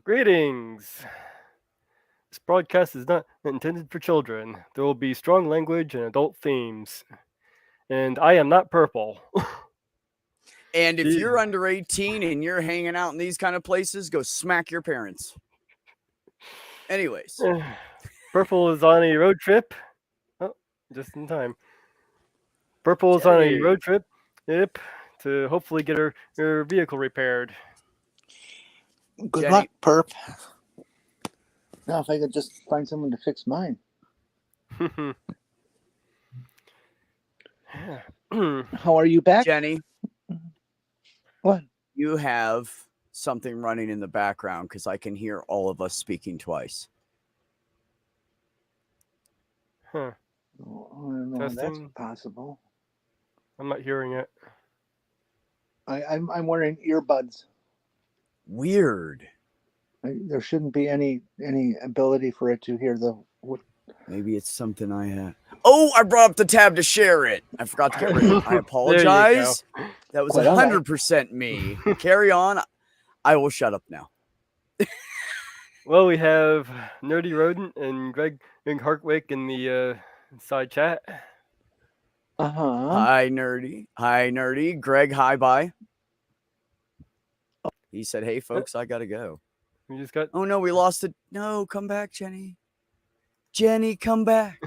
Greetings. This broadcast is not intended for children. There will be strong language and adult themes. And I am not purple. And if Gee. you're under 18 and you're hanging out in these kind of places, go smack your parents. Anyways. Purple is on a road trip. Oh, just in time. Purple is on a Jenny. road trip. Yep. To hopefully get her vehicle repaired. Good Jenny. luck, Perp. Now, if I could just find someone to fix mine. How are you back? Jenny, What? you have something running in the background because I can hear all of us speaking twice. Huh. Oh, no, that's Testing. possible. I'm not hearing it. I'm wearing earbuds. Weird. There shouldn't be any ability for it to hear the. Maybe it's something I have. Oh, I brought up the tab to share it. I forgot to get rid of it. I apologize. That was Quite all right. 100% me. Carry on. I will shut up now. Well, we have Nerdy Rodent and Greg Hartwick in the side chat. Hi, Nerdy. Hi, Nerdy. Greg, hi, bye. He said, hey, folks, I got to go. We just got. Oh, no, we lost it. No, come back, Jenny. Jenny, come back.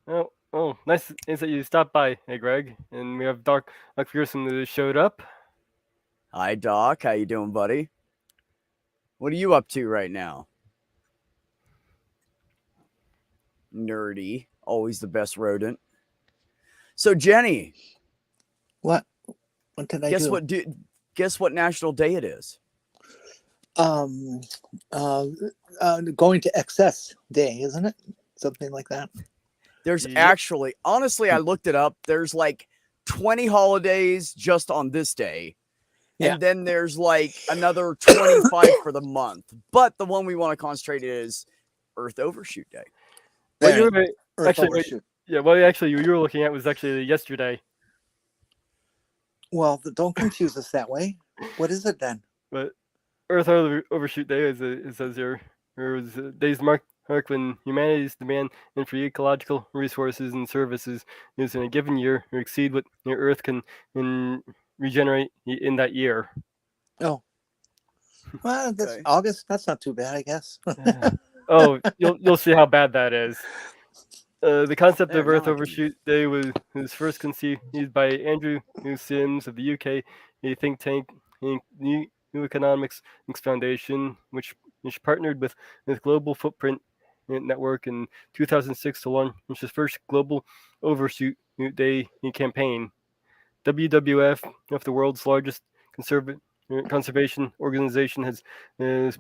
Oh, nice that you stopped by, hey Greg. And we have Doc Pearson that showed up. Hi, Doc. How you doing, buddy? What are you up to right now? Nerdy. Always the best rodent. So, Jenny. What? What did I do? Guess what national day it is? Going to excess day, isn't it? Something like that. There's actually, honestly, I looked it up. There's like 20 holidays just on this day. Yeah. And then there's like another 25 for the month. But the one we want to concentrate is Earth Overshoot Day. Well, Earth Overshoot. Yeah, well, actually, you were looking at was actually yesterday. Well, don't confuse us that way. What is it then? But Earth Overshoot Day, it says here, was days mark when humanity's demand and for ecological resources and services is in a given year or exceed what the Earth can regenerate in that year. Oh, well, that's Okay. August. That's not too bad, I guess. Oh, you'll see how bad that is. The concept There, of Earth now I can- Overshoot Day was first conceived by Andrew Sims of the UK, a think tank, New Economics Foundation, which partnered with Global Footprint Network in 2006 to launch its first global Overshoot Day campaign. WWF, the world's largest conservation organization, has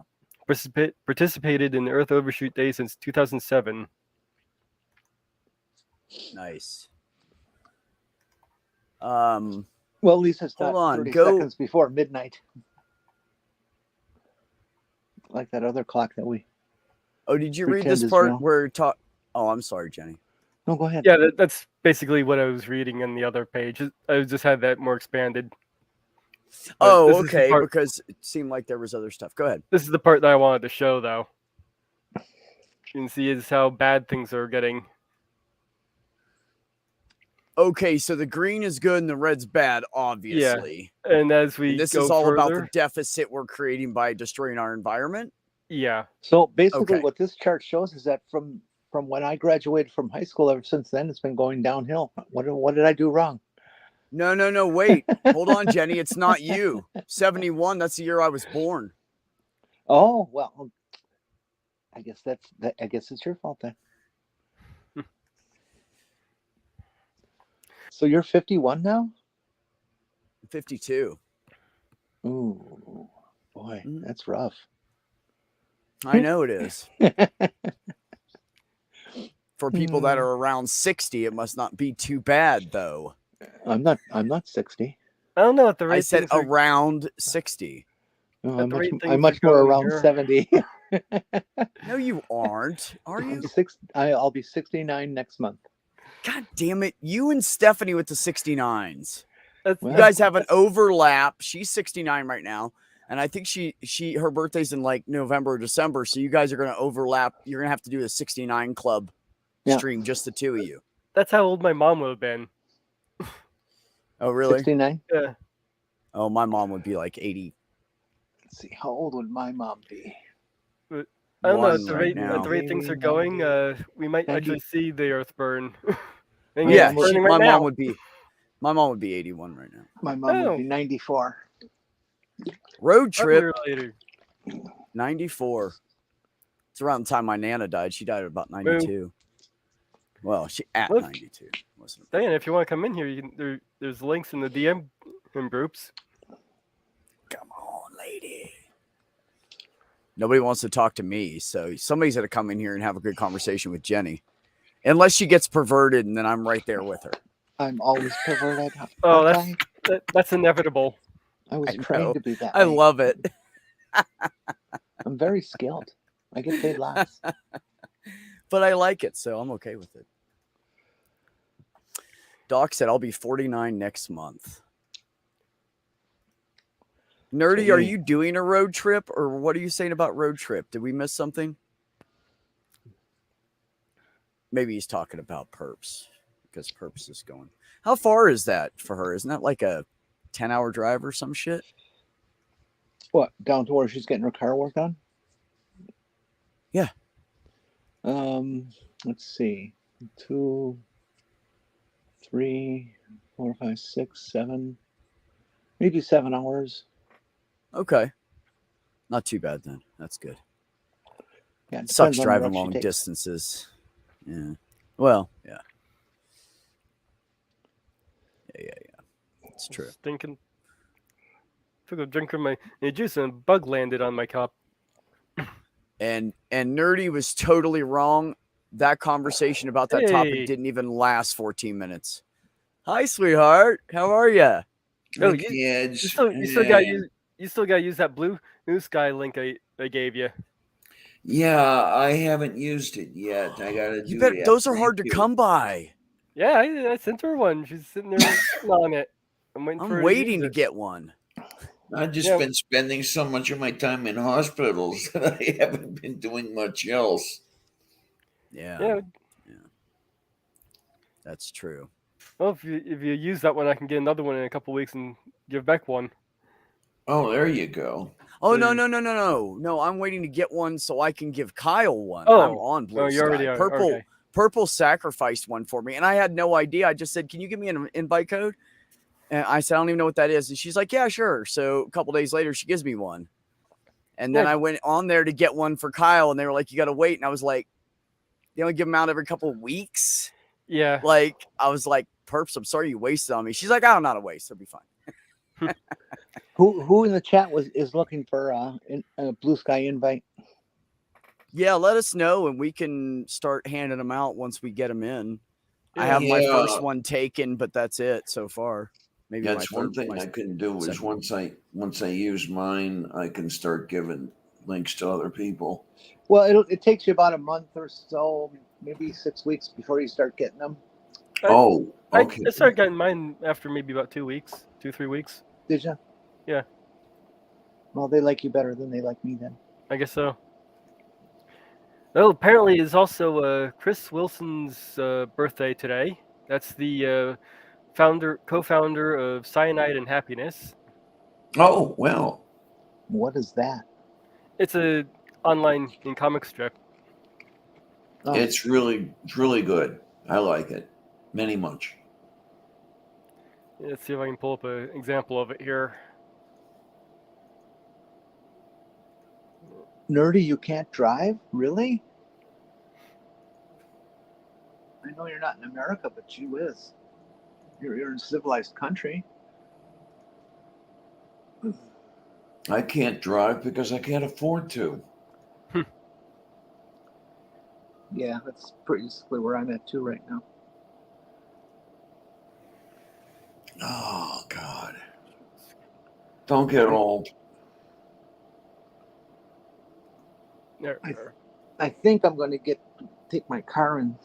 participated in Earth Overshoot Day since 2007. Nice. Well, at least it's not Hold on, 30 go- seconds before midnight. Like that other clock that we... Oh, did you read Pretend this is part real. where Oh, I'm sorry, Jenny. No, go ahead. Yeah, that's basically what I was reading on the other page. I just had that more expanded. But Oh, this is the okay, part- because it seemed like there was other stuff. Go ahead. This is the part that I wanted to show, though. You can see is how bad things are getting. Okay, so the green is good and the red's bad, obviously. And as we And this go is all about further, the deficit we're creating by destroying our environment. yeah. So basically Okay. what this chart shows is that from when I graduated from high school, ever since then, it's been going downhill. What did I do wrong? No, wait. Hold on, Jenny. It's not you. 71, that's the year I was born. Oh, well, I guess I guess it's your fault then. So you're 51 now? 52. Ooh, boy, Mm. that's rough. I know it is. For people that are around 60, it must not be too bad, though. I'm not 60. I don't know what the rate I said things are- around 60. No, At I'm the rate much, things I'm much are more going around here. 70. No, you aren't. Are you? I'll be 69 next month. God damn it. You and Stephanie with the 69s. That's, Well, You guys have an overlap. She's 69 right now. And I think her birthday's in like November or December, so you guys are going to overlap. You're going to have to do a 69 Club stream, just the two of you. That's how old my mom would have been. Oh, really? 69? Yeah. Oh, my mom would be like 80. Let's see, how old would my mom be? But I don't know. At now. the rate things are going, we might 90. actually see the Earth burn. And Yeah, it's burning my right now. mom would be 81 right now. My mom would be 94. Road trip. Later. 94. It's around the time my Nana died. She died at about 92. Well, she at 92. Diane, if you want to come in here, you can. There's links in the DM groups. Come on, lady. Nobody wants to talk to me, so somebody's got to come in here and have a good conversation with Jenny. Unless she gets perverted, and then I'm right there with her. I'm always perverted. Oh, that's inevitable. I was trained to be that I way. love it. I'm very skilled. I get paid lots. But I like it, so I'm okay with it. Doc said I'll be 49 next month. Nerdy, are you doing a road trip, or what are you saying about road trip? Did we miss something? Maybe he's talking about Perps, because Perps is going. How far is that for her? Isn't that like a 10-hour drive or some shit? What, down to where she's getting her car worked on? Yeah. Let's see. 2, 3, 4, 5, 6, 7, maybe 7 hours. Okay. Not too bad then. That's good. Yeah, it sucks depends on the driving route she long takes. distances. Yeah. Well, yeah. Yeah. It's true. Stinking. Took a drink of my juice and a bug landed on my cup. And Nerdy was totally wrong. That conversation about that topic didn't even last 14 minutes. Hi, sweetheart. How are you? Oh, you still got to use that Blue Sky link I gave you. Yeah, I haven't used it yet. I gotta do that. Those are hard to come by. Yeah, I sent her one. She's sitting there on it. I'm waiting to get one. I've just been spending so much of my time in hospitals that I haven't been doing much else. Yeah. That's true. Well, if you use that one, I can get another one in a couple weeks and give back one. Oh, there you go. Oh, no. No, I'm waiting to get one so I can give Kyle one. Oh. I'm on Blue You Sky. already are. Okay. Purple sacrificed one for me, and I had no idea. I just said, can you give me an invite code? And I said, I don't even know what that is. And she's like, yeah, sure. So a couple days later, she gives me one. And then I went on there to get one for Kyle, and they were like, you got to wait. And I was like, they only give them out every couple of weeks. Yeah. Like, I was like, Perps, I'm sorry you wasted on me. She's like, I'm not a waste. It'll be fine. Who in the chat is looking for a Blue Sky invite? Yeah, let us know, and we can start handing them out once we get them in. I have my first one taken, but that's it so far. Maybe that's one thing I can do is once I use mine, I can start giving links to other people. Well, it takes you about a month or so, maybe 6 weeks before you start getting them. Okay. I started getting mine after maybe about 2 weeks, 2-3 weeks. Did you? Yeah. Well, they like you better than they like me then. I guess so. Oh, apparently it's also Chris Wilson's birthday today. That's the co-founder of Cyanide and Happiness. Oh, well. What is that? It's a online comic strip. Oh. It's really good. I like it. Very much. Let's see if I can pull up an example of it here. Nerdy, you can't drive? Really? I know you're not in America, but gee whiz. You're in a civilized country. I can't drive because I can't afford to. Yeah, that's basically where I'm at too right now. Oh, God. Don't get old. I think I'm going to take my car and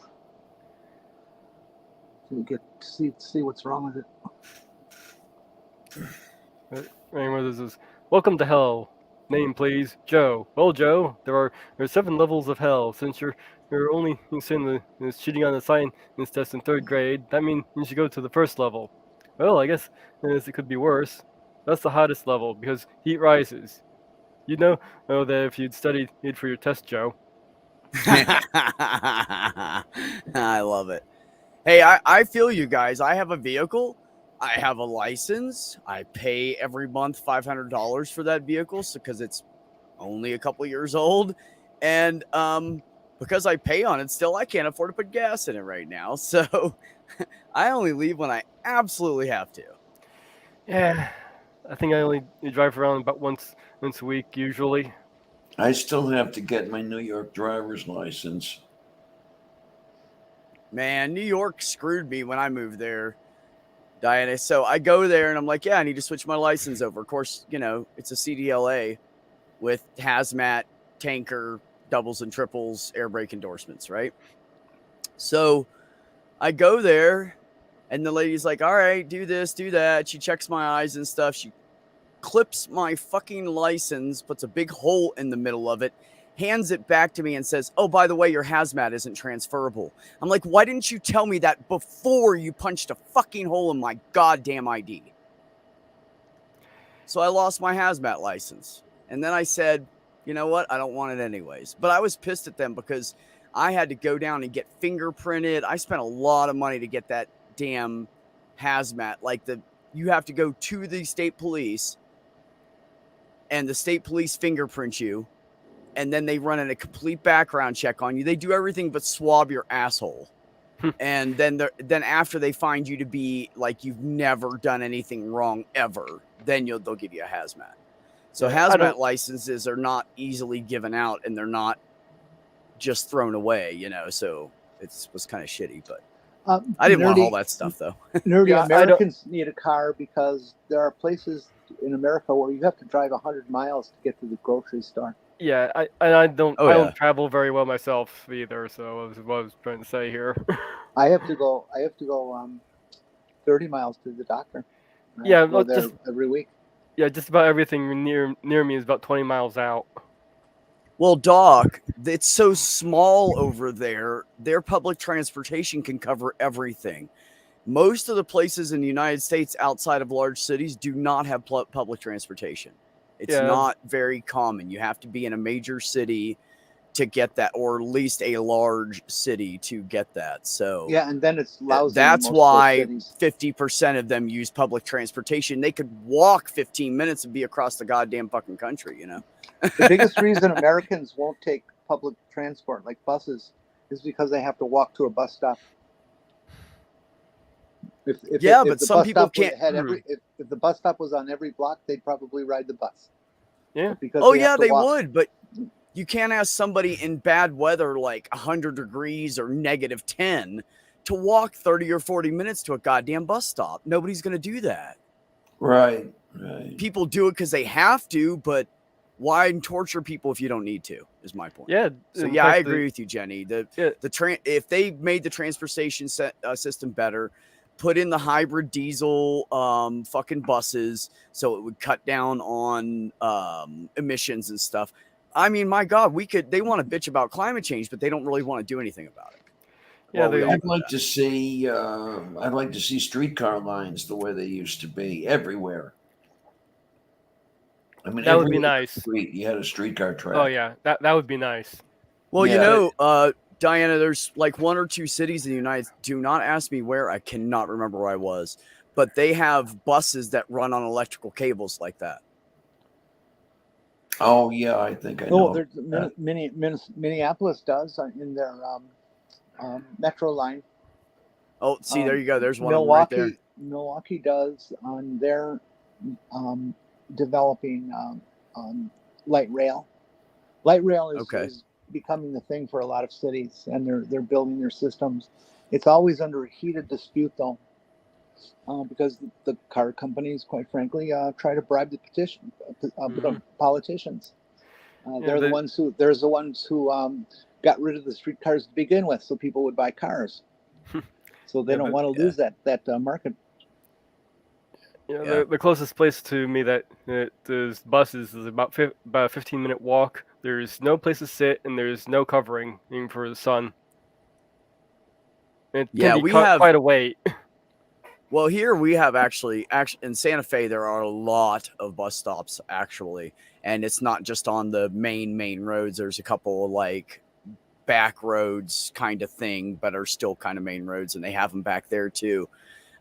see what's wrong with it. Anyway, this is Welcome to hell. Name, please, Joe. Well, Joe, there are 7 levels of hell. Since your only sin is cheating on the science test in 3rd grade, that means you should go to the 1st level. Well, I guess it could be worse. That's the hottest level because heat rises. You know that if you'd studied for your test, Joe. I love it. Hey, I feel you guys. I have a vehicle. I have a license. I pay every month $500 for that vehicle because it's only a couple years old. And because I pay on it still, I can't afford to put gas in it right now. So I only leave when I absolutely have to. Yeah, I think I only drive around about once a week usually. I still have to get my New York driver's license. Man, New York screwed me when I moved there, Diana. So I go there and I'm like, yeah, I need to switch my license over. Of course, it's a CDLA with hazmat, tanker, doubles and triples, air brake endorsements, right? So I go there and the lady's like, all right, do this, do that. She checks my eyes and stuff. She clips my fucking license, puts a big hole in the middle of it, hands it back to me and says, oh, by the way, your hazmat isn't transferable. I'm like, why didn't you tell me that before you punched a fucking hole in my goddamn ID? So I lost my hazmat license. And then I said, you know what? I don't want it anyways. But I was pissed at them because I had to go down and get fingerprinted. I spent a lot of money to get that damn hazmat. You have to go to the state police and the state police fingerprint you. And then they run in a complete background check on you. They do everything but swab your asshole. And then after they find you to be like you've never done anything wrong ever, then they'll give you a hazmat. So hazmat licenses are not easily given out and they're not just thrown away, so it was kind of shitty, but I didn't want all that stuff though. Nerdy Americans need a car because there are places in America where you have to drive 100 miles to get to the grocery store. Yeah, I don't travel very well myself either, so that's what I was trying to say here. I have to go 30 miles to the doctor. Yeah, go there every week. Yeah, just about everything near me is about 20 miles out. Well, Doc, it's so small over there. Their public transportation can cover everything. Most of the places in the United States outside of large cities do not have public transportation. It's not very common. You have to be in a major city to get that, or at least a large city to get that. So yeah, and then it's lousy. That's why 50% of them use public transportation. They could walk 15 minutes and be across the goddamn fucking country, The biggest reason Americans won't take public transport, like buses, is because they have to walk to a bus stop. If some people can't. If the bus stop was on every block, they'd probably ride the bus. Yeah. They would, but you can't ask somebody in bad weather, like 100 degrees or -10, to walk 30 or 40 minutes to a goddamn bus stop. Nobody's going to do that. Right. People do it because they have to, but why torture people if you don't need to? Is my point. Yeah. So I agree with you, Jenny. If they made the transportation system better, put in the hybrid diesel fucking buses so it would cut down on emissions and stuff. I mean, my God, they want to bitch about climate change, but they don't really want to do anything about it. Yeah, I'd like to see streetcar lines the way they used to be everywhere. I mean, that would be nice. Street, you had a streetcar track. Oh yeah, that would be nice. Well, Diana, there's like 1 or 2 cities in the United States. Do not ask me where. I cannot remember where I was, but they have buses that run on electrical cables like that. Oh yeah, I think I know. Minneapolis does in their metro line. Oh, see, there you go. There's one right there. Milwaukee does on their developing light rail. Light rail is becoming the thing for a lot of cities, and they're building their systems. It's always under heated dispute though, because the car companies, quite frankly, try to bribe the politicians. They're the ones who got rid of the streetcars to begin with, so people would buy cars. So they don't want to lose that market. Yeah, the closest place to me that there's buses is about a 15-minute walk. There's no place to sit, and there's no covering even for the sun. It can be quite a wait. Well, here we have actually in Santa Fe, there are a lot of bus stops actually, and it's not just on the main roads. There's a couple like back roads kind of thing, but are still kind of main roads, and they have them back there too.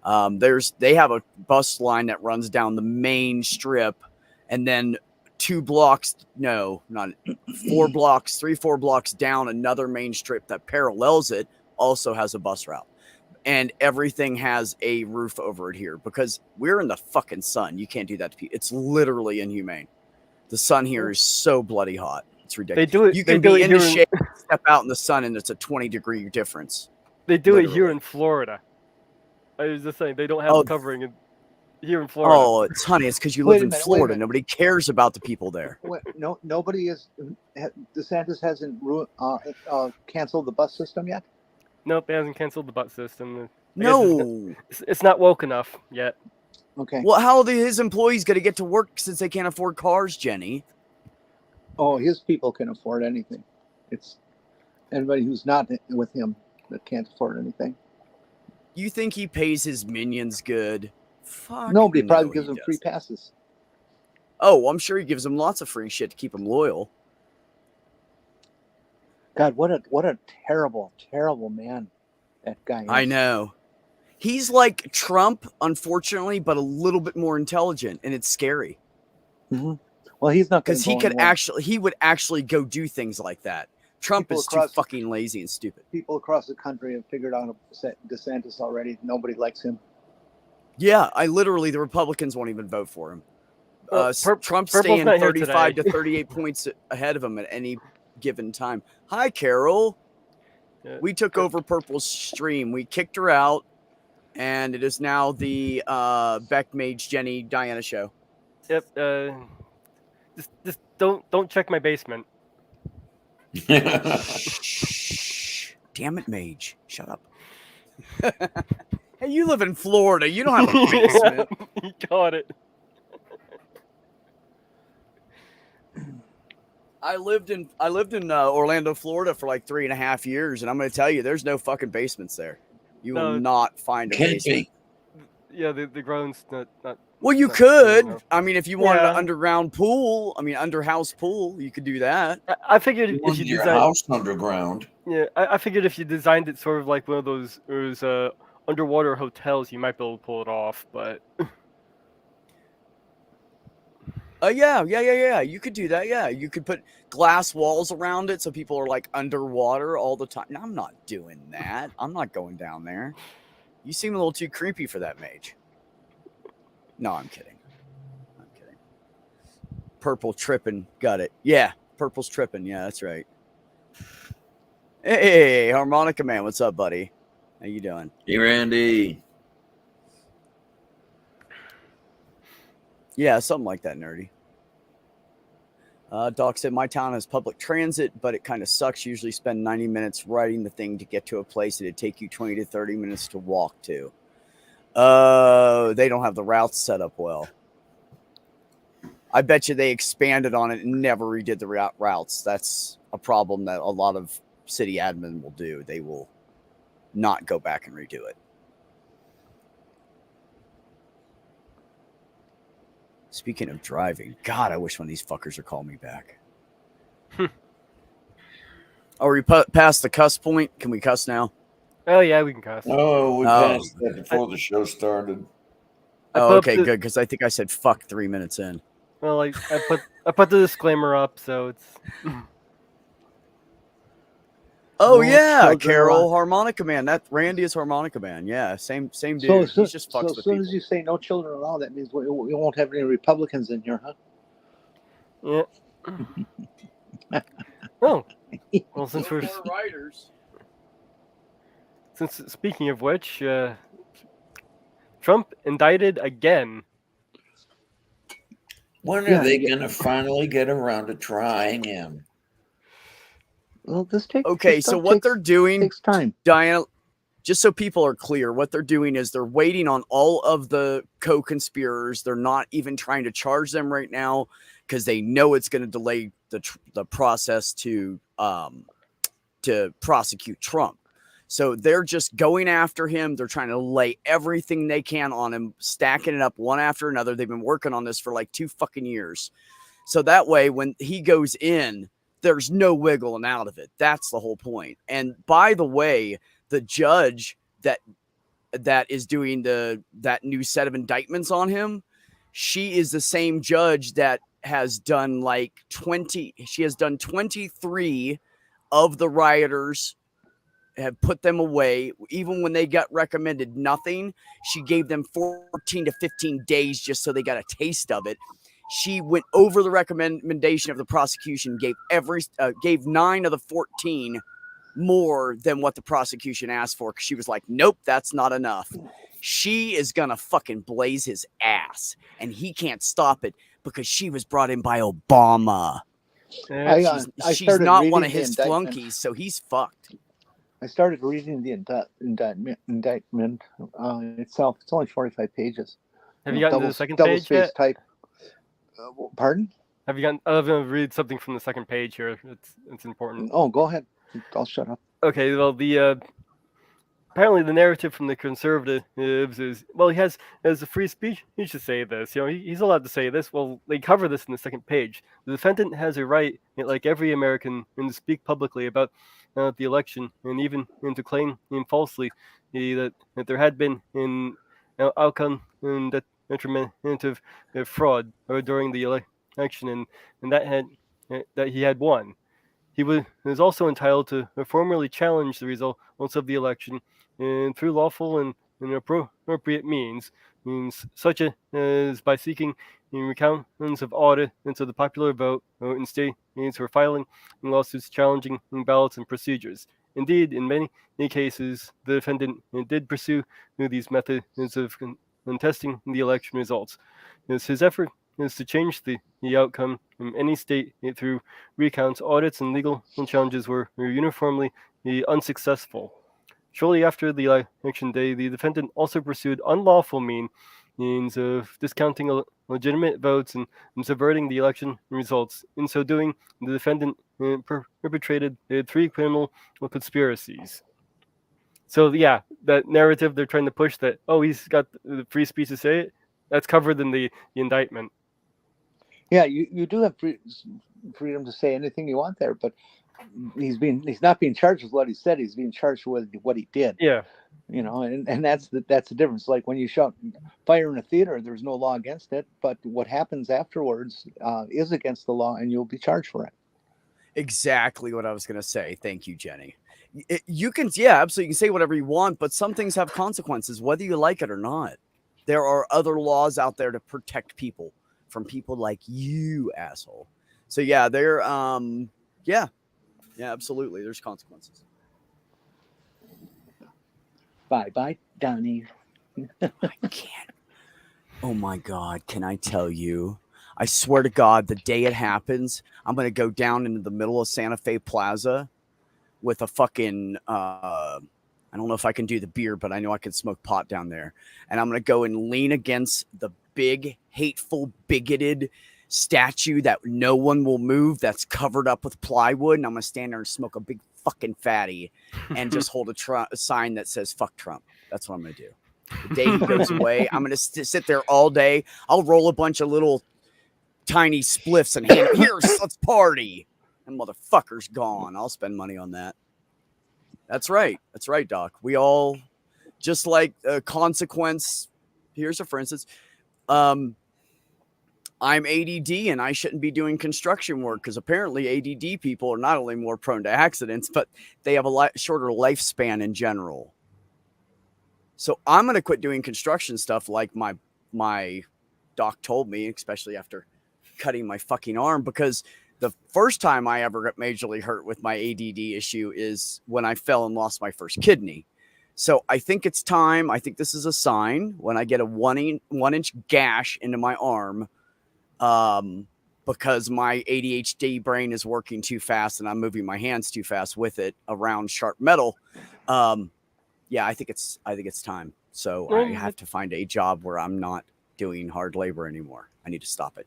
They have a bus line that runs down the main strip, and then 4 blocks down another main strip that parallels it also has a bus route. And everything has a roof over it here because we're in the fucking sun. You can't do that to people. It's literally inhumane. The sun here is so bloody hot. It's ridiculous. They do it. You can be in the shade, step out in the sun, and it's a 20-degree difference. They do it here in Florida. I was just saying they don't have covering here in Florida. Oh, it's because you live in Florida. Nobody cares about the people there. No, nobody is. DeSantis hasn't canceled the bus system yet. Nope, they hasn't canceled the bus system. No, it's not woke enough yet. Okay. Well, how are his employees going to get to work since they can't afford cars, Jenny? Oh, his people can afford anything. It's anybody who's not with him that can't afford anything. You think he pays his minions good? Fuck. Nobody probably gives them free passes. Oh, I'm sure he gives them lots of free shit to keep them loyal. God, what a terrible, terrible man that guy is. I know. He's like Trump, unfortunately, but a little bit more intelligent, and it's scary. Mm-hmm. Well, he's not because he would actually go do things like that. Trump is too fucking lazy and stupid. People across the country have figured out DeSantis already. Nobody likes him. Yeah, the Republicans won't even vote for him. Trump's staying 35 to 38 points ahead of him at any given time. Hi, Carol. Yeah. We took over Purple's stream. We kicked her out, and it is now the Beck, Mage, Jenny, Diana show. Yep. Just don't check my basement. Shh. Damn it, Mage. Shut up. Hey, you live in Florida. You don't have a basement. You got it. I lived in Orlando, Florida for like 3.5 years, and I'm going to tell you, there's no fucking basements there. You will not find a basement. Yeah, the ground's not. Well, you could. I mean, if you wanted an underground pool, underhouse pool, you could do that. I figured if you designed your house underground. Yeah, I figured if you designed it sort of like one of those underwater hotels, you might be able to pull it off. But yeah. You could do that. Yeah, you could put glass walls around it so people are like underwater all the time. No, I'm not doing that. I'm not going down there. You seem a little too creepy for that, Mage. No, I'm kidding. Purple tripping. Got it. Yeah, Purple's tripping. Yeah, that's right. Hey, Harmonica Man. What's up, buddy? How you doing? Hey, Randy. Yeah, something like that, nerdy. Doc said, my town has public transit, but it kind of sucks. Usually spend 90 minutes riding the thing to get to a place that it'd take you 20 to 30 minutes to walk to. They don't have the routes set up well. I bet you they expanded on it and never redid the routes. That's a problem that a lot of city admin will do. They will not go back and redo it. Speaking of driving, God, I wish one of these fuckers would call me back. Are we past the cuss point? Can we cuss now? Oh, yeah, we can cuss. Oh, we passed that before the show started. Oh, okay, good, because I think I said fuck 3 minutes in. Well, I put the disclaimer up, so it's... Oh, yeah, Carol, Harmonica Man. That Randy is Harmonica Man. Yeah, same dude. He's just fucks with as soon people. as you say no children allowed, that means we won't have any Republicans in here, huh? Yeah. Oh. Well, since we're writers. Since speaking of which, Trump indicted again. When are they going to finally get around to trying him? Well, this takes okay. So what they're doing, takes time. Diana, just so people are clear, what they're doing is they're waiting on all of the co-conspirators. They're not even trying to charge them right now because they know it's going to delay the process to prosecute Trump. So they're just going after him. They're trying to lay everything they can on him, stacking it up one after another. They've been working on this for like 2 fucking years. So that way, when he goes in, there's no wiggling out of it. That's the whole point. And by the way, the judge that is doing that new set of indictments on him, she is the same judge that has done like 23 of the rioters, have put them away. Even when they got recommended nothing, she gave them 14 to 15 days just so they got a taste of it. She went over the recommendation of the prosecution, gave 9 of the 14 more than what the prosecution asked for, because she was like, nope, that's not enough. She is gonna fucking blaze his ass, and he can't stop it because she was brought in by Obama. She's not one of his flunkies, so he's fucked. I started reading the indictment itself. It's only 45 pages. Have you gotten to the second page yet? Type. Pardon? Have you gotten? I'm going to read something from the second page here. It's important. Oh, go ahead. I'll shut up. Okay. Well, apparently the narrative from the conservatives is, well, he has a free speech. He should say this. He's allowed to say this. Well, they cover this in the second page. The defendant has a right, like every American, to speak publicly about the election, and even to claim falsely that there had been an outcome and detriment of fraud during the election, and that he had won. He was also entitled to formally challenge the results of the election, and through lawful and appropriate means such as by seeking recounts of audits of the popular vote in states or filing lawsuits challenging ballots and procedures. Indeed, in many cases, the defendant did pursue these methods of contesting the election results. His effort is to change the outcome in any state through recounts, audits, and legal challenges were uniformly unsuccessful. Shortly after the election day, the defendant also pursued unlawful means of discounting legitimate votes and subverting the election results. In so doing, the defendant perpetrated 3 criminal conspiracies. So yeah, that narrative they're trying to push, that he's got the free speech to say it, that's covered in the indictment. Yeah, you do have freedom to say anything you want there, but he's not being charged with what he said. He's being charged with what he did. Yeah. And that's the difference. Like when you shout fire in a theater, there's no law against it, but what happens afterwards is against the law, and you'll be charged for it. Exactly what I was going to say. Thank you, Jenny. You can, absolutely, you can say whatever you want, but some things have consequences, whether you like it or not. There are other laws out there to protect people from people like you, asshole. So yeah, they're absolutely, there's consequences. Bye, Donnie. I can't. Oh my God, can I tell you? I swear to God, the day it happens, I'm going to go down into the middle of Santa Fe Plaza with a fucking, I don't know if I can do the beer, but I know I can smoke pot down there. And I'm going to go and lean against the big, hateful, bigoted statue that no one will move, that's covered up with plywood. And I'm going to stand there and smoke a big fucking fatty and just hold a sign that says fuck Trump. That's what I'm going to do. The day he goes away, I'm going to sit there all day. I'll roll a bunch of little tiny spliffs and hand, let's party. And motherfucker's gone. I'll spend money on that. That's right, Doc. We all, just like a consequence. Here's a for instance. I'm ADD and I shouldn't be doing construction work because apparently ADD people are not only more prone to accidents, but they have a shorter lifespan in general. So I'm going to quit doing construction stuff like my doc told me, especially after cutting my fucking arm, because the first time I ever got majorly hurt with my ADD issue is when I fell and lost my first kidney. So I think it's time. I think this is a sign when I get a 1-inch gash into my arm, because my ADHD brain is working too fast and I'm moving my hands too fast with it around sharp metal. yeah, I think it's time. So I have to find a job where I'm not doing hard labor anymore. I need to stop it.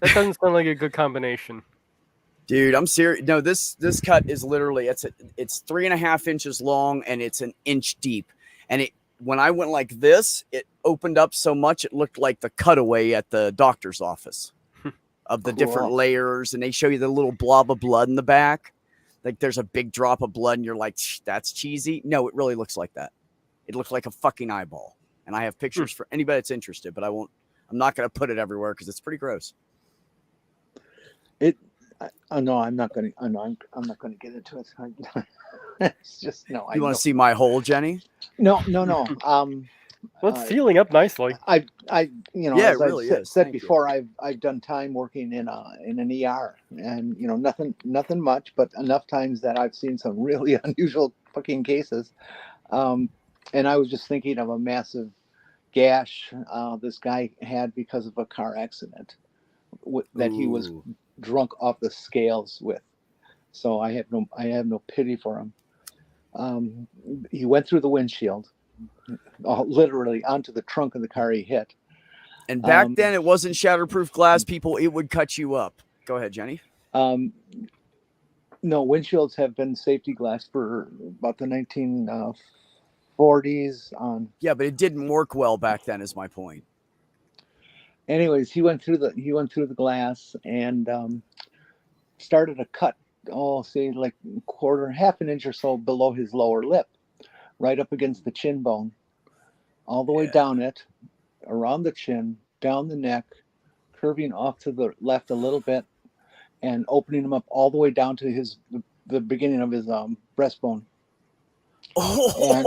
That doesn't sound like a good combination. Dude, I'm serious. No, this cut is literally it's 3.5 inches long and it's an inch deep. And when I went like this, it opened up so much it looked like the cutaway at the doctor's office of the different layers, and they show you the little blob of blood in the back. Like there's a big drop of blood, and you're like, that's cheesy. No, it really looks like that. It looks like a fucking eyeball. And I have pictures for anybody that's interested, but I'm not gonna put it everywhere because it's pretty gross. No, I'm not going to. I'm not going to get into it. It's just no. You want to see my hole, Jenny? No. Well, it's sealing up nicely. As it really I've is. said before, I've done time working in an ER, and nothing much, but enough times that I've seen some really unusual fucking cases. And I was just thinking of a massive gash this guy had because of a car accident that he was drunk off the scales with. So I have no pity for him. He went through the windshield, literally onto the trunk of the car he hit. And back then it wasn't shatterproof glass, people. It would cut you up. Go ahead, Jenny. No, windshields have been safety glass for about the 1940s on. Yeah, but it didn't work well back then, is my point. Anyways, he went through the glass and started a cut, say like half an inch or so below his lower lip, right up against the chin bone, all the way down it, around the chin, down the neck, curving off to the left a little bit, and opening him up all the way down to the beginning of his breastbone. It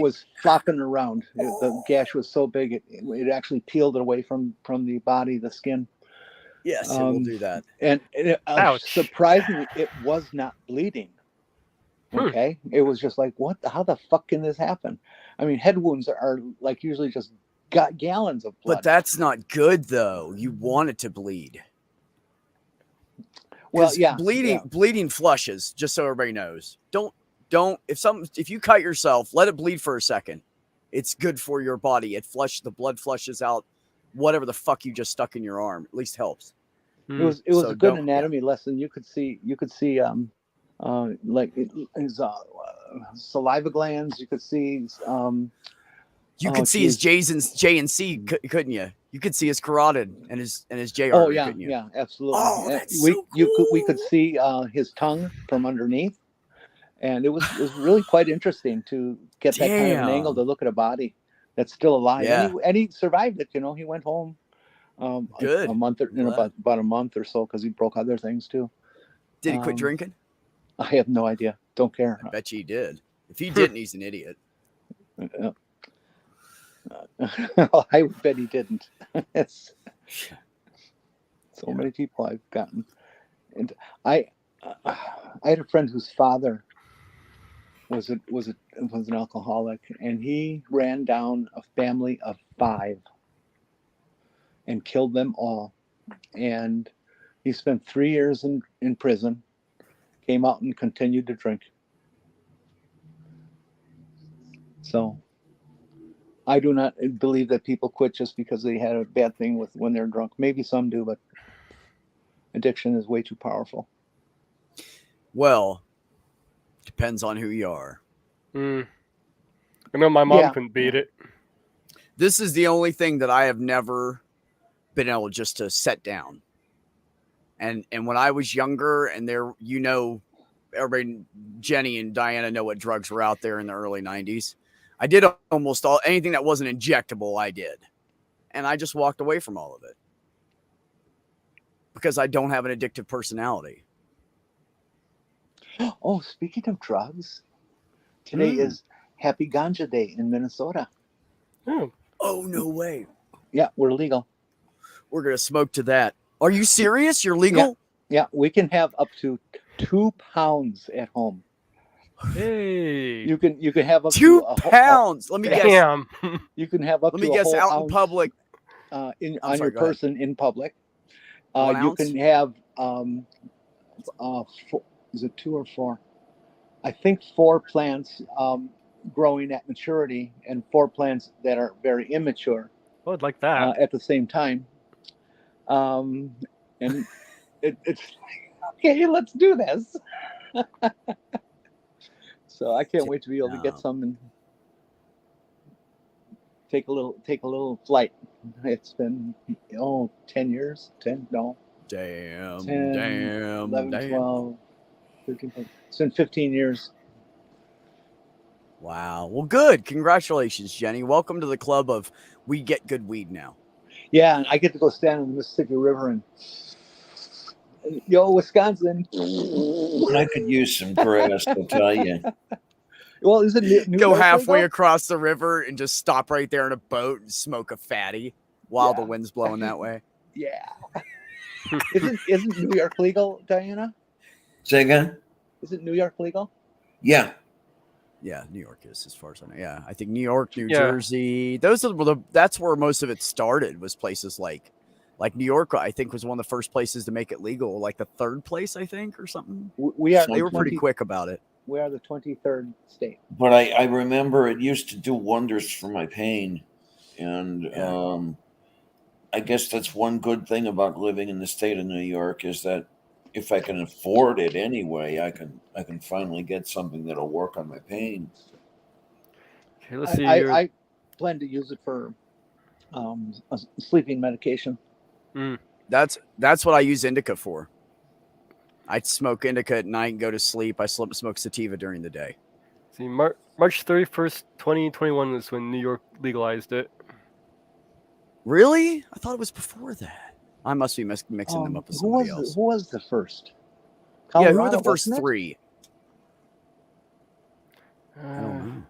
was flopping around. The gash was so big it actually peeled it away from the body, the skin. Yes, it will do that. And surprisingly, it was not bleeding. Okay, it was just like, how the fuck can this happen? I mean, head wounds are like usually just got gallons of blood. But that's not good though. You want it to bleed. Well, yeah, bleeding flushes. Just so everybody knows, don't if you cut yourself, let it bleed for a second. It's good for your body. The blood flushes out whatever the fuck you just stuck in your arm. At least helps. It was a good anatomy lesson. You could see like his saliva glands. You could see you could see his J and C, couldn't you? You could see his carotid and his J artery. Oh yeah, couldn't you? Yeah, absolutely. Oh, that's so cool. We could see his tongue from underneath. And it was really quite interesting to get that kind of an angle to look at a body that's still alive. Yeah. And he survived it. He went home good a month about a month or so because he broke other things too. Did he quit drinking? I have no idea. Don't care. I bet you he did. If he didn't, he's an idiot. I bet he didn't. So many people I've gotten, and I had a friend whose father was an alcoholic, and he ran down a family of 5 and killed them all. And he spent 3 years in prison, came out and continued to drink. So I do not believe that people quit just because they had a bad thing when they're drunk. Maybe some do, but addiction is way too powerful. Well, depends on who you are. I know my mom couldn't beat it. This is the only thing that I have never been able just to set down. And when I was younger, and everybody, Jenny and Diana know what drugs were out there in the early 90s. I did almost anything that wasn't injectable, I did. And I just walked away from all of it. Because I don't have an addictive personality. Oh, speaking of drugs, today is Happy Ganja Day in Minnesota. Oh, no way. Yeah, we're legal. We're going to smoke to that. Are you serious? You're legal? Yeah, we can have up to 2 pounds at home. Hey. You can have up 2 to pounds. Let me guess. Damn. You can have up Let to me guess, out in public. On your person in public. 1 You ounce? can have is it 2 or 4? I think 4 plants growing at maturity and 4 plants that are very immature Oh, I'd like that. at the same time. And it's like, okay, let's do this. So I can't wait to be able to get some and take a little flight. It's been 10 years. 10 no. Damn. 10, Damn. 11, damn. 12, 13, 14. It's been 15 years. Wow. Well, good. Congratulations, Jenny. Welcome to the club of we get good weed now. Yeah, and I get to go stand in the Mississippi River and Wisconsin. I could use some grass, I'll tell you. Well, is it New Go York halfway legal? across the river and just stop right there in a boat and smoke a fatty while the Yeah. wind's blowing that way. Yeah. Isn't New York legal, Diana? Say again? Isn't New York legal? Yeah. Yeah, New York is, as far as I know. Yeah, I think New York, New Yeah. Jersey. That's where most of it started. Was places like New York. I think was one of the first places to make it legal. Like the third place, I think, or something. We are. They were pretty quick about it. We are the 23rd state. But I remember it used to do wonders for my pain. And Yeah. I guess that's one good thing about living in the state of New York is that if I can afford it anyway, I can finally get something that'll work on my pain. Okay, let's see. I plan to use it for a sleeping medication. That's what I use indica for. I smoke indica at night and go to sleep. I smoke sativa during the day. See, March 31st, 2021 is when New York legalized it. Really? I thought it was before that. I must be mixing them up with somebody else. Who was the first? Yeah, who were the Colorado, first wasn't it? 3? I don't know.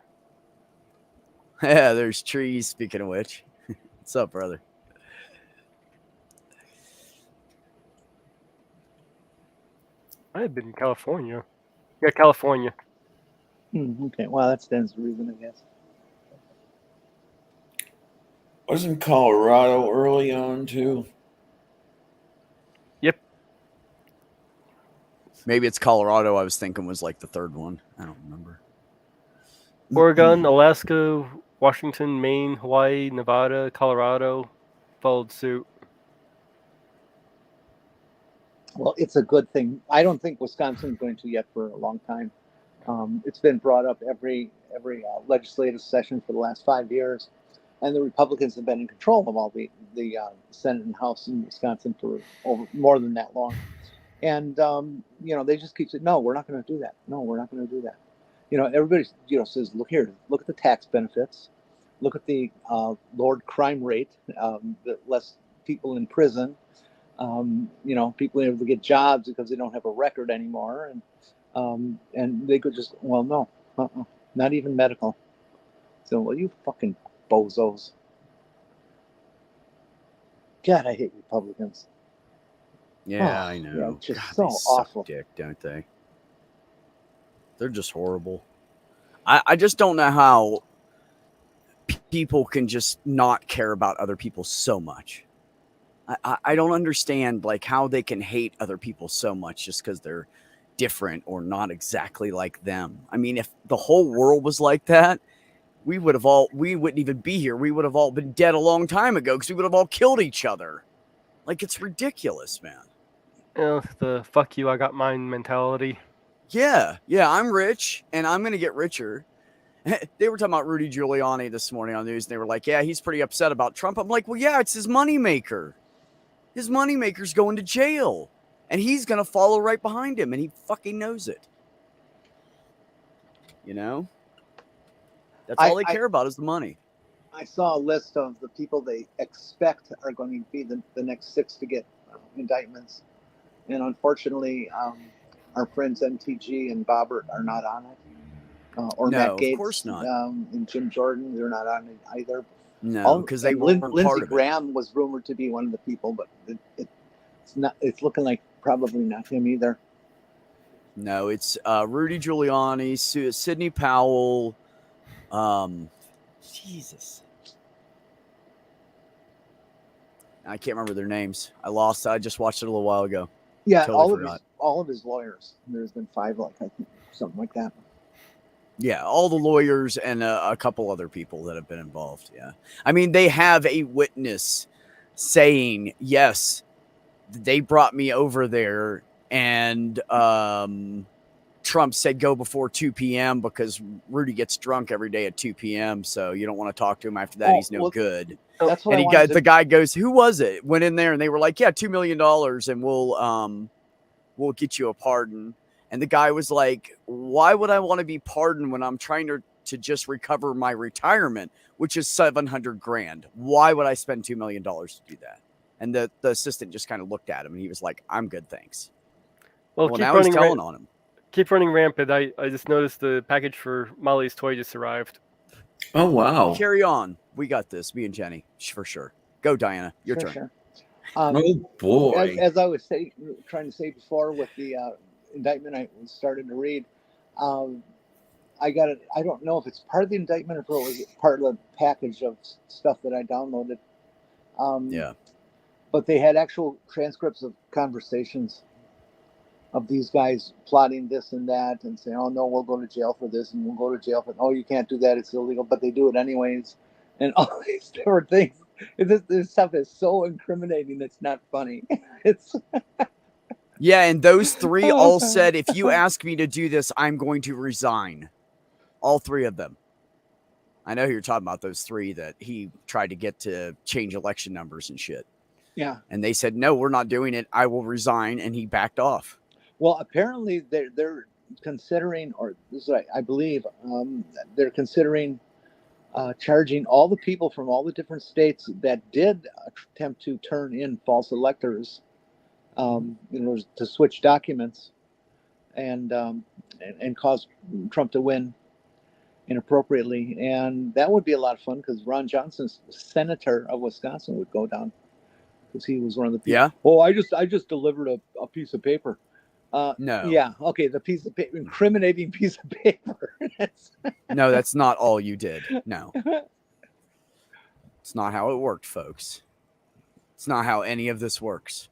Yeah, there's trees. Speaking of which, what's up, brother? I had been in California. Yeah, California. Okay, well, that stands to reason, I guess. Wasn't Colorado early on too? Yep. Maybe it's Colorado. I was thinking was like the third one. I don't remember. Oregon, Alaska, Washington, Maine, Hawaii, Nevada, Colorado followed suit. Well, it's a good thing. I don't think Wisconsin's going to yet for a long time. It's been brought up every legislative session for the last 5 years, and the Republicans have been in control of all the Senate and House in Wisconsin for more than that long. And they just keep saying, "No, we're not going to do that. No, we're not going to do that." Everybody says, "Look here. Look at the tax benefits. Look at the lowered crime rate. The less people in prison." People able to get jobs because they don't have a record anymore, and they could just, well, no, not even medical. So, well, you fucking bozos. God, I hate Republicans. Yeah, I know. Yeah, just God, so they suck awful. dick, don't they? They're just horrible. I just don't know how people can just not care about other people so much. I don't understand like how they can hate other people so much just because they're different or not exactly like them. I mean, if the whole world was like that, we wouldn't even be here. We would have all been dead a long time ago because we would have all killed each other. Like, it's ridiculous, man. The fuck you, I got mine mentality. Yeah, I'm rich and I'm going to get richer. They were talking about Rudy Giuliani this morning on the news. And they were like, yeah, he's pretty upset about Trump. I'm like, well, yeah, it's his moneymaker. His moneymaker's going to jail. And he's going to follow right behind him. And he fucking knows it. That's all they care about is the money. I saw a list of the people they expect are going to be the next 6 to get indictments. And unfortunately, our friends MTG and Bobbert are not on it. Or No, Matt Gaetz, of course not. And Jim Jordan, they're not on it either. No, because they weren't Lindsey part of it. Graham was rumored to be one of the people, but it's not. It's looking like probably not him either. No, it's Rudy Giuliani, Sidney Powell. Jesus, I can't remember their names. I just watched it a little while ago. Yeah, Totally all of his lawyers. There's been 5, like I think something like that. Yeah, all the lawyers and a couple other people that have been involved. Yeah. I mean, they have a witness saying, yes, they brought me over there and Trump said go before 2 p.m. because Rudy gets drunk every day at 2 p.m. So you don't want to talk to him after that. He's no good. That's what and the guy goes, who was it? Went in there and they were like, yeah, $2 million and we'll get you a pardon. And the guy was like, why would I want to be pardoned when I'm trying to just recover my retirement, which is $700,000? Why would I spend $2 million to do that? And the assistant just kind of looked at him and he was like, I'm good, thanks. Well, now he's telling on him. Keep running rampant. I just noticed the package for Molly's toy just arrived. Oh, wow. Carry on. We got this. Me and Jenny, for sure. Go, Diana. Your turn. Sure. Oh, boy. As I was trying to say before with the indictment I started to read, I got it. I don't know if it's part of the indictment or if it was part of the package of stuff that I downloaded. Yeah. But they had actual transcripts of conversations of these guys plotting this and that and saying, oh, no, we'll go to jail for this and we'll go to jail for, oh, you can't do that. It's illegal. But they do it anyways. And all these different things. This stuff is so incriminating. It's not funny. It's Yeah, and those three all said, if you ask me to do this, I'm going to resign. All three of them. I know you're talking about those three that he tried to get to change election numbers and shit. Yeah. And they said, no, we're not doing it. I will resign. And he backed off. Well, apparently they're considering, or this is I believe, they're considering charging all the people from all the different states that did attempt to turn in false electors, to switch documents and cause Trump to win inappropriately. And that would be a lot of fun because Ron Johnson's senator of Wisconsin would go down because he was one of the people. Yeah. Oh, I just delivered a piece of paper. No. Yeah. Okay. The piece of paper, incriminating piece of paper. No, that's not all you did. No. It's not how it worked, folks. It's not how any of this works.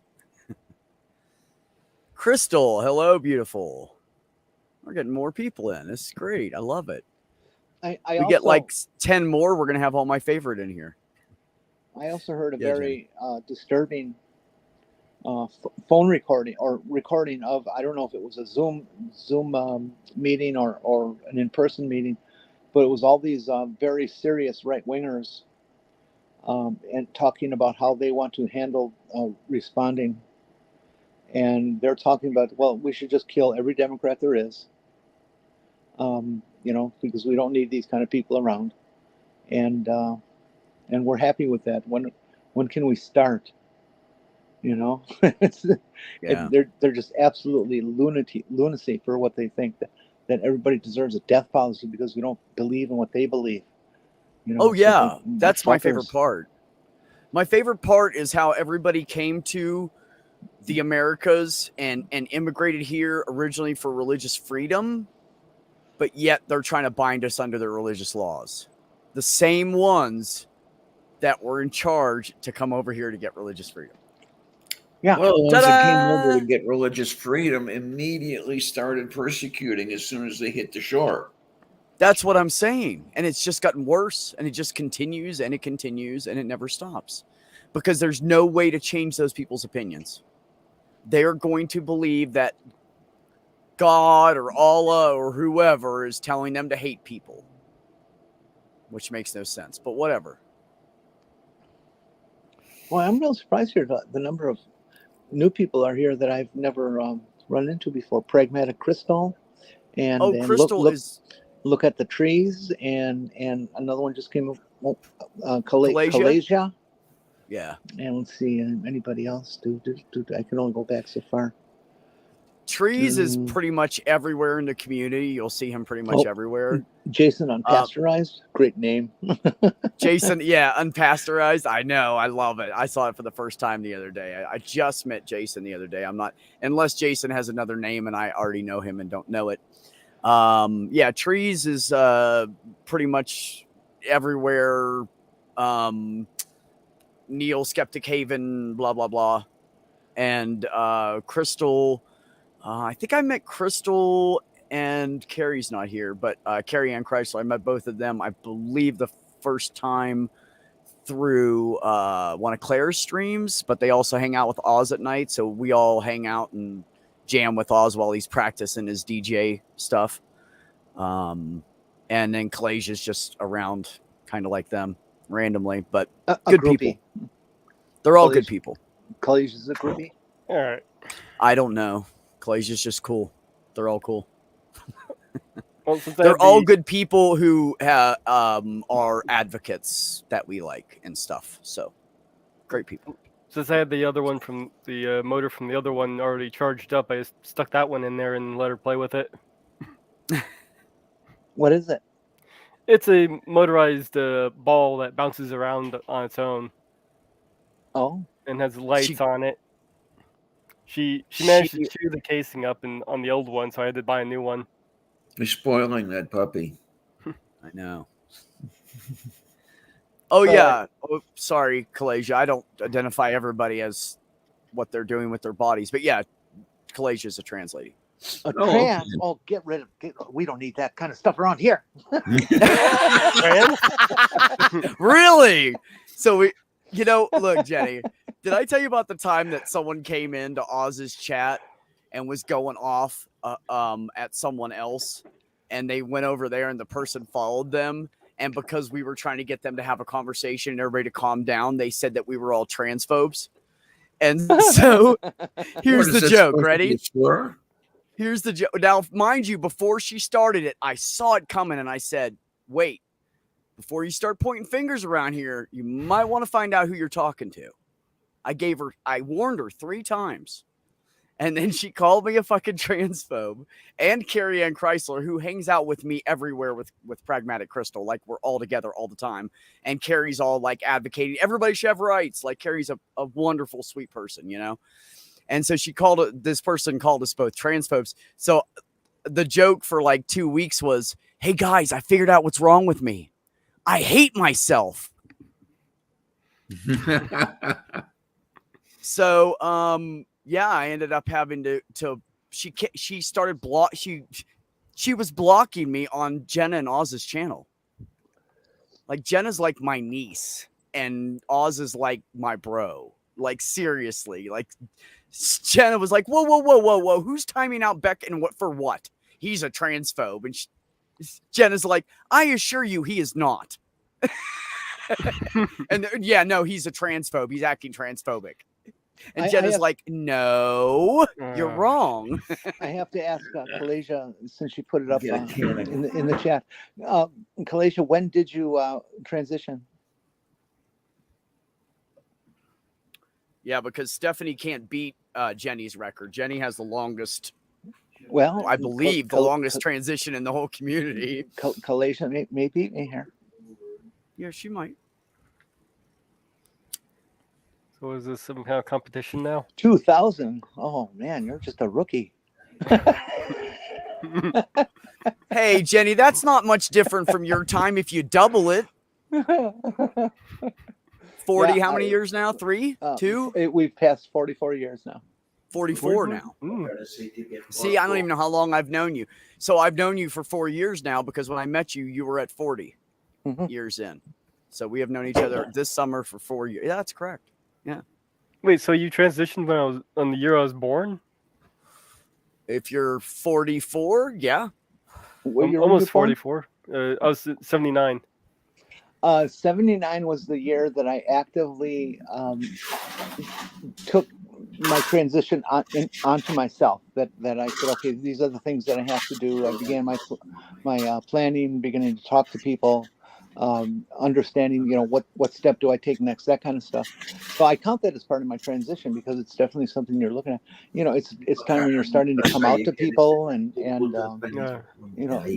Crystal, hello, beautiful. We're getting more people in. This is great. I love it. We get like 10 more. We're going to have all my favorite in here. I also heard a very disturbing phone recording of, I don't know if it was a Zoom meeting or an in-person meeting, but it was all these very serious right-wingers and talking about how they want to handle responding. And they're talking about, well, we should just kill every Democrat there is, because we don't need these kind of people around. And we're happy with that. When can we start? They're just absolutely lunacy for what they think that everybody deserves a death policy because we don't believe in what they believe. That's my favorite part. My favorite part is how everybody came to the Americas and immigrated here originally for religious freedom, but yet they're trying to bind us under their religious laws. The same ones that were in charge to come over here to get religious freedom. Yeah. Well, the ones that came over to get religious freedom immediately started persecuting as soon as they hit the shore. That's what I'm saying. And it's just gotten worse, and it just continues and it continues and it never stops because there's no way to change those people's opinions. They're going to believe that God or Allah or whoever is telling them to hate people, which makes no sense, but whatever. Well, I'm real surprised here the number of new people are here that I've never run into before. Pragmatic Crystal, and Crystal look at the trees, and another one just came up. Kalasia. Yeah. And let's see, anybody else? I can only go back so far. Trees is pretty much everywhere in the community. You'll see him pretty much everywhere. Jason Unpasteurized, great name. Jason, unpasteurized. I know, I love it. I saw it for the first time the other day. I just met Jason the other day. I'm not, unless Jason has another name and I already know him and don't know it. Trees is pretty much everywhere. Neil, Skeptic Haven, blah blah blah, and Crystal. I think I met Crystal and Carrie's not here, but Carrie Ann Chrysler, I met both of them, I believe, the first time through one of Claire's streams, but they also hang out with Oz at night. So we all hang out and jam with Oz while he's practicing his DJ stuff. And then Kalasia's just around kind of like them randomly, but good people. They're all good people. Kalasia's a groupie? All right. I don't know. Kalasia's just cool. They're all cool. Well, they're all good people who are advocates that we like and stuff. So great people. Since I had the other one from the motor from the other one already charged up, I just stuck that one in there and let her play with it. What is it? It's a motorized ball that bounces around on its own. Oh. And has lights on it. She managed to chew the casing up on the old one, so I had to buy a new one. You're spoiling that puppy. I know. Oh, yeah. Oh, sorry, Kalasia. I don't identify everybody as what they're doing with their bodies. But yeah, Kalasia's a trans lady. A trans? Oh, get rid of we don't need that kind of stuff around here. Really? So look, Jenny, did I tell you about the time that someone came into Oz's chat and was going off at someone else, and they went over there and the person followed them, and because we were trying to get them to have a conversation and everybody to calm down, they said that we were all transphobes. And so here's the joke. Ready? Here's the joke. Now, mind you, before she started it, I saw it coming and I said, wait, before you start pointing fingers around here, you might want to find out who you're talking to. I warned her 3 times. And then she called me a fucking transphobe. And Carrie Ann Chrysler, who hangs out with me everywhere with Pragmatic Crystal. Like, we're all together all the time. And Carrie's all like advocating, everybody should have rights. Like, Carrie's a wonderful, sweet person, you know? And so this person called us both transphobes. So the joke for like 2 weeks was, hey guys, I figured out what's wrong with me. I hate myself. So, yeah, I ended up having to she started she was blocking me on Jenna and Oz's channel. Like, Jenna's like my niece and Oz is like my bro. Like, seriously, like Jenna was like, whoa, who's timing out Beck and what for what? He's a transphobe. And Jenna's like, I assure you he is not. And yeah, no, he's a transphobe. He's acting transphobic. And Jenna's like, no, you're wrong. I have to ask Kalasia, since she put it up in the chat. Kalasia, when did you transition? Yeah, because Stephanie can't beat Jenny's record. Jenny has the longest, well, I believe, the longest transition in the whole community. Kalasia may beat me here. Yeah, she might. So is this some kind of competition now? 2000. Oh man, you're just a rookie. Hey, Jenny, that's not much different from your time if you double it. 40, yeah, how many years now? 3? 2? We've passed 44 years now. 44 now. See, I don't even know how long I've known you. So I've known you for 4 years now, because when I met you, you were at 40 years in. So we have known each other this summer for 4 years. Yeah, that's correct. Yeah. Wait, so you transitioned when I was on the year I was born? If you're 44, yeah. Almost 44. I was 79. 79 was the year that I actively took my transition onto myself. That I said, okay, these are the things that I have to do. I began my planning, beginning to talk to people. Understanding, what step do I take next, that kind of stuff. So I count that as part of my transition, because it's definitely something you're looking at. It's time when you're starting to come out to people and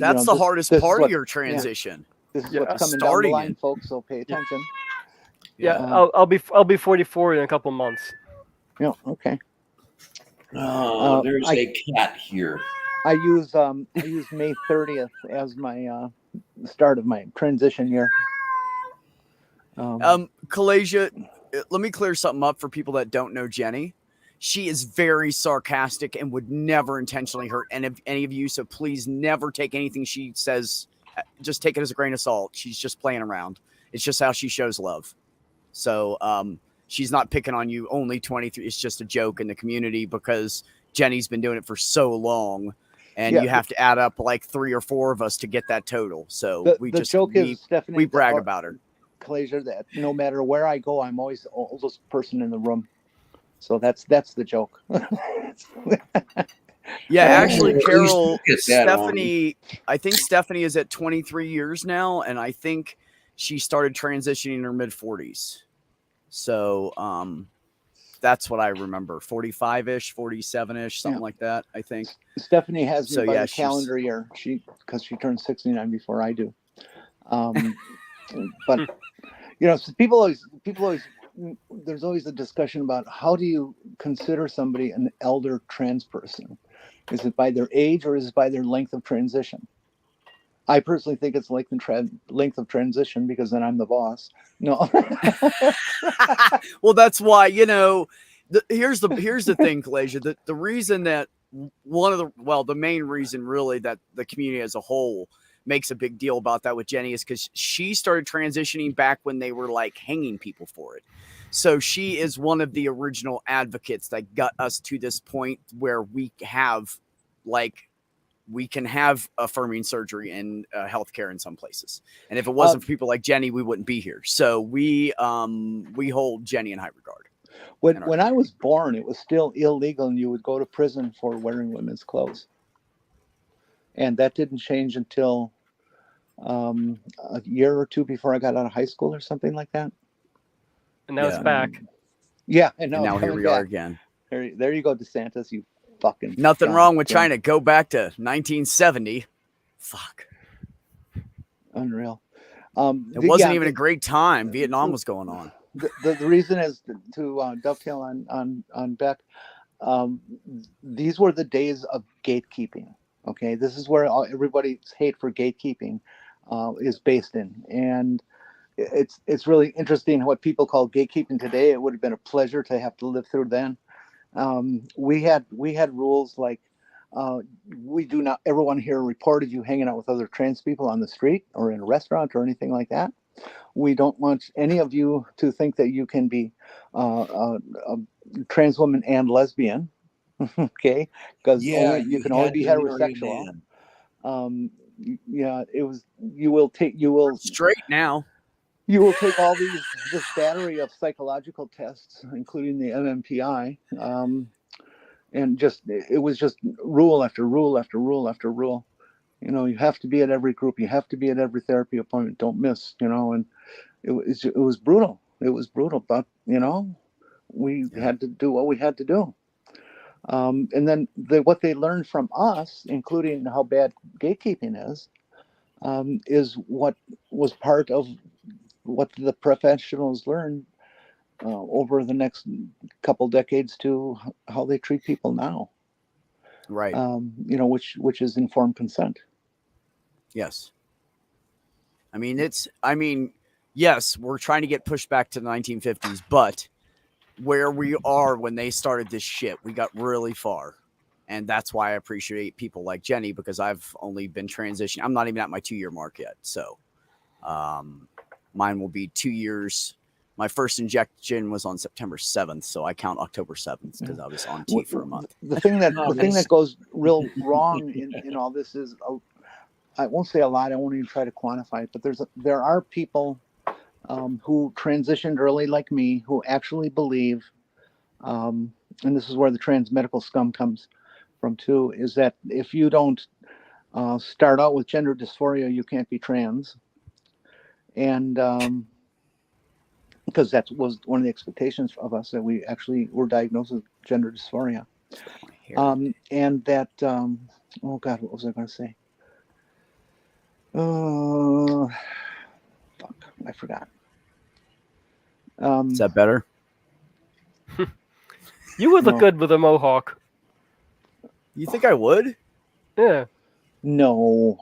that's the hardest part of your transition. This is what's coming down the line, folks. So pay attention. Yeah, I'll be 44 in a couple months. Yeah. Okay. There's a cat here. I use May 30th as my start of my transition year. Kalasia, let me clear something up for people that don't know Jenny. she is very sarcastic and would never intentionally hurt any of you. So please never take anything she says. Just take it as a grain of salt. She's just playing around. It's just how she shows love. So she's not picking on you. Only 23. It's just a joke in the community because Jenny's been doing it for so long. And you have to add up like 3 or 4 of us to get that total. So we brag about her. Closure that no matter where I go, I'm always the oldest person in the room. So that's the joke. Yeah, actually, Carol, Stephanie, I think Stephanie is at 23 years now, and I think she started transitioning in her mid-40s. So that's what I remember, 45-ish, 47-ish, something like that, I think. Stephanie has me by the calendar year, because she turned 69 before I do. But so people always there's always a discussion about how do you consider somebody an elder trans person? Is it by their age or is it by their length of transition? I personally think it's length of transition because then I'm the boss. No. Well, that's why, here's the thing, Kalasia. The reason that the main reason really that the community as a whole makes a big deal about that with Jenny is because she started transitioning back when they were like hanging people for it. So she is one of the original advocates that got us to this point where we can have affirming surgery and healthcare in some places. And if it wasn't for people like Jenny, we wouldn't be here. So we hold Jenny in high regard. When I was born, it was still illegal and you would go to prison for wearing women's clothes. And that didn't change until a year or 2 before I got out of high school or something like that. And now it's back. Yeah. And now here we are again. There you go, DeSantis, you fucking... Nothing wrong with trying to go back to 1970. Fuck. Unreal. It wasn't even a great time. Vietnam was going on. The reason is to dovetail on Beck. These were the days of gatekeeping. Okay, this is where everybody's hate for gatekeeping is based in, and it's really interesting what people call gatekeeping today. It would have been a pleasure to have to live through then. We had rules like we do not ever want to hear reported you hanging out with other trans people on the street or in a restaurant or anything like that. We don't want any of you to think that you can be a trans woman and lesbian. Okay, because you can only be heterosexual. It was you will straight now. You will take all this battery of psychological tests, including the MMPI, and it was just rule after rule after rule after rule. You have to be at every group, you have to be at every therapy appointment, don't miss. And it was brutal. It was brutal, but we had to do what we had to do. And then what they learned from us, including how bad gatekeeping is what was part of what the professionals learned over the next couple decades to how they treat people now. Right. Which is informed consent. Yes. Yes, we're trying to get pushed back to the 1950s, but where we are when they started this shit, we got really far. And that's why I appreciate people like Jenny, because I've only been transitioning. I'm not even at my 2-year mark yet. So mine will be 2 years. My first injection was on September 7th. So I count October 7th because I was on T for a month. The thing that goes real wrong in all this is, I won't say a lot. I won't even try to quantify it, but there are people who transitioned early like me, who actually believe, and this is where the trans medical scum comes from too, is that if you don't start out with gender dysphoria, you can't be trans. And because that was one of the expectations of us, that we actually were diagnosed with gender dysphoria. And that, oh God, what was I going to say? Oh, fuck, I forgot. Is that better? You would look good with a mohawk. You think I would? Yeah. No.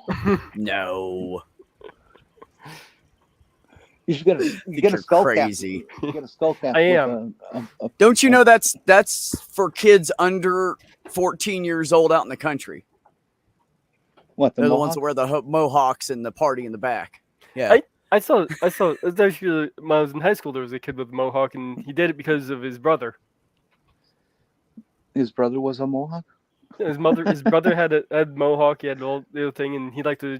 No. You should get a skull crazy. cap. You get a skull cap. I am. Don't you know that's for kids under 14 years old out in the country? What, They're the ones that wear the mohawks and the party in the back. Yeah. I saw. Actually, when I was in high school, there was a kid with a mohawk, and he did it because of his brother. His brother was a mohawk. His brother had mohawk. He had the whole little thing, and he'd like to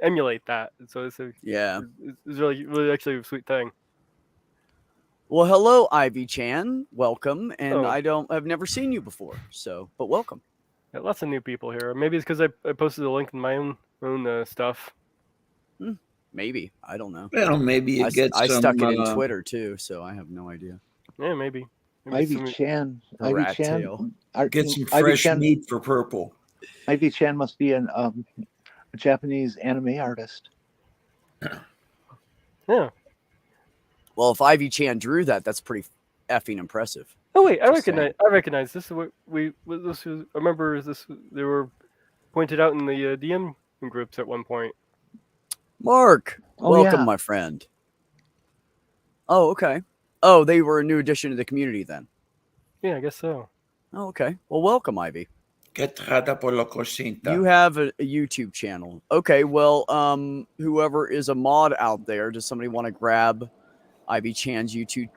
emulate that. So it's really actually a sweet thing. Well, hello, Ivy Chan. Welcome, and Oh. I've never seen you before, but welcome. Yeah, lots of new people here. Maybe it's because I posted a link in my own stuff. Maybe, I don't know. Well, maybe you get I some, stuck it in Twitter too, so I have no idea. Yeah, maybe. Ivy Chan. A Ivy rat Chan. tail. get some fresh meat for Purple. Ivy Chan must be a Japanese anime artist. Yeah. Well, if Ivy Chan drew that, that's pretty effing impressive. Oh wait, I Just saying. recognize this is what this was. I remember this. They were pointed out in the DM groups at one point. Mark, Oh, welcome, yeah. my friend. Oh, okay. Oh, they were a new addition to the community then. Yeah, I guess so. Oh, okay. Well, welcome, Ivy. Que trata por lo cosita. You have a YouTube channel. Okay, well, whoever is a mod out there, does somebody want to grab Ivy Chan's YouTube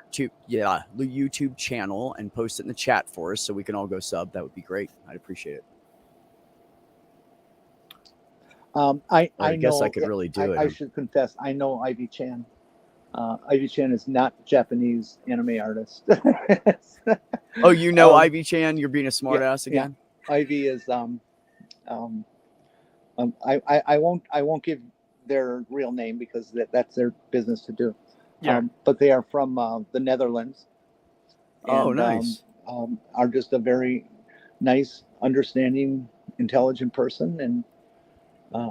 channel and post it in the chat for us so we can all go sub? That would be great. I'd appreciate it. I guess I could really do it. I should confess, I know Ivy Chan. Ivy Chan is not a Japanese anime artist. Oh, you know Ivy Chan? You're being a smartass again? Yeah. Ivy is I won't give their real name because that's their business to do. Yeah. But they are from the Netherlands. Oh, nice. Are just a very nice, understanding, intelligent person, and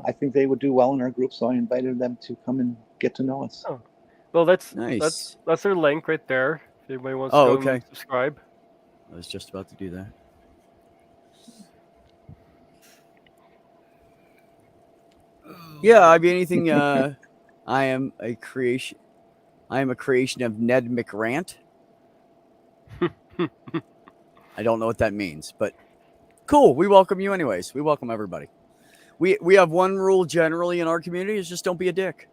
I think they would do well in our group. So I invited them to come and get to know us. Oh. Well, that's Nice. that's their link right there. If anybody wants to go and subscribe. I was just about to do that. Yeah, I mean anything. I am a creation of Ned McRant. I don't know what that means, but cool. We welcome you anyways. We welcome everybody. We have one rule generally in our community is just don't be a dick.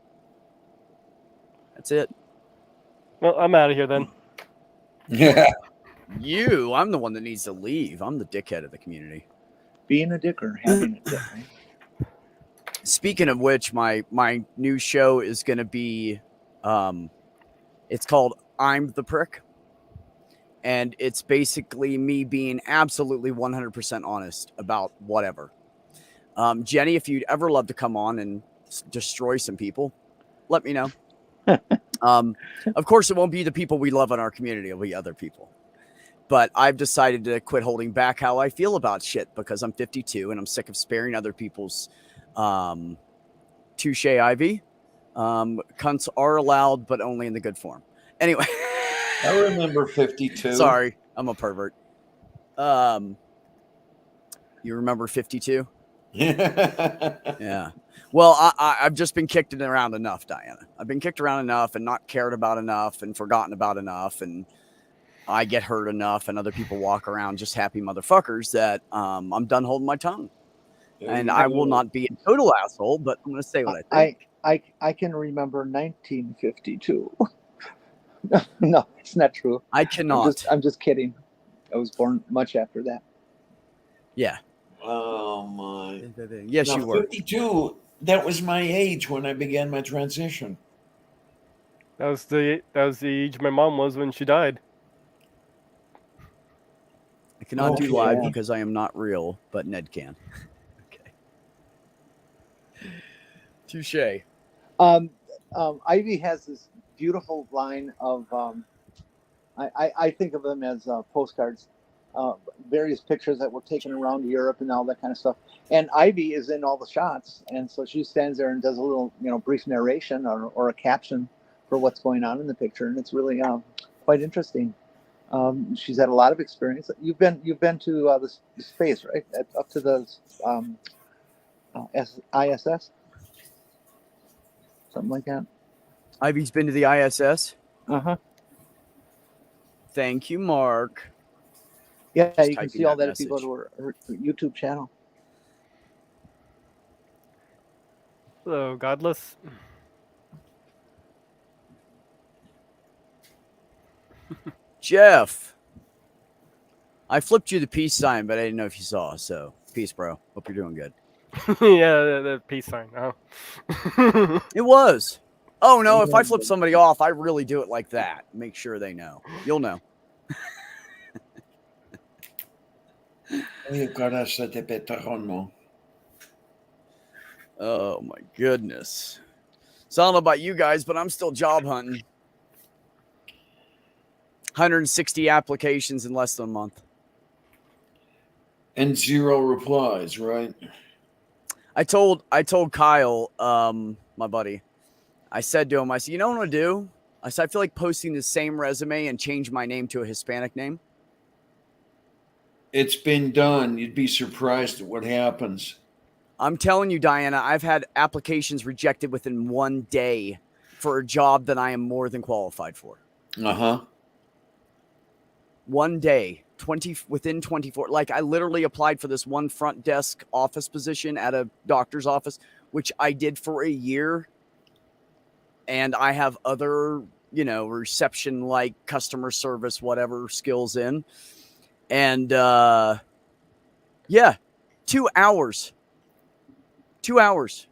That's it. Well, I'm out of here then. Yeah. I'm the one that needs to leave. I'm the dickhead of the community. Being a dick or having a dick, right? Speaking of which, my new show is going to be, it's called I'm the Prick. And it's basically me being absolutely 100% honest about whatever. Jenny, if you'd ever love to come on and destroy some people, let me know. Of course, it won't be the people we love in our community. It'll be other people. But I've decided to quit holding back how I feel about shit because I'm 52 and I'm sick of sparing other people's touche, Ivy. Cunts are allowed, but only in the good form. Anyway. I remember 52. Sorry, I'm a pervert. You remember 52? Yeah. Well, I've just been kicked around enough, Diana. I've been kicked around enough and not cared about enough and forgotten about enough. And I get hurt enough and other people walk around just happy motherfuckers that I'm done holding my tongue. And I will not be a total asshole, but I'm going to say what I think. I can remember 1952. No, it's not true. I cannot. I'm just kidding. I was born much after that. Yeah. Oh my. Yes, now, you were. 52. That was my age when I began my transition. That was the age my mom was when she died. I cannot do live because I am not real, but Ned can. Okay. Touche. Ivy has this beautiful line of I think of them as postcards, various pictures that were taken around Europe and all that kind of stuff. And Ivy is in all the shots, and so she stands there and does a little, brief narration or a caption for what's going on in the picture, and it's really quite interesting. She's had a lot of experience. You've been to the space, right? Up to the ISS, something like that. Ivy's been to the ISS. Uh-huh. Thank you, Mark. Yeah, Just you can typing see all that that if you go message. to her YouTube channel. Hello, Godless. Jeff, I flipped you the peace sign, but I didn't know if you saw. So peace, bro. Hope you're doing good. Yeah, the peace sign. Oh. It was. Oh no! If I flip somebody off, I really do it like that. Make sure they know. You'll know. Oh my goodness. So I don't know about you guys, but I'm still job hunting. 160 applications in less than a month. And 0 replies, right? I told Kyle, my buddy, I said to him, I said, you know what I'm gonna do? I said, I feel like posting the same resume and change my name to a Hispanic name. It's been done. You'd be surprised at what happens. I'm telling you, Diana, I've had applications rejected within 1 day for a job that I am more than qualified for. Uh-huh. 1 day, within 24. Like I literally applied for this one front desk office position at a doctor's office, which I did for a year. And I have other, reception, like customer service, whatever skills in. And yeah, 2 hours. 2 hours.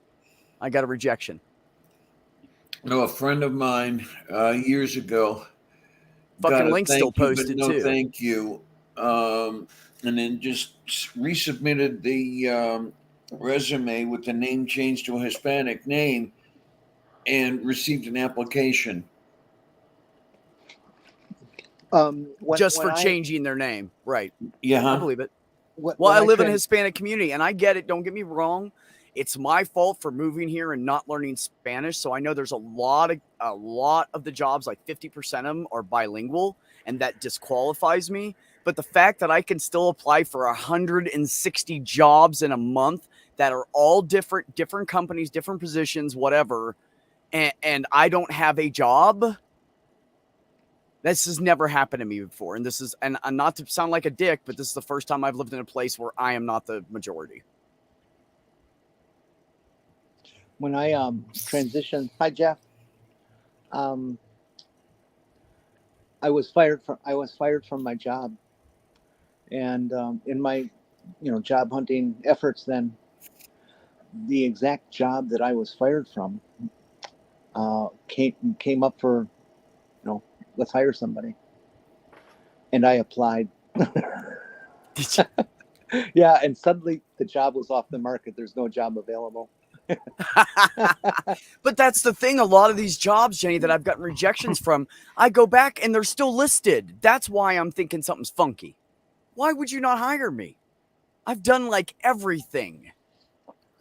I got a rejection. No, a friend of mine years ago. Fucking link still posted no, too. Thank you. And then just resubmitted the resume with the name changed to a Hispanic name and received an application. Just for changing their name. Right. Yeah. I believe it. I live in a Hispanic community and I get it. Don't get me wrong. It's my fault for moving here and not learning Spanish. So I know there's a lot of the jobs, like 50% of them are bilingual, and that disqualifies me. But the fact that I can still apply for 160 jobs in a month that are all different companies, different positions, whatever, and I don't have a job. This has never happened to me before. And not to sound like a dick, but this is the first time I've lived in a place where I am not the majority. When I transitioned, hi Jeff. I was fired from my job, and in my job hunting efforts, then the exact job that I was fired from came up for let's hire somebody, and I applied. Yeah, and suddenly the job was off the market. There's no job available. But that's the thing. A lot of these jobs, Jenny, that I've gotten rejections from, I go back and they're still listed. That's why I'm thinking something's funky. Why would you not hire me? I've done like everything.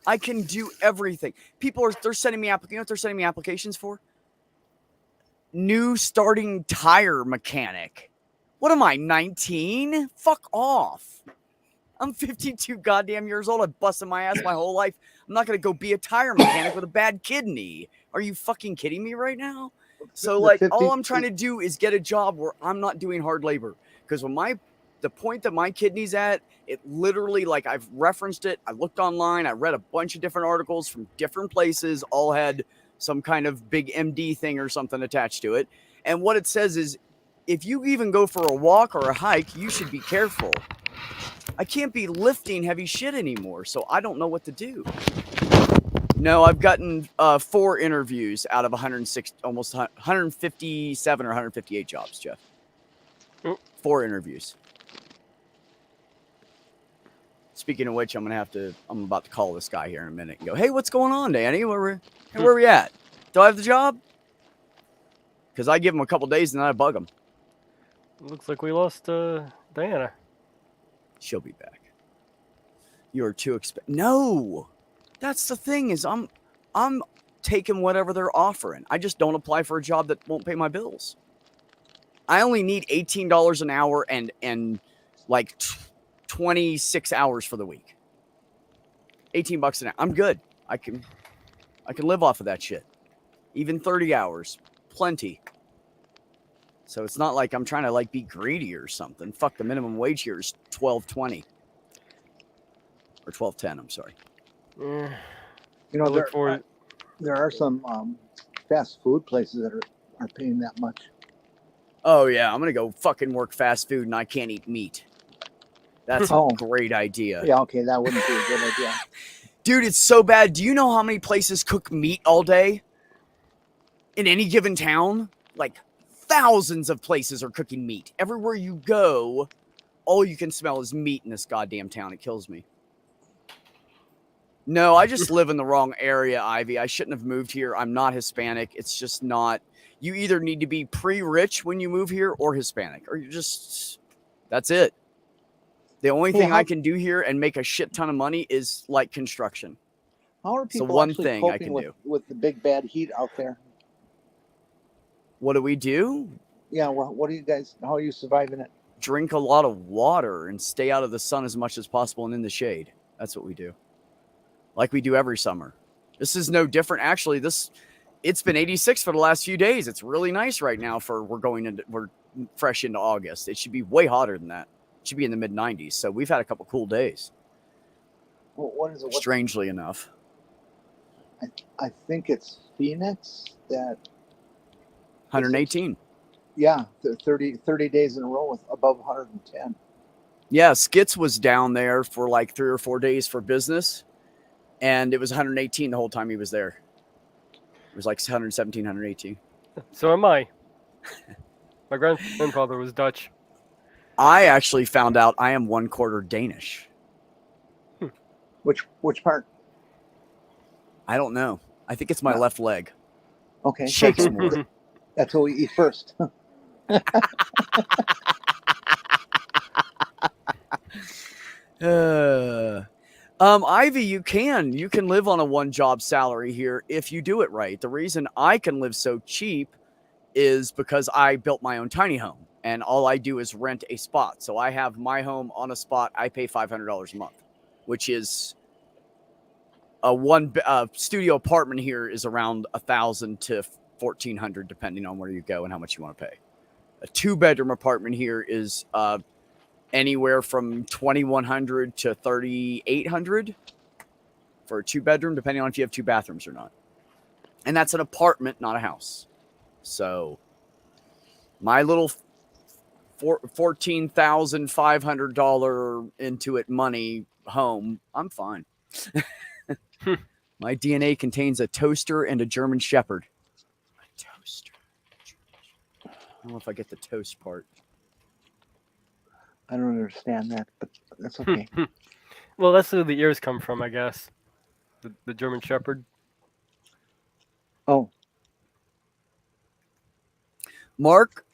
I can do everything. They're sending me you know what they're sending me applications for? New starting tire mechanic. What am I, 19? Fuck off. I'm 52 goddamn years old. I've busted my ass my whole life. I'm not going to go be a tire mechanic with a bad kidney. Are you fucking kidding me right now? So all I'm trying to do is get a job where I'm not doing hard labor. Because the point that my kidney's at, it literally, like I've referenced it. I looked online. I read a bunch of different articles from different places. All had some kind of big MD thing or something attached to it. And what it says is, if you even go for a walk or a hike, you should be careful. I can't be lifting heavy shit anymore, so I don't know what to do. No, I've gotten 4 interviews out of 106, almost 157 or 158 jobs, Jeff. 4 interviews. Speaking of which, I'm about to call this guy here in a minute and go, hey, what's going on, Danny? Where are we at? Do I have the job? Because I give him a couple days and then I bug him. Looks like we lost Diana. She'll be back. You are too expensive. No, that's the thing is I'm taking whatever they're offering. I just don't apply for a job that won't pay my bills. I only need $18 an hour and like 26 hours for the week. $18 an hour. I'm good. I can live off of that shit. even 30 hours, plenty. So it's not like I'm trying to like be greedy or something. Fuck, the minimum wage here is $12.20 or $12.10. I'm sorry. You know, I look forward. there are some fast food places that are paying that much. Oh yeah, I'm gonna go fucking work fast food and I can't eat meat. That's a great idea. Yeah, okay, that wouldn't be a good idea. Dude, it's so bad. Do you know how many places cook meat all day? In any given town? Like thousands of places are cooking meat. Everywhere you go, all you can smell is meat in this goddamn town. It kills me. No, I just live in the wrong area, Ivy. I shouldn't have moved here. I'm not Hispanic. It's just not. You either need to be pre-rich when you move here or Hispanic, or you're just, that's it. The only thing I can do here and make a shit ton of money is like construction. How are people one actually thing I coping can do. with the big bad heat out there? What do we do? Yeah, well, what do you guys, how are you surviving it? Drink a lot of water and stay out of the sun as much as possible and in the shade. That's what we do. Like we do every summer. This is no different. Actually, it's been 86 for the last few days. It's really nice right now we're fresh into August. It should be way hotter than that. It should be in the mid 90s. So we've had a couple cool days. Well, what is it? Strangely enough. I think it's Phoenix that 118. Yeah, 30 days in a row with above 110. Yeah, Skits was down there for like 3 or 4 days for business, and it was 118 the whole time he was there. It was like 117, 118. So am I. My grandfather was Dutch. I actually found out I am 1/4 Danish. Which part? I don't know. I think it's my left leg. Okay. Shakes more. That's what we eat first. Ivy, you can live on a 1-job salary here if you do it right. The reason I can live so cheap is because I built my own tiny home and all I do is rent a spot. So I have my home on a spot. I pay $500 a month, which is a studio apartment here is around $1,000 to $1,400, depending on where you go and how much you want to pay. A 2-bedroom apartment here is anywhere from $2,100 to $3,800 for a 2-bedroom, depending on if you have 2 bathrooms or not. And that's an apartment, not a house. So my little $14,500 Intuit money home, I'm fine. My DNA contains a toaster and a German Shepherd. A toaster. I don't know if I get the toast part. I don't understand that, but that's okay. Well, that's where the ears come from, I guess. The German Shepherd. Oh. Mark,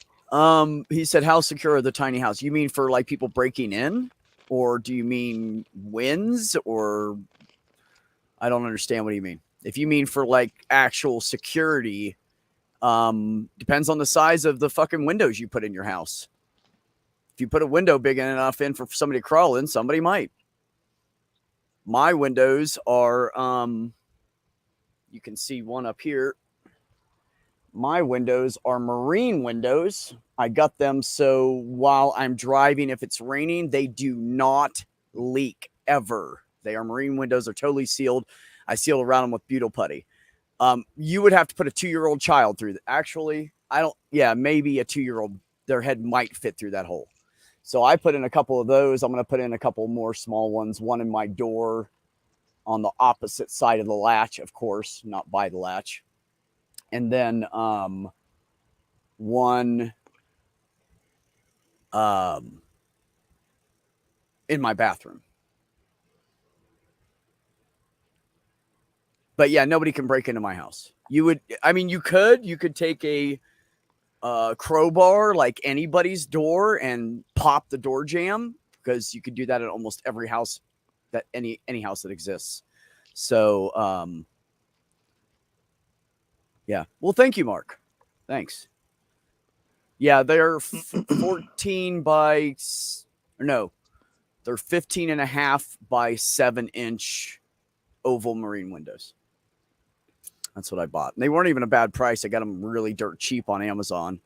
he said, how secure are the tiny house? You mean for like people breaking in? Or do you mean winds? Or I don't understand what you mean. If you mean for like actual security, depends on the size of the fucking windows you put in your house. If you put a window big enough in for somebody to crawl in, somebody might. My windows are, you can see one up here. My windows are marine windows. I got them so while I'm driving, if it's raining, they do not leak ever. They are marine windows. They're totally sealed. I sealed around them with butyl putty. You would have to put a 2-year-old child through that. Actually, maybe a 2-year-old, their head might fit through that hole. So I put in a couple of those. I'm going to put in a couple more small ones, one in my door on the opposite side of the latch, of course, not by the latch. And then one in my bathroom. But yeah, nobody can break into my house. You could take a crowbar like anybody's door and pop the door jamb, because you could do that at almost every house that any house that exists. So yeah. Well, thank you, Mark. Thanks. Yeah, they're 14 by they're 15 and a half by 7-inch oval marine windows. That's what I bought. And they weren't even a bad price. I got them really dirt cheap on Amazon.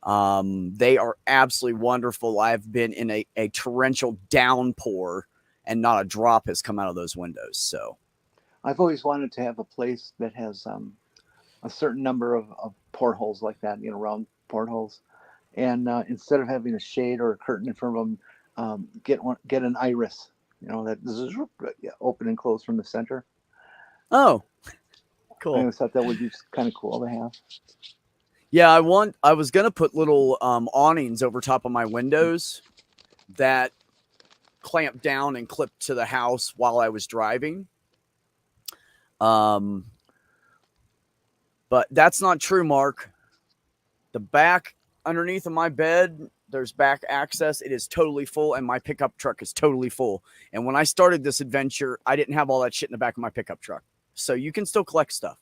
They are absolutely wonderful. I've been in a torrential downpour and not a drop has come out of those windows. So I've always wanted to have a place that has a certain number of portholes like that, round portholes. And instead of having a shade or a curtain in front of them, get an iris, that is open and close from the center. Oh, I cool. always thought that would be kind of cool to have. Yeah, I was going to put little awnings over top of my windows that clamp down and clip to the house while I was driving. But that's not true, Mark. The back underneath of my bed, there's back access. It is totally full, and my pickup truck is totally full. And when I started this adventure, I didn't have all that shit in the back of my pickup truck. So you can still collect stuff.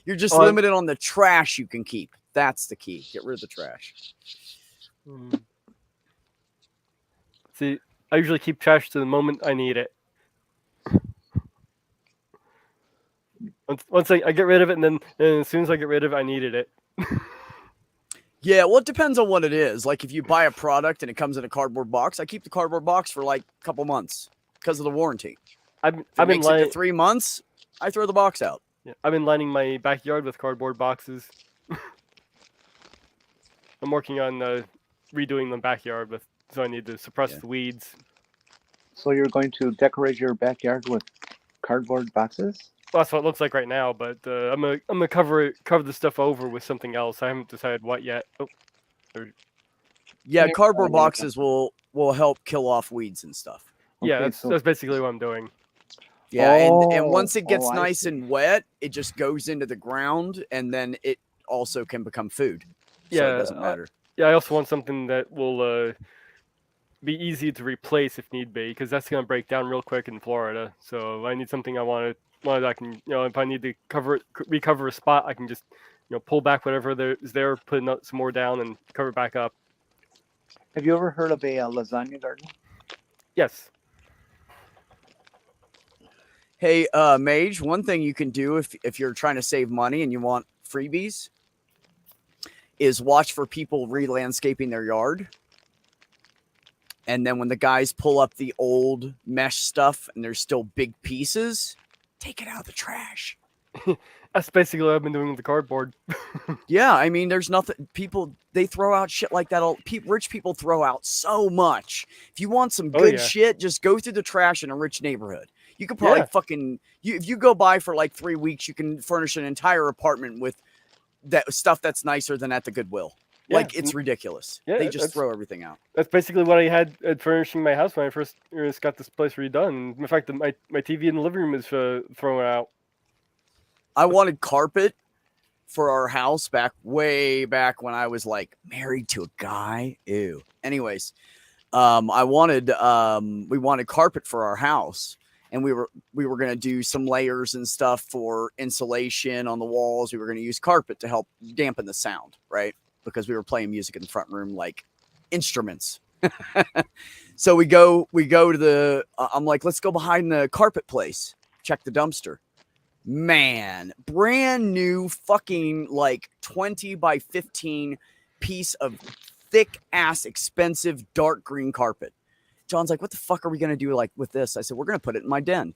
You're just limited on the trash you can keep. That's the key. Get rid of the trash. See, I usually keep trash to the moment I need it. Once I get rid of it, and then as soon as I get rid of it, I needed it. Yeah, well, it depends on what it is. Like if you buy a product and it comes in a cardboard box, I keep the cardboard box for like a couple months because of the warranty. I've been lining 3 months. I throw the box out. Yeah, I've been lining my backyard with cardboard boxes. I'm working on redoing the backyard so I need to suppress the weeds. So you're going to decorate your backyard with cardboard boxes? Well, that's what it looks like right now, but I'm gonna cover the stuff over with something else. I haven't decided what yet. Yeah, cardboard boxes will help kill off weeds and stuff. Yeah, that's basically what I'm doing. Yeah, and once it gets nice and wet, it just goes into the ground, and then it also can become food. So Yeah, it doesn't matter. I also want something that will be easy to replace if need be, because that's gonna break down real quick in Florida. So I need something I can, if I need to recover a spot, I can just, pull back whatever is there, put some more down, and cover it back up. Have you ever heard of a lasagna garden? Yes. Hey, Mage, one thing you can do if you're trying to save money and you want freebies is watch for people re-landscaping their yard. And then when the guys pull up the old mesh stuff and there's still big pieces, take it out of the trash. That's basically what I've been doing with the cardboard. Yeah, I mean, there's nothing. They throw out shit like that. Rich people throw out so much. If you want some good shit, just go through the trash in a rich neighborhood. You could probably if you go by for like 3 weeks, you can furnish an entire apartment with that stuff that's nicer than at the Goodwill. Yeah. Like, it's ridiculous. Yeah, they just throw everything out. That's basically what I had at furnishing my house when I first got this place redone. In fact, my TV in the living room is thrown out. I wanted carpet for our house way back when I was like married to a guy. Ew. Anyways, we wanted carpet for our house. And we were going to do some layers and stuff for insulation on the walls. We were going to use carpet to help dampen the sound, right? Because we were playing music in the front room, like instruments. So we go to I'm like, let's go behind the carpet place, check the dumpster. Man, brand new fucking like 20 by 15 piece of thick ass expensive dark green carpet. John's like, what the fuck are we going to do like with this? I said, we're going to put it in my den.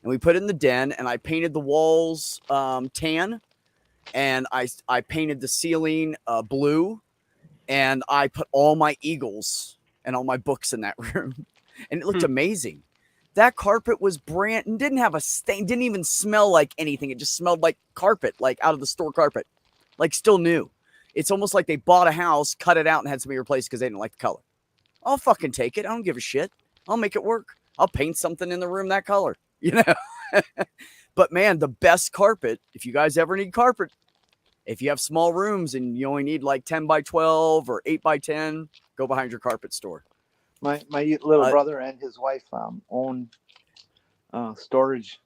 And we put it in the den, and I painted the walls tan, and I painted the ceiling blue, and I put all my eagles and all my books in that room. And it looked amazing. That carpet was brand and didn't have a stain, didn't even smell like anything. It just smelled like carpet, like out of the store carpet, like still new. It's almost like they bought a house, cut it out, and had somebody replace because they didn't like the color. I'll fucking take it. I don't give a shit. I'll make it work. I'll paint something in the room that color, But man, the best carpet, if you guys ever need carpet, if you have small rooms and you only need like 10 by 12 or 8 by 10, go behind your carpet store. My little brother and his wife own storage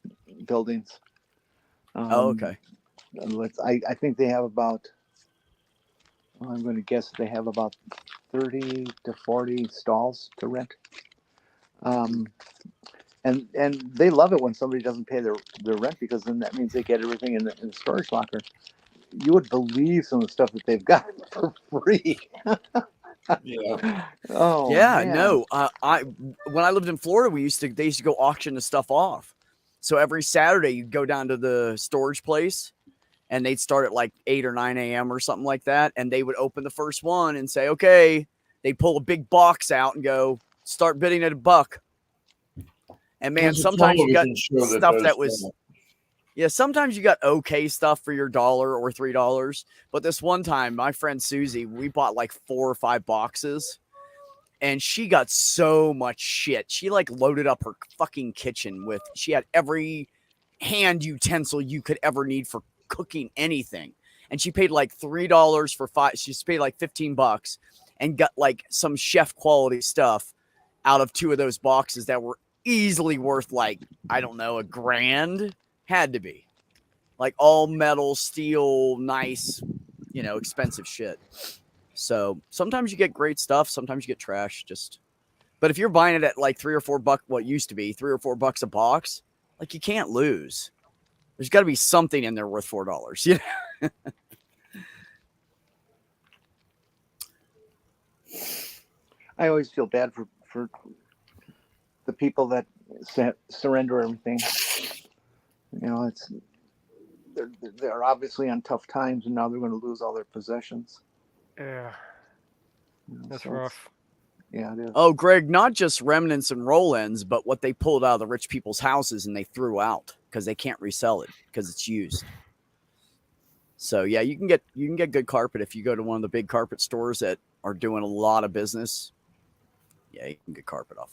buildings. Okay. I think they have about, I'm going to guess they have about 30 to 40 stalls to rent. and they love it when somebody doesn't pay their rent, because then that means they get everything in the storage locker. You would believe some of the stuff that they've got for free. Yeah. Oh Yeah, man. no. When I lived in Florida, they used to go auction the stuff off. So every Saturday you'd go down to the storage place, and they'd start at like 8 or 9 a.m. or something like that, and they would open the first one and say, "Okay." They'd pull a big box out and go, "Start bidding at $1." And man, There's a sometimes you got television show that stuff does that was. that. Yeah, sometimes you got okay stuff for your $1 or $3. But this one time, my friend Susie, we bought like 4 or 5 boxes, and she got so much shit. She like loaded up her fucking kitchen with, she had every hand utensil you could ever need for cooking anything. And she paid like $3 for 5. She paid like $15 and got like some chef quality stuff out of 2 of those boxes that were easily worth like, I don't know, $1,000. Had to be like all metal, steel, nice, expensive shit. So sometimes you get great stuff. Sometimes you get trash. But if you're buying it at like $3 or $4, what used to be $3 or $4 a box, like you can't lose. There's got to be something in there worth $4. You know? I always feel bad for the people that surrender everything. They're obviously on tough times, and now they're going to lose all their possessions. Yeah, that's rough. Yeah, it is. Oh, Greg, not just remnants and roll-ins, but what they pulled out of the rich people's houses and they threw out because they can't resell it because it's used. So yeah, you can get good carpet if you go to one of the big carpet stores that are doing a lot of business. Yeah, you can get carpet off.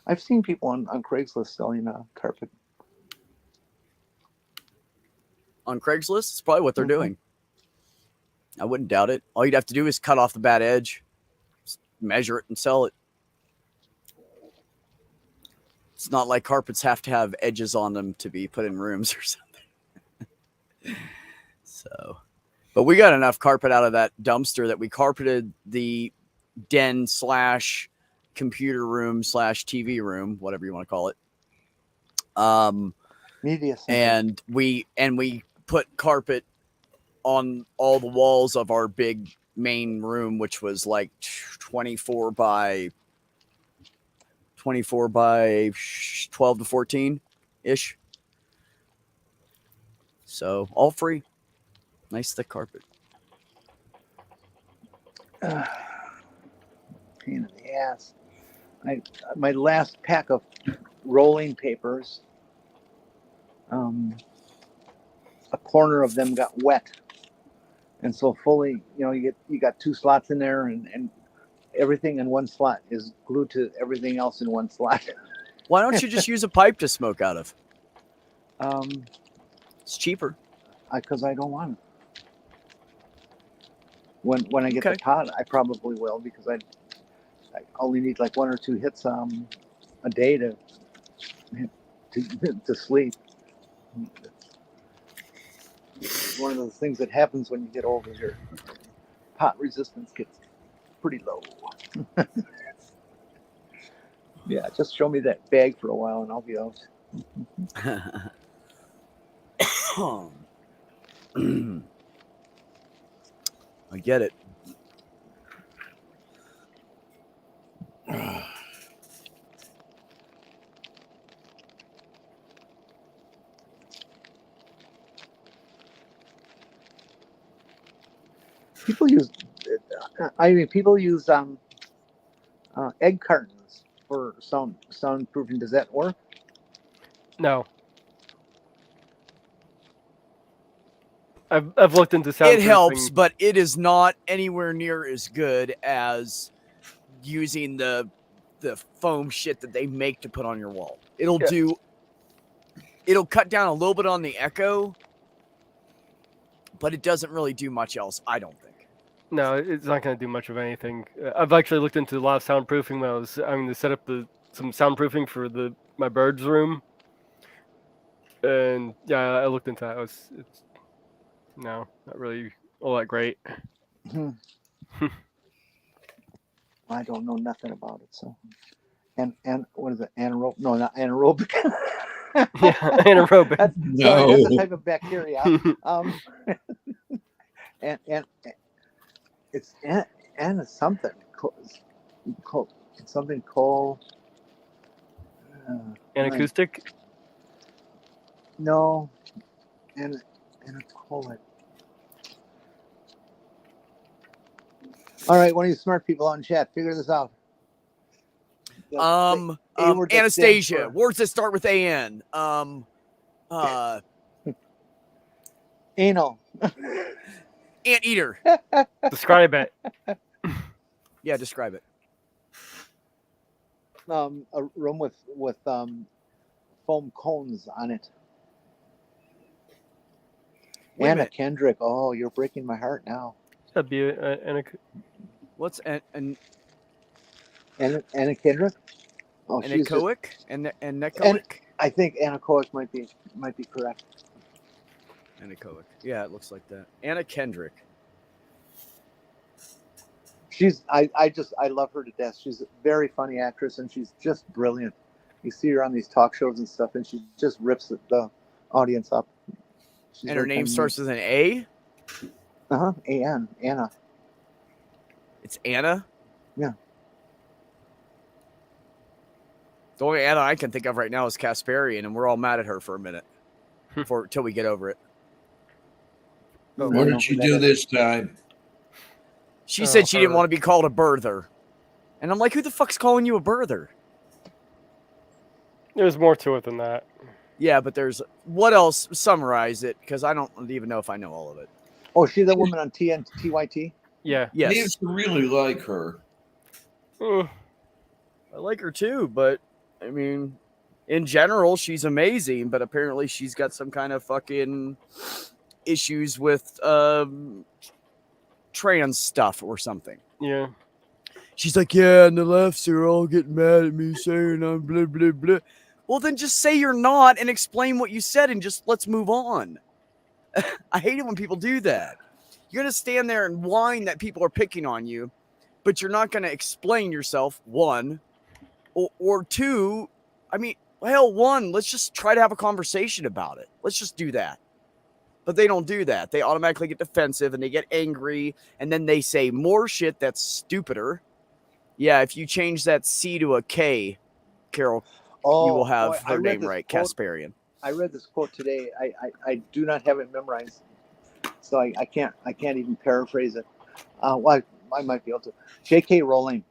I've seen people on Craigslist selling carpet. On Craigslist, it's probably what they're doing. I wouldn't doubt it. All you'd have to do is cut off the bad edge, measure it, and sell it. It's not like carpets have to have edges on them to be put in rooms or something. So, but we got enough carpet out of that dumpster that we carpeted the den / computer room / TV room, whatever you want to call it. Media center. And we put carpet on all the walls of our big main room, which was like 24 by 12 to 14 ish. So all free. Nice thick carpet. Pain in the ass. My last pack of rolling papers, a corner of them got wet, and so fully, you got 2 slots in there, and everything in one slot is glued to everything else in one slot. Why don't you just use a pipe to smoke out of? It's cheaper. Because I don't want it. When I get the pot, I probably will, because I only need like 1 or 2 hits a day to sleep. It's one of those things that happens when you get older. Your pot resistance gets pretty low. Yeah, just show me that bag for a while and I'll be out. I get it. People use egg cartons for soundproofing. Does that work? No. I've looked into soundproofing. It helps, but it is not anywhere near as good as using the foam shit that they make to put on your wall. It'll cut down a little bit on the echo, but it doesn't really do much else, I don't think. No, it's not going to do much of anything. I've actually looked into a lot of soundproofing when I was having to set up some soundproofing for my bird's room. And yeah, I looked into that. No, not really all that great. I don't know nothing about it. So, and what is it? Anaerobic? No, not anaerobic. Yeah, anaerobic. Sorry, that's a No. type of bacteria. And it's and something something coal. Anacoustic. No, and a colon. All right, one of you smart people out in chat, figure this out. A word that stands Anastasia. for- Words that start with AN. Anal. Anteater. Describe it. Yeah, describe it. A room with foam cones on it. Wait a Anna minute. Kendrick. Oh, you're breaking my heart now. That'd be What's an Anna Kendrick. Oh, she's just, anechoic and nechoic? I think anechoic might be correct. Anechoic. Yeah, it looks like that. Anna Kendrick. She's I love her to death. She's a very funny actress and she's just brilliant. You see her on these talk shows and stuff, and she just rips the audience up. She's And her very name funny. starts with an A? A-N, Anna. It's Anna? Yeah. The only Anna I can think of right now is Kasparian, and we're all mad at her for a minute till we get over it. What did she do this time? She said she didn't want to be called a birther. And I'm like, who the fuck's calling you a birther? There's more to it than that. Yeah, but there's what else? Summarize it, because I don't even know if I know all of it. Oh, she's that woman on TYT? Yeah. Yes. I used to really like her. Mm. I like her too, but I mean, in general, she's amazing, but apparently she's got some kind of fucking issues with trans stuff or something. Yeah. She's like, yeah, and the lefts are all getting mad at me saying I'm blah, blah, blah. Well, then just say you're not and explain what you said and just let's move on. I hate it when people do that. You're going to stand there and whine that people are picking on you, but you're not going to explain yourself, one, or two. I mean, hell, one, let's just try to have a conversation about it. Let's just do that. But they don't do that. They automatically get defensive and they get angry, and then they say more shit that's stupider. Yeah, if you change that C to a K, Carol, you will have her name right, Kasparian. I read this quote today. I do not have it memorized, so I can't even paraphrase it. Well, I might be able to. J.K. Rowling.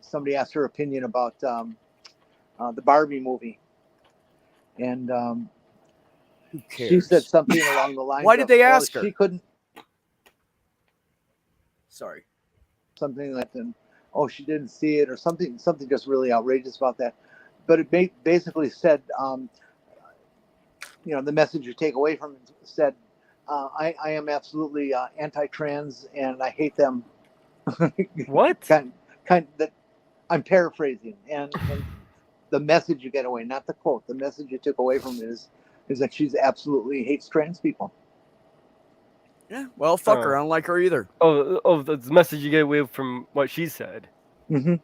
Somebody asked her opinion about the Barbie movie, and Who cares? she said something along the lines. Why did they ask her? She couldn't. Sorry. Something like that. Oh, she didn't see it, or something just really outrageous about that. But it basically said, the message you take away from it said, I am absolutely anti-trans and I hate them. What? kind that I'm paraphrasing, and the message you get away, not the quote, the message you took away from it is that she's absolutely hates trans people. Yeah, well, fuck her. I don't like her either. Oh, the message you get away from what she said. Mm-hmm.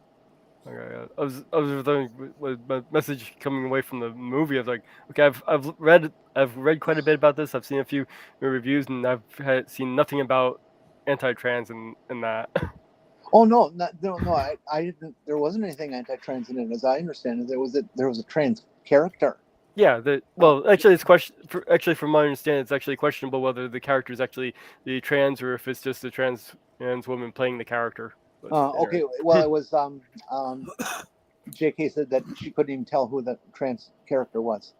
Okay, I was thinking with the message coming away from the movie. I was like, okay, I've read quite a bit about this. I've seen a few reviews, and I've seen nothing about anti-trans in that. Oh no! I didn't. There wasn't anything anti-trans in it, as I understand it. There was a trans character. Yeah. Actually, it's from my understanding, it's actually questionable whether the character is actually the trans or if it's just a trans woman playing the character. But Okay. Well, it was. J.K. said that she couldn't even tell who the trans character was.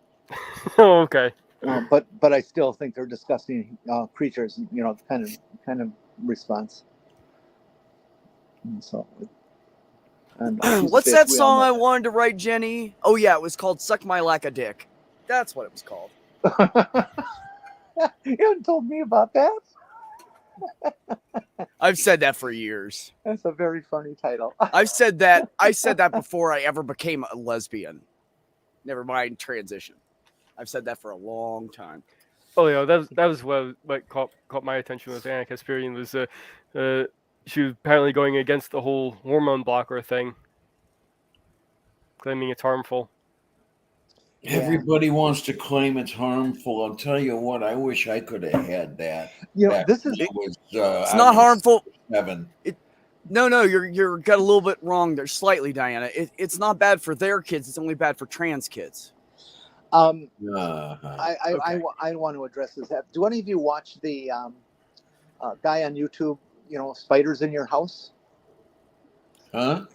Oh, okay. But I still think they're disgusting creatures. Kind of response. And so, what's that song I wanted to write, Jenny? Oh yeah, it was called "Suck My Lack a Dick." That's what it was called. You haven't told me about that. I've said that for years. That's a very funny title. I said that before I ever became a lesbian. Never mind transition. I've said that for a long time. Oh yeah, that was what caught my attention with Anna Kasparian was she was apparently going against the whole hormone blocker thing, claiming it's harmful. Yeah. Everybody wants to claim it's harmful. I'll tell you what, I wish I could have had that. You know, back this when is I was, It's I not was harmful. 7. No, you're got a little bit wrong there, slightly, Diana. It's not bad for their kids. It's only bad for trans kids. Uh-huh. I want to address this. Do any of you watch the guy on YouTube? You know, Spiders in Your House. Huh?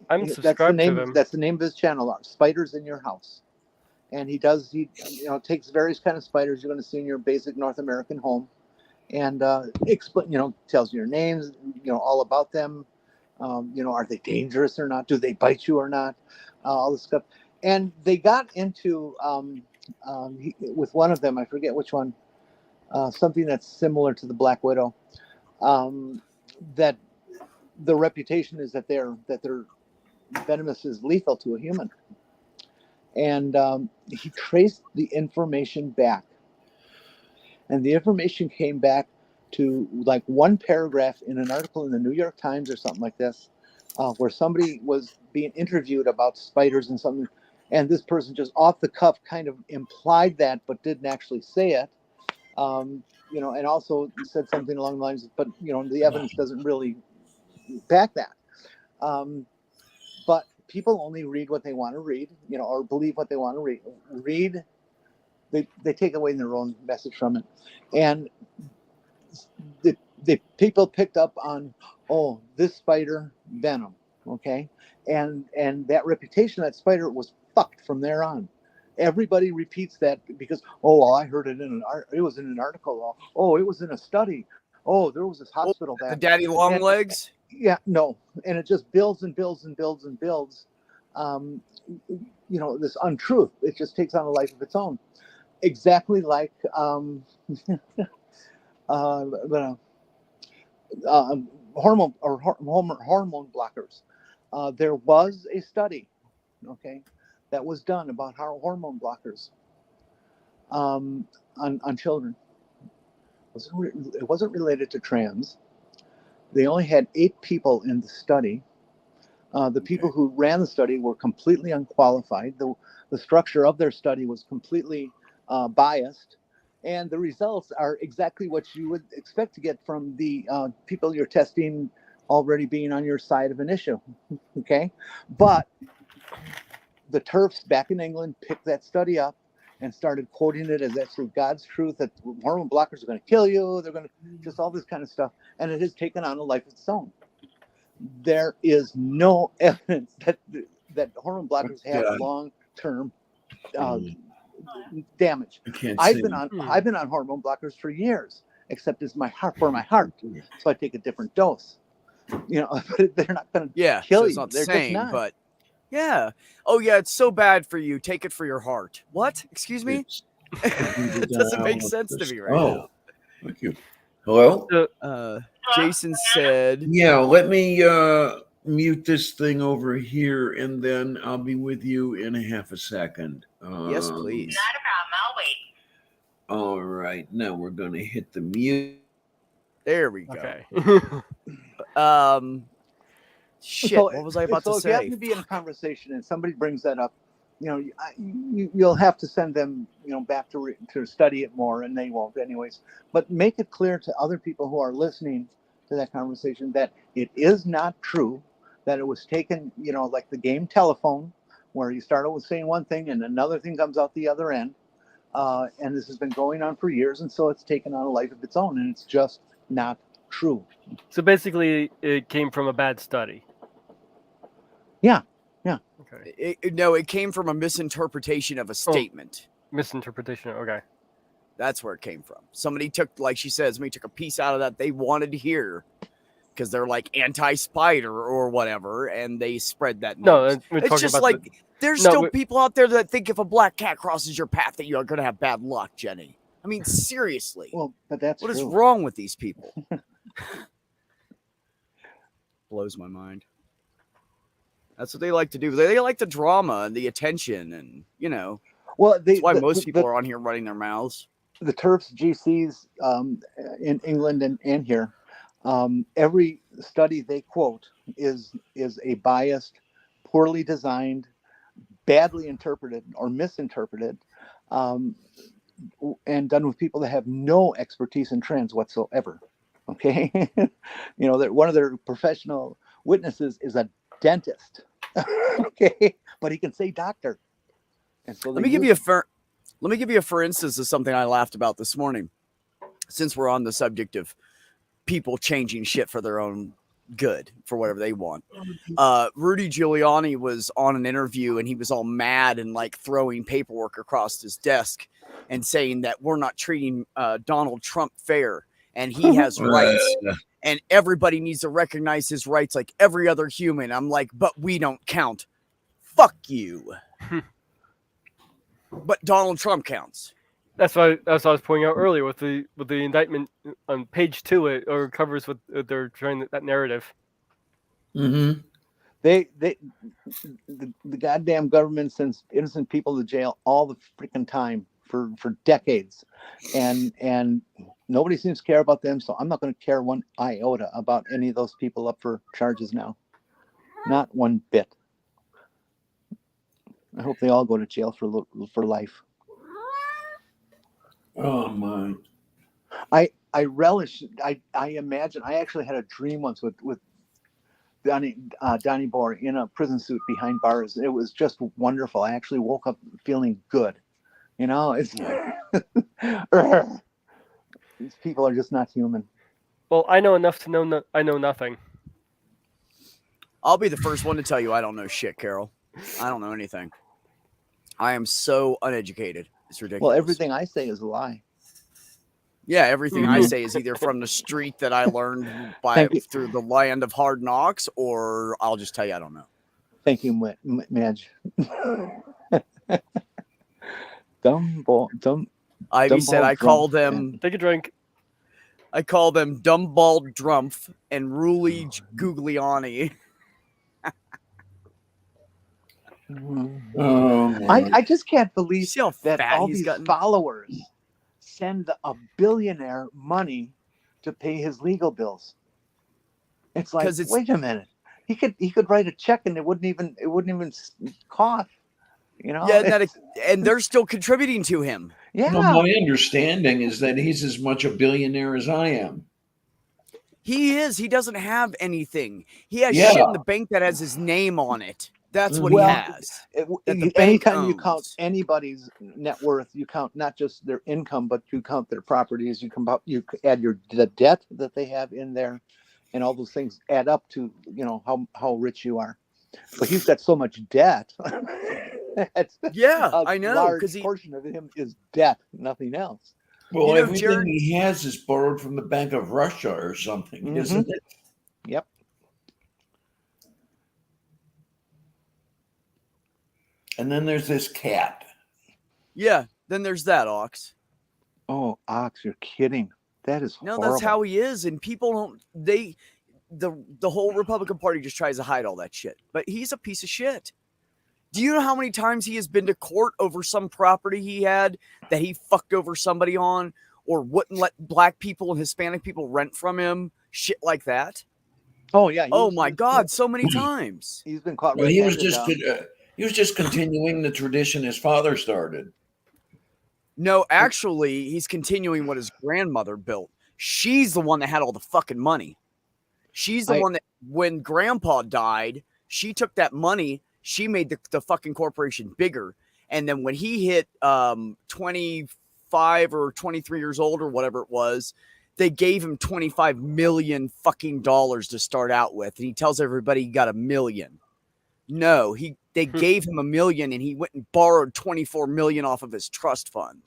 I'm That's the subscribed to name. them. That's the name of his channel. Spiders in Your House, and he takes various kind of spiders you're going to see in your basic North American home, and tells you your names, all about them. Are they dangerous or not? Do they bite you or not? All this stuff. And they got into with one of them, I forget which one, something that's similar to the Black Widow. That the reputation is that their venomous is lethal to a human. And he traced the information back, and the information came back to like one paragraph in an article in the New York Times or something like this, where somebody was being interviewed about spiders and something, and this person just off the cuff kind of implied that, but didn't actually say it. And also said something along the lines of, but the evidence doesn't really back that. But people only read what they want to read, or believe what they want to read. They take away their own message from it. And the people picked up on, this spider venom, okay? And that reputation of that spider was fucked from there on. Everybody repeats that because, I heard it it was in an article. It was in a study. There was this hospital the daddy long legs. Yeah, no, and it just builds and builds and builds and builds. This untruth. It just takes on a life of its own. Exactly like hormone blockers. There was a study, okay, that was done about how hormone blockers on children. It wasn't related to trans. They only had 8 people in the study. The people who ran the study were completely unqualified. The structure of their study was completely biased. And the results are exactly what you would expect to get from the people you're testing already being on your side of an issue. Okay? But the TERFs back in England picked that study up and started quoting it as absolute God's truth, that hormone blockers are going to kill you. They're going to just all this kind of stuff. And it has taken on a life of its own. There is no evidence that hormone blockers have long-term damage. I've been on hormone blockers for years, except it's for my heart. So I take a different dose. But they're not going to kill you. Not they're same, just not. But yeah. Oh yeah, it's so bad for you. Take it for your heart. What? Excuse me? It doesn't make sense to me right now. Thank you. Hello? Jason said, yeah, let me mute this thing over here, and then I'll be with you in a half a second. Yes, please. Not a problem. I'll wait. All right. Now we're going to hit the mute. There we go. Okay. Shit, So, what was I about to if say? you happen to be in a conversation and somebody brings that up, you'll have to send them, back to study it more, and they won't anyways. But make it clear to other people who are listening to that conversation that it is not true, that it was taken, like the game telephone, where you start out with saying one thing and another thing comes out the other end. And this has been going on for years, and so it's taken on a life of its own, and it's just not true. So basically, it came from a bad study. Yeah. Okay. It came from a misinterpretation of a statement. Misinterpretation. Okay. That's where it came from. Somebody took, like she says, somebody took a piece out of that they wanted to hear because they're like anti-spider or whatever, and they spread that news. No, we're it's talking just about like there's still people out there that think if a black cat crosses your path that you're going to have bad luck, Jenny. I mean, seriously. Well, but that's what true. is wrong with these people? Blows my mind. That's what they like to do. They like the drama and the attention, and well, that's why most people are on here running their mouths. The TERFs, GCs in England and here, every study they quote is a biased, poorly designed, badly interpreted or misinterpreted, and done with people that have no expertise in trans whatsoever. Okay, that one of their professional witnesses is a dentist. Okay, but he can say doctor. And so let me give you a for instance of something I laughed about this morning, since we're on the subject of people changing shit for their own good, for whatever they want. Rudy Giuliani was on an interview and he was all mad and like throwing paperwork across his desk and saying that we're not treating Donald Trump fair and he has rights and everybody needs to recognize his rights like every other human. I'm like, but we don't count. Fuck you. But Donald Trump counts. That's what I was pointing out earlier with the indictment on page 2. It covers what they're trying that narrative. Mm-hmm. The goddamn government sends innocent people to jail all the freaking time for decades, and nobody seems to care about them. So I'm not going to care one iota about any of those people up for charges now. Not one bit. I hope they all go to jail for life. Oh my! I relish. I imagine. I actually had a dream once with Donnie Bohr in a prison suit behind bars. It was just wonderful. I actually woke up feeling good. It's these people are just not human. Well, I know enough to know I know nothing. I'll be the first one to tell you I don't know shit, Carol. I don't know anything. I am so uneducated. It's ridiculous. Well, everything I say is a lie. Yeah, everything I say is either from the street that I learned through the land of hard knocks, or I'll just tell you I don't know. Thank you, Madge. Ivy said I call them. Take a drink. I call them Dumbald Drumpf and Ruli Gugliani. I just can't believe See how that fat all he's these gotten? followers send a billionaire money to pay his legal bills. It's like, wait a minute, he could write a check and it wouldn't even cost. Yeah, and they're still contributing to him. Yeah. Well, my understanding is that he's as much a billionaire as I am. He is. He doesn't have anything. He has shit in the bank that has his name on it. That's what he has. Anytime you count anybody's net worth, you count not just their income, but you count their properties. You add the debt that they have in there, and all those things add up to how rich you are. But he's got so much debt. I know, because a portion of him is debt, nothing else. Well, everything he has is borrowed from the Bank of Russia or something, isn't it? Yep. And then there's this cat. Yeah, then there's that Ox. Oh, Ox, you're kidding. That is horrible. No, that's how he is, and people don't. The whole Republican Party just tries to hide all that shit. But he's a piece of shit. Do you know how many times he has been to court over some property he had that he fucked over somebody on, or wouldn't let black people and Hispanic people rent from him? Shit like that. Oh yeah. Oh my God, so many times. He's been caught. Well, he was just continuing the tradition his father started. No, actually, he's continuing what his grandmother built. She's the one that had all the fucking money. She's the one that, when Grandpa died, she took that money. She made the fucking corporation bigger. And then when he hit 25 or 23 years old or whatever it was, they gave him $25 million fucking dollars to start out with. And he tells everybody he got $1 million. No, they gave him $1 million and he went and borrowed $24 million off of his trust fund.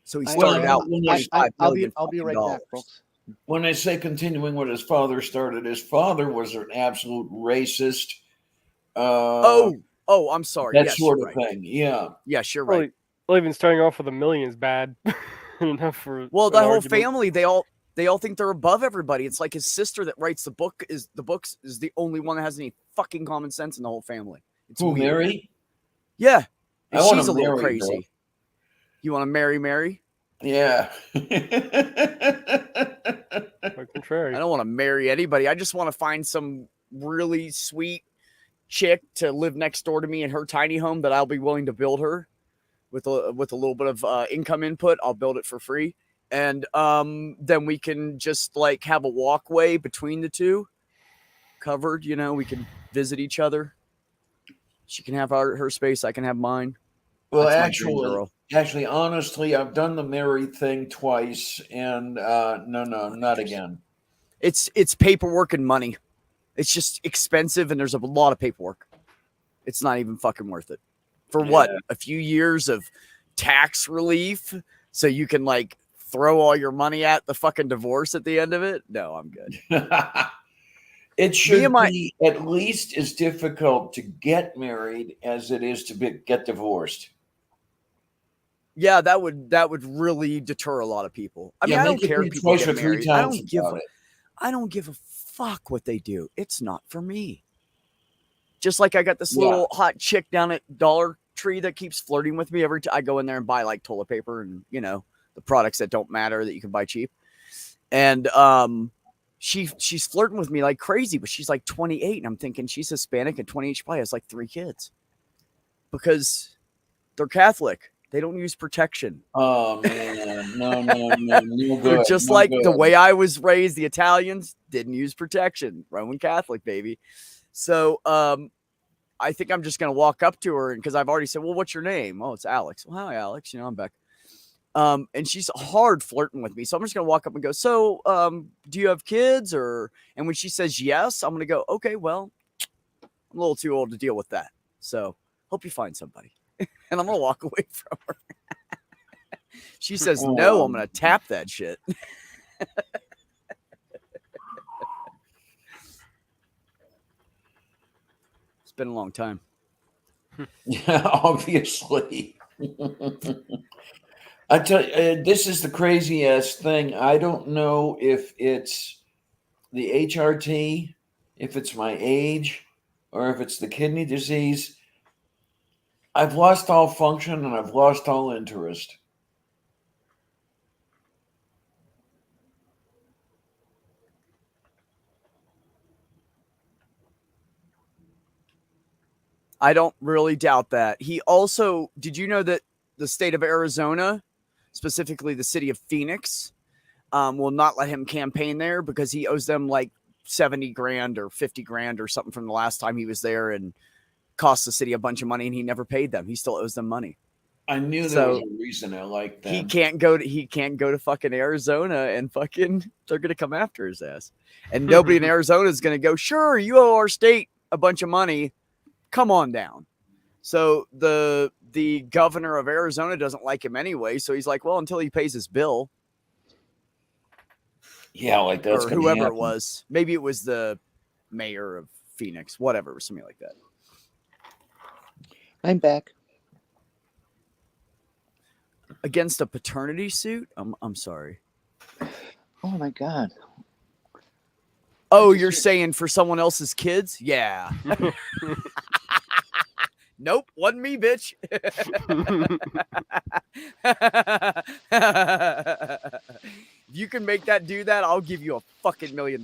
So he started out with $5 million. I'll be right back, folks. When I say continuing what his father started, his father was an absolute racist. I'm sorry. That sort of thing. Yeah. Yes, you're right. Well, even starting off with $1 million is bad enough for. Well, the whole family, they all think they're above everybody. It's like his sister that writes the books is the only one that has any fucking common sense in the whole family. It's Who, weird. Mary? Yeah, and she's a little crazy. Girl. You want to marry Mary? Yeah. contrary. I don't want to marry anybody. I just want to find some really sweet chick to live next door to me in her tiny home that I'll be willing to build her with a little bit of income input. I'll build it for free. And then we can just like have a walkway between the two covered, you know, we can visit each other. She can have her space. I can have mine. Well, That's my dream girl. actually, honestly, I've done the married thing twice, and no, not again. It's paperwork and money. It's just expensive, and there's a lot of paperwork. It's not even fucking worth it. For what? A few years of tax relief so you can like throw all your money at the fucking divorce at the end of it? No, I'm good. It should be at least as difficult to get married as it is to get divorced. Yeah, that would really deter a lot of people. I mean, I don't care if people get married. I don't give a fuck what they do. It's not for me. Just like I got this little hot chick down at Dollar Tree that keeps flirting with me every time I go in there and buy like toilet paper and, you know, the products that don't matter that you can buy cheap. And she's flirting with me like crazy, but she's like 28 and I'm thinking she's Hispanic and 28. She probably has like 3 kids because they're Catholic. They don't use protection. Oh man, no. They're just like the way I was raised. The Italians didn't use protection. Roman Catholic, baby. So I think I'm just gonna walk up to her, and because I've already said, "Well, what's your name?" Oh, it's Alex. Well, hi, Alex. You know, I'm Beck. And she's hard flirting with me, so I'm just gonna walk up and go, "So, do you have kids?" And when she says yes, I'm gonna go, "Okay, well, I'm a little too old to deal with that. So, hope you find somebody." And I'm gonna walk away from her. She says no, I'm gonna tap that shit. It's been a long time. Yeah, obviously. I tell you, this is the craziest thing. I don't know if it's the HRT, if it's my age, or if it's the kidney disease. I've lost all function and I've lost all interest. I don't really doubt that. He also, did you know that the state of Arizona, specifically the city of Phoenix, will not let him campaign there because he owes them like 70 grand or 50 grand or something from the last time he was there and cost the city a bunch of money, and he never paid them. He still owes them money. I knew there was a reason I liked that. He can't go to fucking Arizona and fucking they're gonna come after his ass. And nobody in Arizona is gonna go, sure, you owe our state a bunch of money. Come on down. So the governor of Arizona doesn't like him anyway. So he's like, well, until he pays his bill. Yeah, like that's or whoever it was. Maybe it was the mayor of Phoenix, whatever, something like that. I'm back. Against a paternity suit? I'm sorry. Oh my God. Oh, you're saying for someone else's kids? Yeah. Nope, wasn't me, bitch. If you can make that do that, I'll give you a fucking $1 million.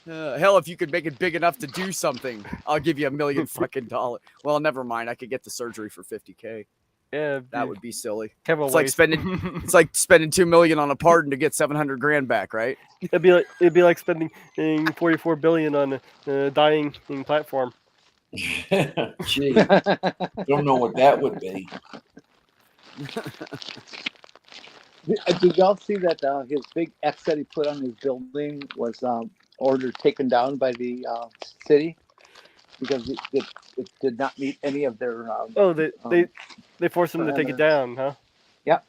Hell, if you could make it big enough to do something, I'll give you $1 million fucking dollars. Well, never mind. I could get the surgery for $50K. Yeah, that would be silly. It's like spending $2 million on a pardon to get 700 grand back, right? It'd be like spending 44 billion on a dying platform. Gee, don't know what that would be. Did y'all see that his big X that he put on his building was ordered taken down by the city because it did not meet any of their they forced him to take it down, huh? Yep.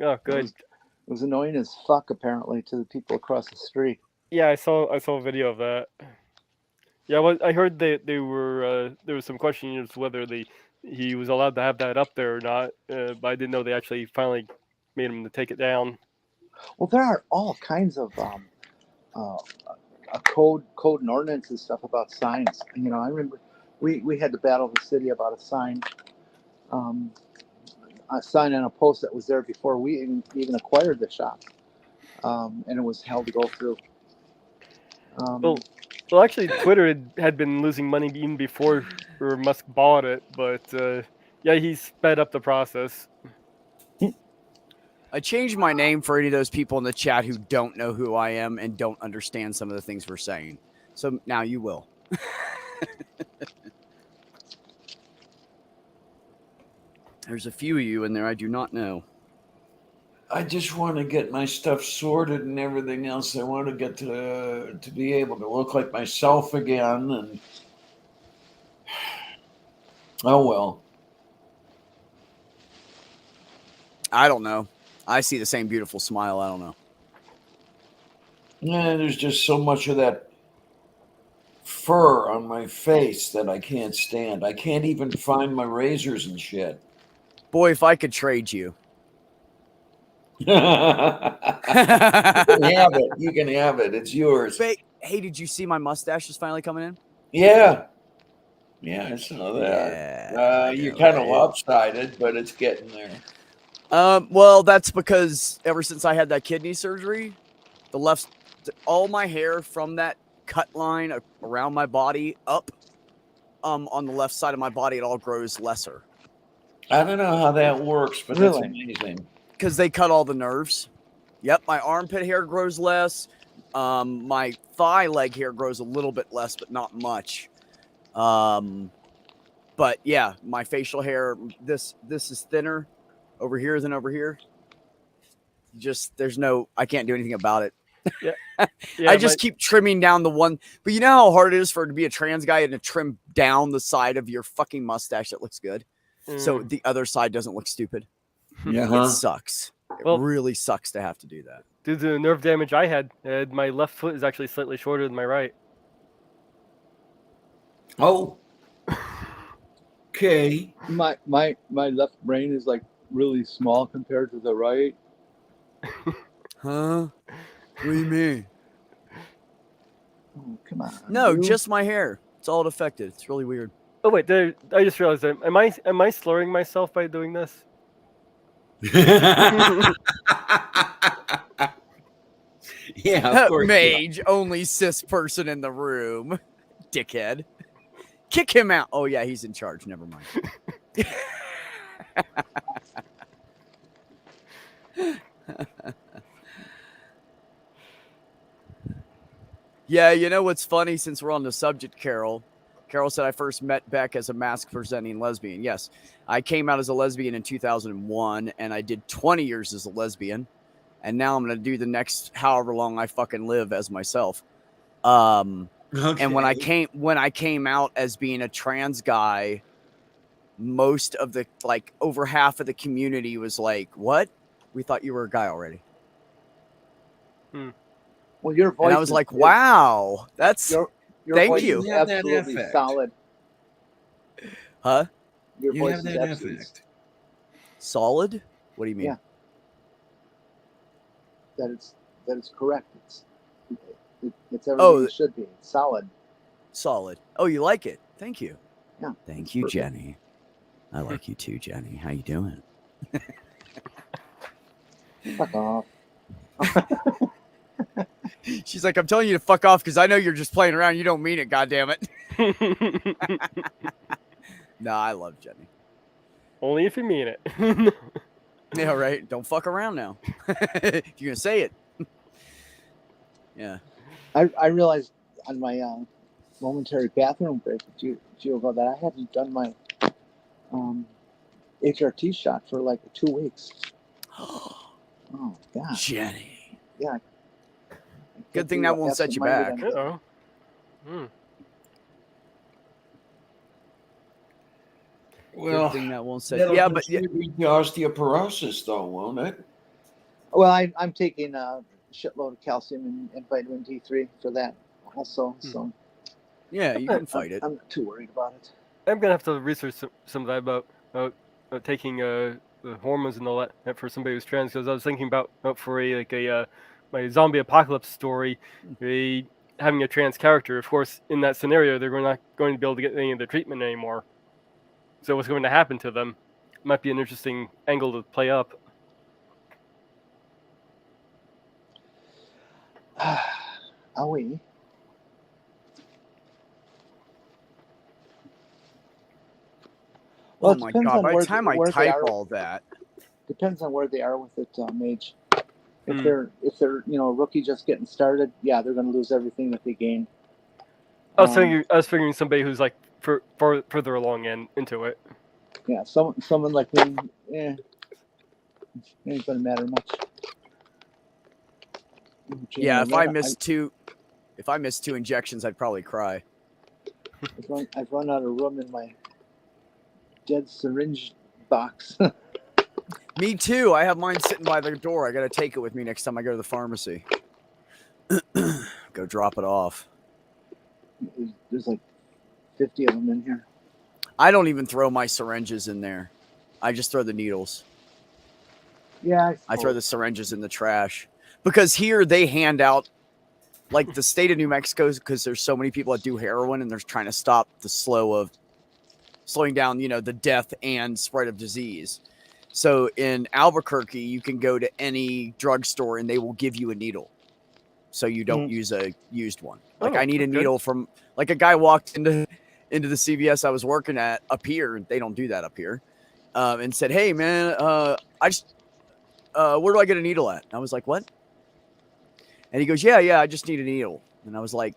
Oh, good. It was annoying as fuck apparently to the people across the street. Yeah, I saw a video of that. Yeah, well, I heard there was some question as whether he was allowed to have that up there or not, but I didn't know they actually finally made him to take it down. Well, there are all kinds of code and ordinance and stuff about signs. You know, I remember we had to battle the city about a sign on a post that was there before we even acquired the shop. and it was hell to go through. Well, actually, Twitter had been losing money even before Musk bought it, but yeah, he sped up the process. I changed my name for any of those people in the chat who don't know who I am and don't understand some of the things we're saying. So now you will. There's a few of you in there I do not know. I just want to get my stuff sorted and everything else. I want to get to be able to look like myself again. And oh well. I don't know. I see the same beautiful smile. I don't know. Yeah, there's just so much of that fur on my face that I can't stand. I can't even find my razors and shit. Boy, if I could trade you. You can have it. You can have it. It's yours. Hey, did you see my mustache is finally coming in? Yeah. Yeah, I saw that. Yeah, you're kind of lopsided, but it's getting there. Well, that's because ever since I had that kidney surgery, all my hair from that cut line around my body up, on the left side of my body, it all grows lesser. I don't know how that works, but that's amazing. Because they cut all the nerves. Yep, my armpit hair grows less. My thigh leg hair grows a little bit less, but not much. But yeah, my facial hair, this is thinner over here than over here. Just I can't do anything about it. Yeah. I just keep trimming down the one. But you know how hard it is to be a trans guy and to trim down the side of your fucking mustache that looks good, so the other side doesn't look stupid. Yeah, it sucks. It really sucks to have to do that. Due to the nerve damage I had, my left foot is actually slightly shorter than my right. Oh. Okay. My left brain is like really small compared to the right. Huh? What do you mean? Oh, come on. No, just my hair. It's all it affected. It's really weird. Oh wait, I just realized that. Am I slurring myself by doing this? Yeah, of course. Mage, only cis person in the room. Dickhead. Kick him out. Oh yeah, he's in charge. Never mind. Yeah, you know what's funny, since we're on the subject, Carol said I first met Beck as a mask presenting lesbian. Yes, I came out as a lesbian in 2001, and I did 20 years as a lesbian, and now I'm going to do the next however long I fucking live as myself. Okay. And when I came out as being a trans guy, most of the, like, over half of the community was like, "What? We thought you were a guy already." Well, your voice. And I was like, "Wow, that's your thank voice you." Is absolutely solid. Huh? Your you voice have is that absolutely effect. Solid? What do you mean? Yeah. That it's correct. It's everything it should be. It's solid. Solid. Oh, you like it? Thank you. Yeah. Thank you, perfect. Jenny. I like you too, Jenny. How you doing? Fuck off. She's like, I'm telling you to fuck off because I know you're just playing around. You don't mean it, goddammit. Nah, I love Jenny. Only if you mean it. Yeah, right. Don't fuck around now. If you're gonna say it. Yeah. I realized on my momentary bathroom break a few ago that I hadn't done my HRT shot for like 2 weeks. Oh God. Jenny. Yeah. Good thing that won't set you back. Uh-oh. Well, good thing that won't set you. Yeah, but the osteoporosis, though, won't it? Well, I'm taking a shitload of calcium and vitamin D3 for that also. So yeah, you can fight it. I'm not too worried about it. I'm gonna have to research some of that about taking the hormones and all that for somebody who's trans, because I was thinking about for my zombie apocalypse story, having a trans character. Of course, in that scenario, they're not going to be able to get any of the treatment anymore. So what's going to happen to them might be an interesting angle to play up. Owie. Well, Oh it my depends God. on By the time I where they type are. all that. Depends on where they are with it, Mage. If Hmm. they're a rookie just getting started, yeah, they're going to lose everything that they gained. I was figuring somebody who's like further along into it. Yeah, someone like me, ain't going to matter much. Yeah, if I miss two injections, I'd probably cry. I've run out of room in my dead syringe box. Me too. I have mine sitting by the door. I got to take it with me next time I go to the pharmacy. Go drop it off. There's like 50 of them in here. I don't even throw my syringes in there. I just throw the needles. Yeah, I throw the syringes in the trash. Because here they hand out, like the state of New Mexico, because there's so many people that do heroin and they're trying to stop the slowing down, the death and spread of disease. So in Albuquerque, you can go to any drugstore and they will give you a needle. So you don't use a used one. Like I need a needle from, like a guy walked into the CVS I was working at up here. They don't do that up here. And said, "Hey man, where do I get a needle at?" And I was like, "What?" And he goes, yeah, I just need a needle. And I was like,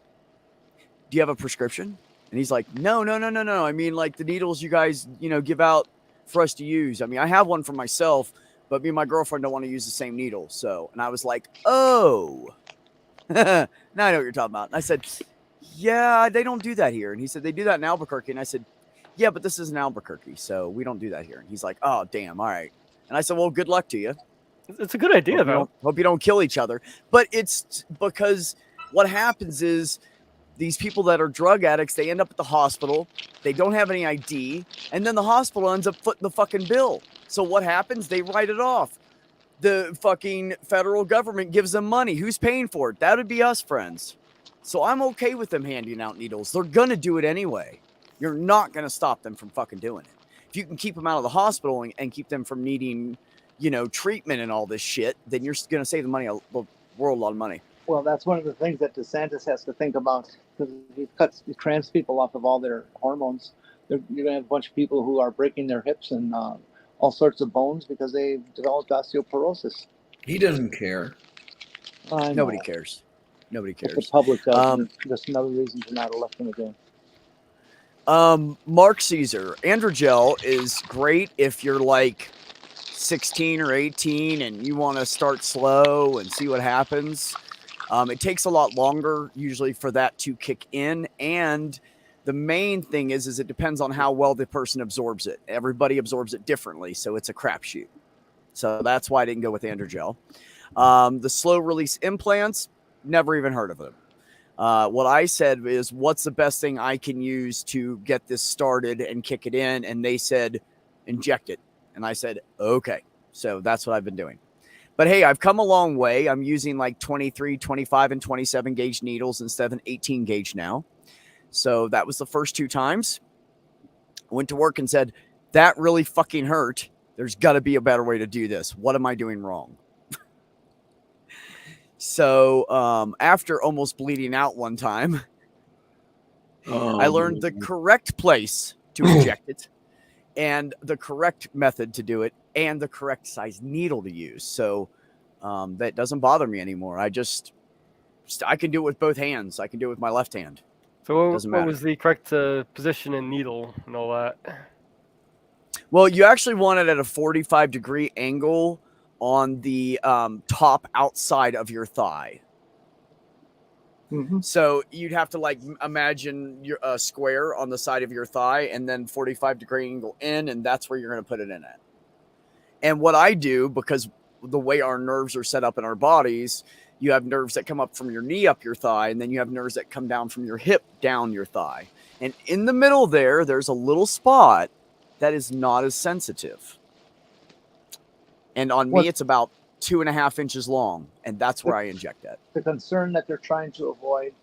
"Do you have a prescription?" And he's like, No. I mean, like the needles you guys, give out for us to use. I mean, I have one for myself, but me and my girlfriend don't want to use the same needle. So, and I was like, "Oh, now I know what you're talking about." And I said, "Yeah, they don't do that here." And he said, "They do that in Albuquerque." And I said, "Yeah, but this isn't Albuquerque, so we don't do that here." And he's like, "Oh, damn. All right." And I said, "Well, good luck to you. It's a good idea, though. Hope you don't kill each other." But it's because what happens is these people that are drug addicts, they end up at the hospital. They don't have any ID. And then the hospital ends up footing the fucking bill. So what happens? They write it off. The fucking federal government gives them money. Who's paying for it? That would be us, friends. So I'm okay with them handing out needles. They're going to do it anyway. You're not going to stop them from fucking doing it. If you can keep them out of the hospital and keep them from needing, treatment and all this shit, then you're going to save the world a lot of money. Well, that's one of the things that DeSantis has to think about, because he trans people off of all their hormones. You're going to have a bunch of people who are breaking their hips and all sorts of bones because they developed osteoporosis. He doesn't care. Nobody cares. Nobody cares. But the public does. Just another reason to not elect him again. Mark Caesar, androgel is great if you're like 16 or 18 and you want to start slow and see what happens. It takes a lot longer usually for that to kick in. And the main thing is it depends on how well the person absorbs it. Everybody absorbs it differently. So it's a crapshoot. So that's why I didn't go with androgel. The slow release implants, never even heard of them. What I said is, what's the best thing I can use to get this started and kick it in? And they said, inject it. And I said, okay. So that's what I've been doing. But hey, I've come a long way. I'm using like 23, 25, and 27 gauge needles instead of an 18 gauge now. So that was the first 2 times. I went to work and said, that really fucking hurt. There's got to be a better way to do this. What am I doing wrong? So after almost bleeding out one time, I learned the correct place to inject it and the correct method to do it and the correct size needle to use. So that doesn't bother me anymore. I can do it with both hands. I can do it with my left hand. So what was the correct position and needle and all that? Well, you actually want it at a 45-degree angle on the top outside of your thigh. Mm-hmm. So you'd have to like imagine your square on the side of your thigh and then 45-degree angle in, and that's where you're going to put it in at. And what I do, because the way our nerves are set up in our bodies, you have nerves that come up from your knee up your thigh, and then you have nerves that come down from your hip down your thigh. And in the middle there's a little spot that is not as sensitive. And on me, it's about 2.5 inches long, and that's where I inject that. The concern that they're trying to avoid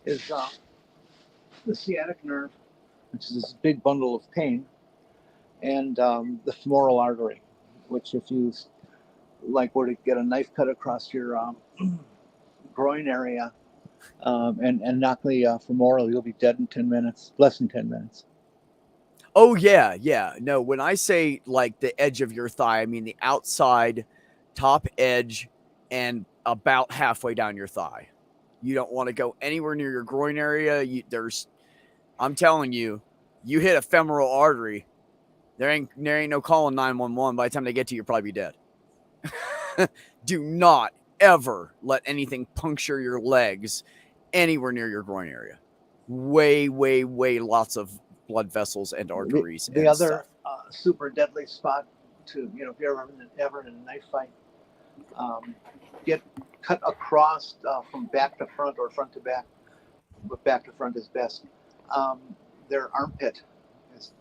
is the sciatic nerve, which is this big bundle of pain, and the femoral artery, which if you were to get a knife cut across your groin area and knock the femoral, you'll be dead in 10 minutes, less than 10 minutes. Oh, yeah, yeah. No, when I say like the edge of your thigh, I mean the outside top edge and about halfway down your thigh. You don't want to go anywhere near your groin area. I'm telling you, you hit a femoral artery, there ain't no calling 911. By the time they get to you, you'll probably be dead. Do not ever let anything puncture your legs anywhere near your groin area. Way lots of blood vessels and arteries. The other super deadly spot to, if you're ever in a knife fight, get cut across from back to front or front to back, but back to front is best. Their armpit is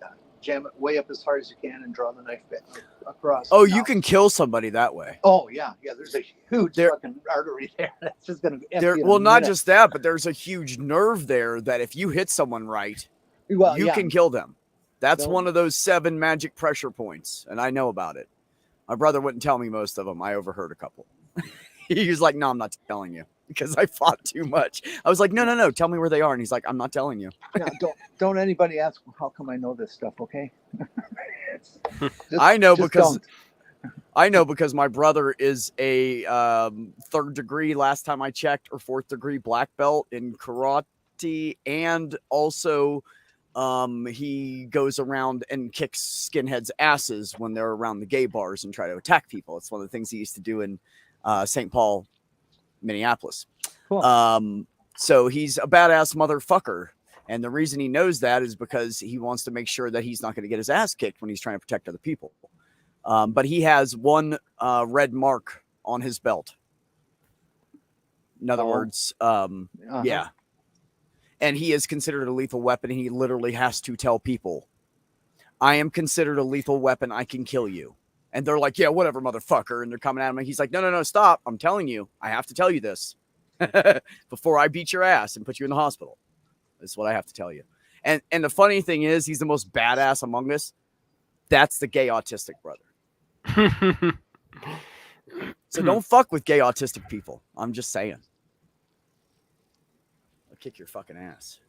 jam it way up as hard as you can and draw the knife back across. Oh, you can kill somebody that way. Oh yeah. There's a huge fucking artery there. That's just gonna empty. Well, not just that, but there's a huge nerve there that if you hit someone right, you can kill them. That's one of those 7 magic pressure points, and I know about it. My brother wouldn't tell me most of them. I overheard a couple. He was like, "No, I'm not telling you because I fought too much." I was like, "No, tell me where they are." And he's like, "I'm not telling you." Yeah, don't anybody ask how come I know this stuff, okay? I know because my brother is a 3rd degree last time I checked, or 4th degree black belt in karate, and also he goes around and kicks skinheads' asses when they're around the gay bars and try to attack people. It's one of the things he used to do in St. Paul, Minneapolis. Cool. So he's a badass motherfucker. And the reason he knows that is because he wants to make sure that he's not going to get his ass kicked when he's trying to protect other people. But he has one red mark on his belt. In other words, yeah. And he is considered a lethal weapon. He literally has to tell people, I am considered a lethal weapon. I can kill you. And they're like, yeah, whatever, motherfucker. And they're coming at him. And he's like, no, stop. I'm telling you. I have to tell you this before I beat your ass and put you in the hospital. That's what I have to tell you. And the funny thing is, he's the most badass among us. That's the gay autistic brother. So don't fuck with gay autistic people. I'm just saying. I'll kick your fucking ass.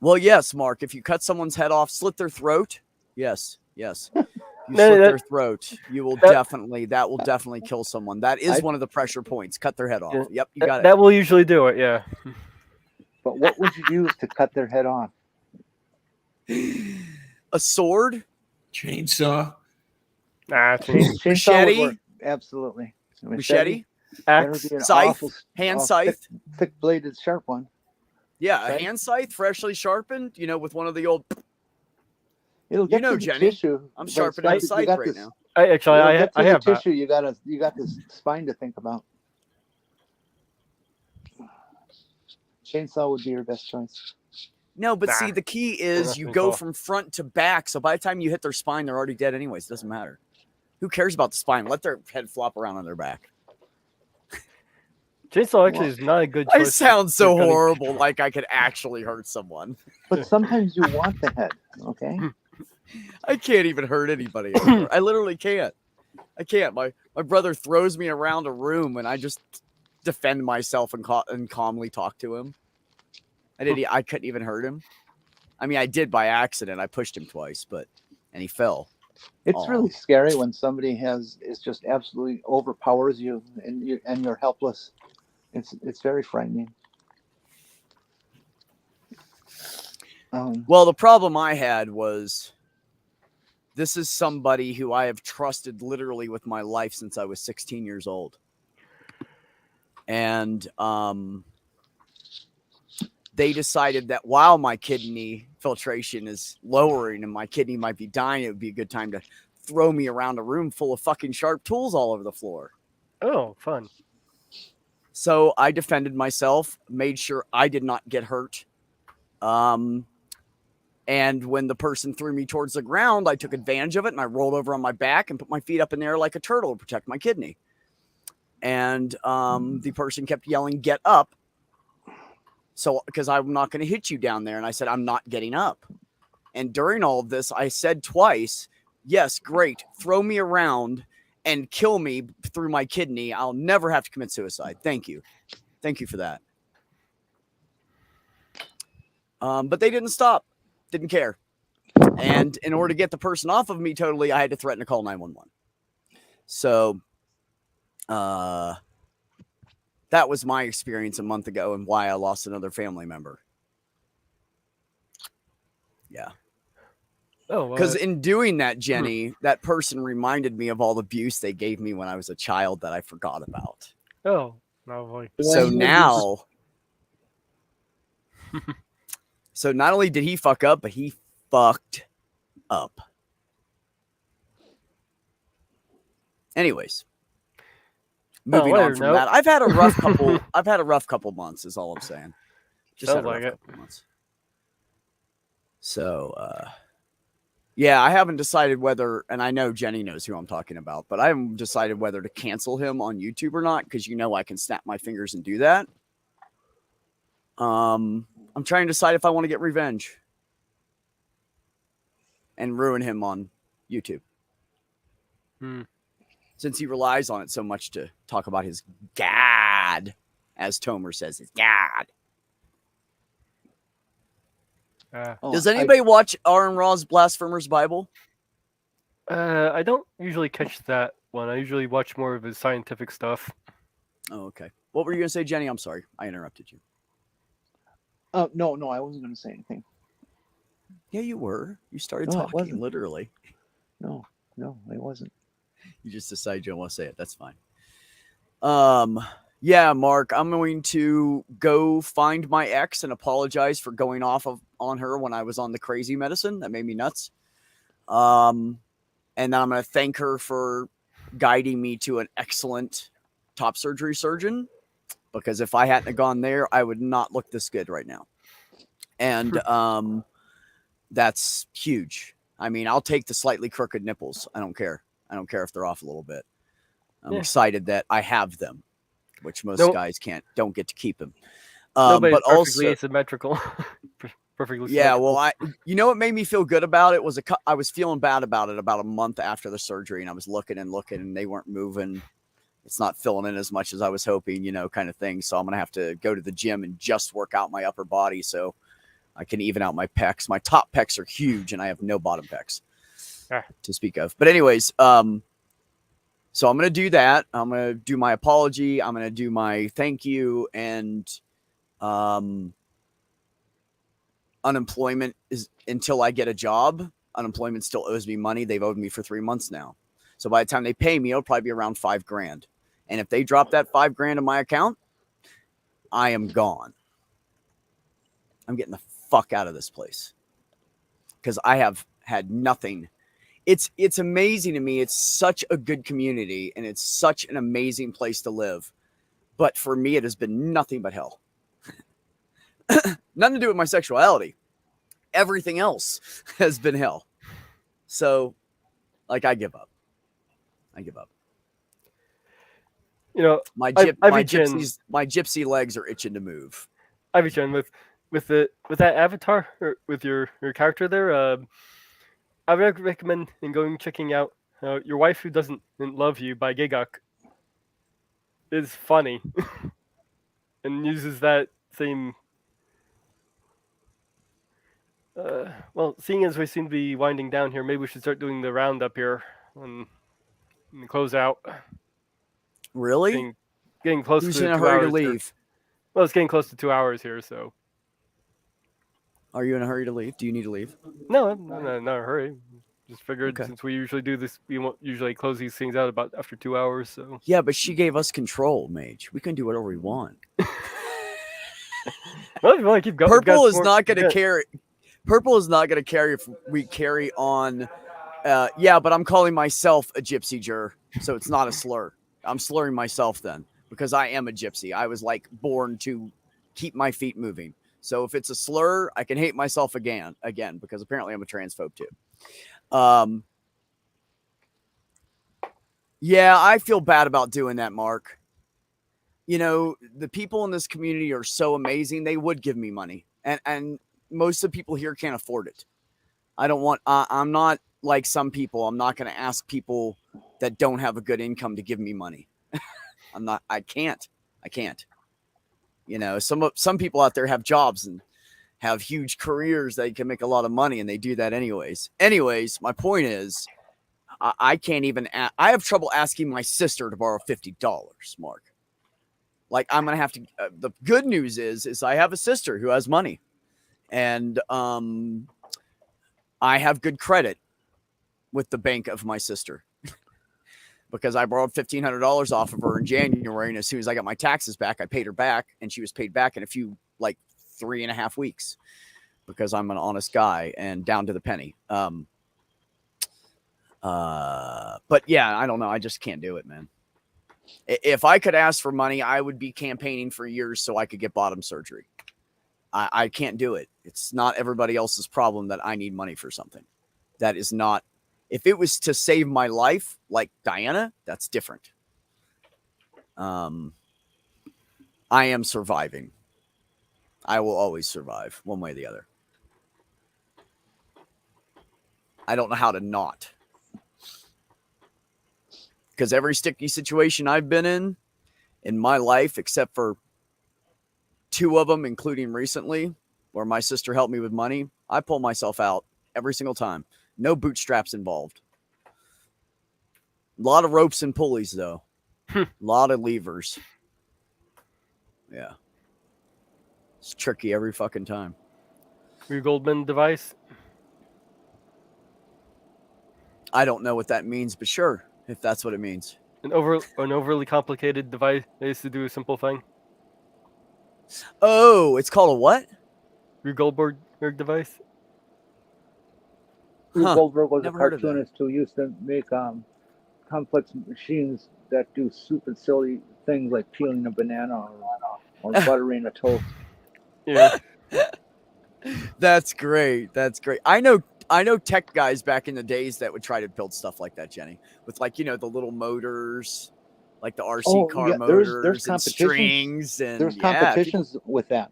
Well, yes, Mark. If you cut someone's head off, slit their throat. Yes. You slit their throat. You will that will definitely kill someone. That is one of the pressure points. Cut their head off. Yeah, yep, you got it. That will usually do it, yeah. But what would you use to cut their head off? A sword? Chainsaw? Machete? Absolutely. Machete? Axe? Scythe? Hand scythe? Thick-bladed, sharp one. Yeah, a hand scythe, freshly sharpened, with one of the old... It'll get to the Jenny. Tissue, I'm sharpening a scythe right now. I have tissue. You got the spine to think about. Chainsaw would be your best choice. No, but see, the key is you go from front to back. So by the time you hit their spine, they're already dead anyways. It doesn't matter. Who cares about the spine? Let their head flop around on their back. Chainsaw actually is not a good choice. I sound so horrible, like I could actually hurt someone. But sometimes you want the head, okay? I can't even hurt anybody anymore. I literally can't. I can't. My brother throws me around a room and I just defend myself and calmly talk to him. I couldn't even hurt him. I mean, I did by accident. I pushed him twice, and he fell. It's really scary when somebody is just absolutely overpowers you and you're helpless. It's very frightening. Well, the problem I had was this is somebody who I have trusted literally with my life since I was 16 years old. And they decided that while my kidney filtration is lowering and my kidney might be dying, it would be a good time to throw me around a room full of fucking sharp tools all over the floor. Oh, fun. So I defended myself, made sure I did not get hurt. And when the person threw me towards the ground, I took advantage of it and I rolled over on my back and put my feet up in the air like a turtle to protect my kidney. And the person kept yelling, "Get up." So, because I'm not going to hit you down there. And I said, I'm not getting up. And during all of this, I said twice, yes, great. Throw me around and kill me through my kidney, I'll never have to commit suicide. Thank you. Thank you for that. But they didn't stop. Didn't care. And in order to get the person off of me totally, I had to threaten to call 911. So that was my experience a month ago and why I lost another family member. Yeah. Oh, because in doing that, Jenny, that person reminded me of all the abuse they gave me when I was a child that I forgot about. Oh, lovely. So now, so not only did he fuck up, but he fucked up. Anyways, moving on from that, I've had a rough couple. I've had a rough couple months. Is all I'm saying. Just sounds like it. Months. So, yeah, I haven't decided whether, and I know Jenny knows who I'm talking about, but I haven't decided whether to cancel him on YouTube or not, because you know I can snap my fingers and do that. I'm trying to decide if I want to get revenge and ruin him on YouTube. Since he relies on it so much to talk about his God, as Tomer says, his God. Does anybody watch Aaron Ra's Blasphemers Bible? I don't usually catch that one. I usually watch more of his scientific stuff. Oh, okay. What were you going to say, Jenny? I'm sorry. I interrupted you. No, I wasn't going to say anything. Yeah, you were. You started talking, literally. No, I wasn't. You just decided you don't want to say it. That's fine. Yeah, Mark, I'm going to go find my ex and apologize for going off on her when I was on the crazy medicine. That made me nuts. And then I'm going to thank her for guiding me to an excellent top surgery surgeon, because if I hadn't gone there, I would not look this good right now. And that's huge. I mean, I'll take the slightly crooked nipples. I don't care. I don't care if they're off a little bit. I'm excited that I have them, which most guys don't get to keep them. Nobody's but perfectly also asymmetrical. Perfectly. Yeah, well, what made me feel good about it was I was feeling bad about it about a month after the surgery, and I was looking and they weren't moving. It's not filling in as much as I was hoping, kind of thing. So I'm gonna have to go to the gym and just work out my upper body so I can even out my pecs. My top pecs are huge, and I have no bottom pecs to speak of. But anyways, so I'm gonna do that. I'm gonna do my apology. I'm gonna do my thank you, and unemployment is until I get a job. Unemployment still owes me money. They've owed me for 3 months now. So by the time they pay me, it'll probably be around $5,000. And if they drop that $5,000 in my account, I am gone. I'm getting the fuck out of this place because I have had nothing. It's amazing to me. It's such a good community and it's such an amazing place to live. But for me, it has been nothing but hell. Nothing to do with my sexuality. Everything else has been hell. So, I give up. My gypsy legs are itching to move. Ivy Chen, with that avatar or with your character there, I would recommend checking out Your Wife Who Doesn't Love You by Gigok. Is funny and uses that same. Well, seeing as we seem to be winding down here, maybe we should start doing the roundup here and close out. Really? Getting close Who's to in a 2 hurry hours to leave? here. Well, it's getting close to 2 hours here, so. Are you in a hurry to leave? Do you need to leave? No, I'm not in a hurry. Just figured since we usually do this, we won't usually close these things out about after 2 hours. So. Yeah, but she gave us control, Mage. We can do whatever we want. Well, if you want to keep going. Purple is not going to carry. Purple is not going to carry if we carry on. Yeah, but I'm calling myself a gypsy jur, so it's not a slur. I'm slurring myself then because I am a gypsy. I was born to keep my feet moving. So if it's a slur, I can hate myself again because apparently I'm a transphobe too. Yeah, I feel bad about doing that, Mark. The people in this community are so amazing. They would give me money, and most of the people here can't afford it. I'm not like some people. I'm not going to ask people that don't have a good income to give me money. I can't. You know, some people out there have jobs and have huge careers that can make a lot of money, and they do that anyways. Anyways, my point is, I can't even. I have trouble asking my sister to borrow $50, Mark. Like, I'm gonna have to. The good news is I have a sister who has money, and I have good credit with the bank of my sister. Because I borrowed $1,500 off of her in January, and as soon as I got my taxes back, I paid her back, and she was paid back in 3.5 weeks, because I'm an honest guy and down to the penny. But yeah, I don't know. I just can't do it, man. If I could ask for money, I would be campaigning for years so I could get bottom surgery. I can't do it. It's not everybody else's problem that I need money for something. That is not. If it was to save my life, like Diana, that's different. I am surviving. I will always survive, one way or the other. I don't know how to not. Because every sticky situation I've been in my life, except for 2 of them, including recently, where my sister helped me with money, I pull myself out every single time. No bootstraps involved. A lot of ropes and pulleys, though. A lot of levers. Yeah. It's tricky every fucking time. Your Goldman device? I don't know what that means, but sure, if that's what it means. An overly complicated device to do a simple thing. Oh, it's called a what? Your Goldberg device? Rube Goldberg was Never a heard of that. cartoonist who used to make complex machines that do stupid, silly things like peeling a banana or buttering a toast. Yeah. That's great. That's great. I know tech guys back in the days that would try to build stuff like that, Jenny, with the little motors, like the RC car motors, there's and strings, and there's competitions with that.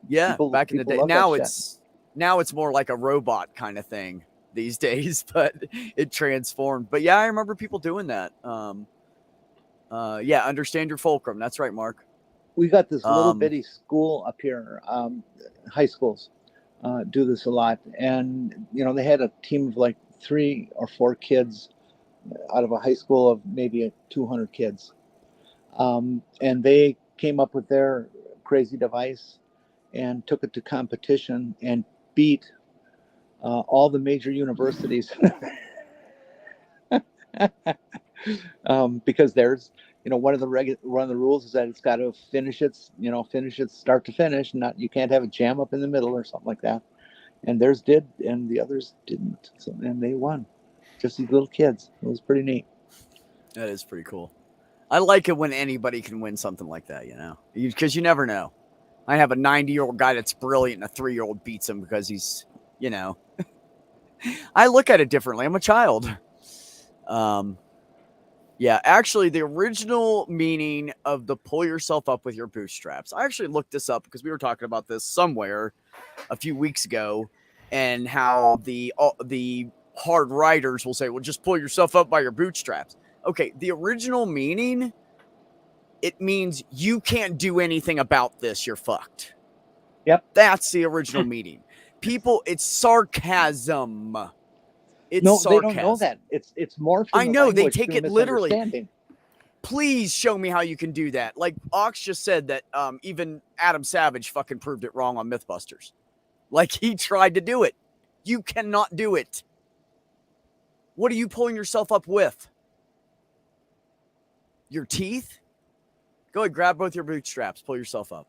Yeah, People, back in the day. Now it's more like a robot kind of thing these days, but it transformed. But yeah, I remember people doing that. Yeah, understand your fulcrum. That's right, Mark. We got this little bitty school up here, high schools do this a lot, and they had a team of 3 or 4 kids out of a high school of maybe 200 kids, and they came up with their crazy device and took it to competition and beat all the major universities. Because there's one of the rules is that it's got to finish its start to finish, you can't have a jam up in the middle or something like that, and theirs did and the others didn't, and they won, just these little kids. It was pretty neat. That is pretty cool. I like it when anybody can win something like that, because you never know. I have a 90-year-old guy that's brilliant and a 3-year-old beats him because he's I look at it differently. I'm a child. Yeah, actually, the original meaning of the pull yourself up with your bootstraps. I actually looked this up because we were talking about this somewhere a few weeks ago, and how the hard riders will say, well, just pull yourself up by your bootstraps. Okay, the original meaning, it means you can't do anything about this. You're fucked. Yep. That's the original meaning. People, it's sarcasm. It's sarcasm. They don't know that. It's more. I know, they take it literally. Please show me how you can do that. Like Ox just said that even Adam Savage fucking proved it wrong on Mythbusters. Like, he tried to do it. You cannot do it. What are you pulling yourself up with? Your teeth? Go ahead, grab both your bootstraps. Pull yourself up.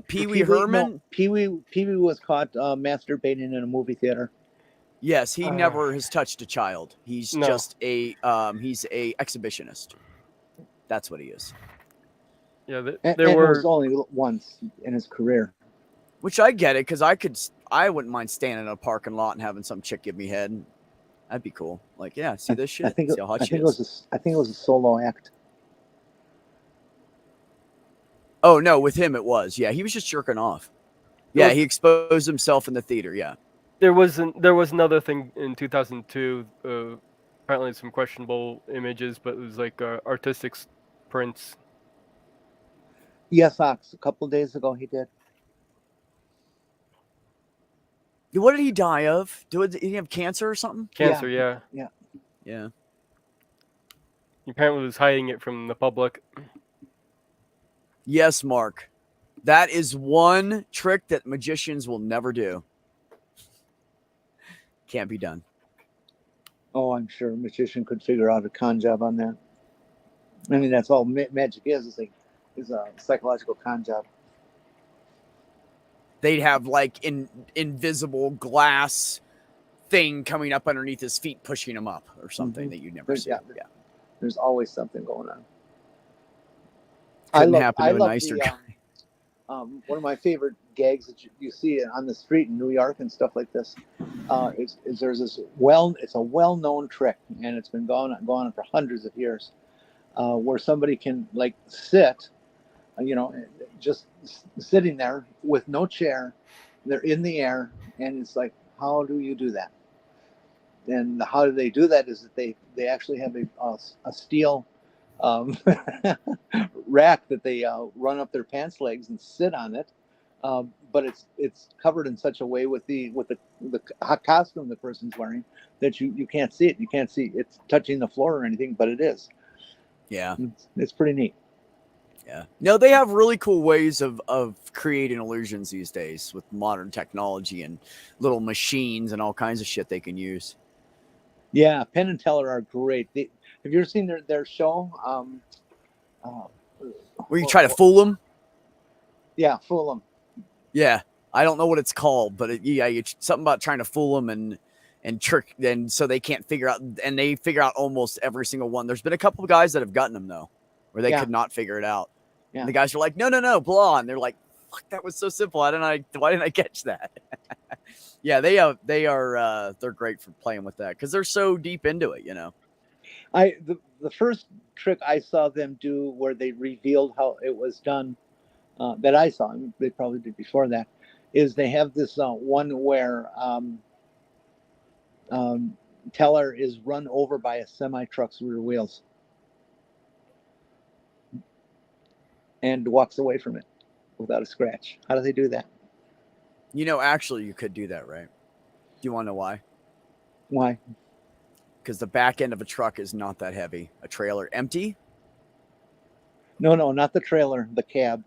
Pee-wee Herman? No, Pee-wee was caught masturbating in a movie theater. Yes, he never has touched a child. He's just he's a exhibitionist. That's what he is. Yeah, there was only once in his career. Which I get it, because I wouldn't mind standing in a parking lot and having some chick give me head. That'd be cool. Like, yeah, see this shit? See how hot she is? I think it was a solo act. Oh, no, with him it was. Yeah, he was just jerking off. Yeah, he exposed himself in the theater, yeah. There was another thing in 2002. Apparently, some questionable images, but it was like artistic prints. Yes, Ox. A couple of days ago, he did. What did he die of? Did he have cancer or something? Cancer, yeah. Yeah. He apparently was hiding it from the public. Yes, Mark. That is one trick that magicians will never do. Can't be done. Oh, I'm sure a magician could figure out a con job on that. I mean, that's all magic is a psychological con job. They'd have like invisible glass thing coming up underneath his feet, pushing him up or something that you never see. Yeah. There's always something going on. Couldn't happen to a nicer guy. One of my favorite gags that you see on the street in New York and stuff like this is there's this it's a well-known trick, and it's been going on for hundreds of years, where somebody can like sit, just sitting there with no chair, they're in the air, and it's like, how do you do that? And how do they do that is that they actually have a steel rack that they run up their pants legs and sit on it, but it's covered in such a way with the costume the person's wearing that you can't see it. You can't see it's touching the floor or anything, but it is. Yeah, it's pretty neat. Yeah. No, they have really cool ways of creating illusions these days with modern technology and little machines and all kinds of shit they can use. Yeah, Penn and Teller are great. Have you ever seen their show? Where you try to fool them? Yeah, fool them. Yeah, I don't know what it's called, but it's something about trying to fool them and trick, and so they can't figure out, and they figure out almost every single one. There's been a couple of guys that have gotten them though, where they could not figure it out. Yeah. And the guys are like, no, blah, and they're like, fuck, that was so simple. Why didn't I catch that? Yeah, they're great for playing with that because they're so deep into it, The first trick I saw them do where they revealed how it was done, that I saw, and they probably did before that, is they have this one where Teller is run over by a semi-truck's rear wheels and walks away from it without a scratch. How do they do that? Actually, you could do that, right? Do you want to know why? Why? Because the back end of a truck is not that heavy. A trailer empty? No, not the trailer, the cab.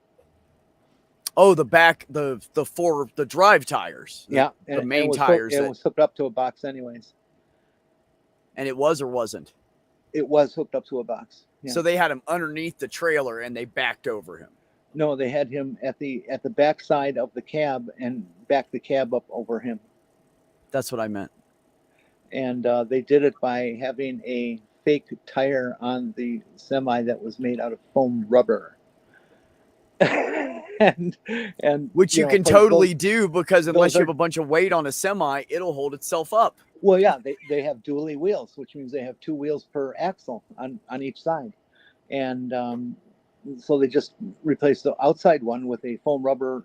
Oh, the back, the drive tires. The main tires. It was hooked up to a box anyways. And it was or wasn't? It was hooked up to a box. Yeah. So they had him underneath the trailer and they backed over him. No, they had him at the back side of the cab and backed the cab up over him. That's what I meant. And they did it by having a fake tire on the semi that was made out of foam rubber. and which you can totally do, because unless you have a bunch of weight on a semi, it'll hold itself up. Well, yeah, they have dually wheels, which means they have two wheels per axle on each side. And so they just replaced the outside one with a foam rubber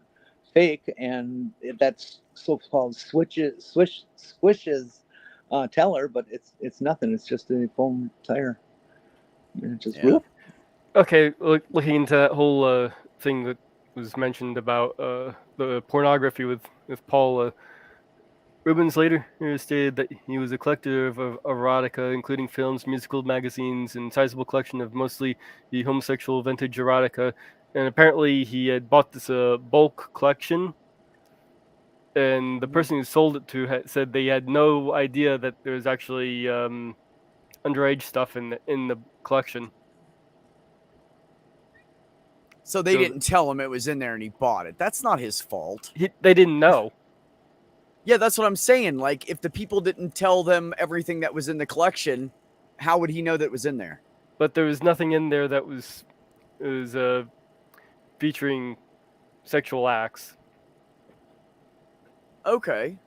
fake, and that's so-called squishes Teller, but it's nothing. It's just a foam tire. And it just whoop. Okay, looking into that whole thing that was mentioned about the pornography with Paul. Rubens later stated that he was a collector of erotica, including films, musical magazines, and sizable collection of mostly the homosexual vintage erotica. And apparently he had bought this bulk collection, and the person who sold it to said they had no idea that there was actually underage stuff in the collection. So they didn't tell him it was in there and he bought it. That's not his fault. They didn't know. Yeah, that's what I'm saying. Like, if the people didn't tell them everything that was in the collection, how would he know that it was in there? But there was nothing in there that was featuring sexual acts. Okay.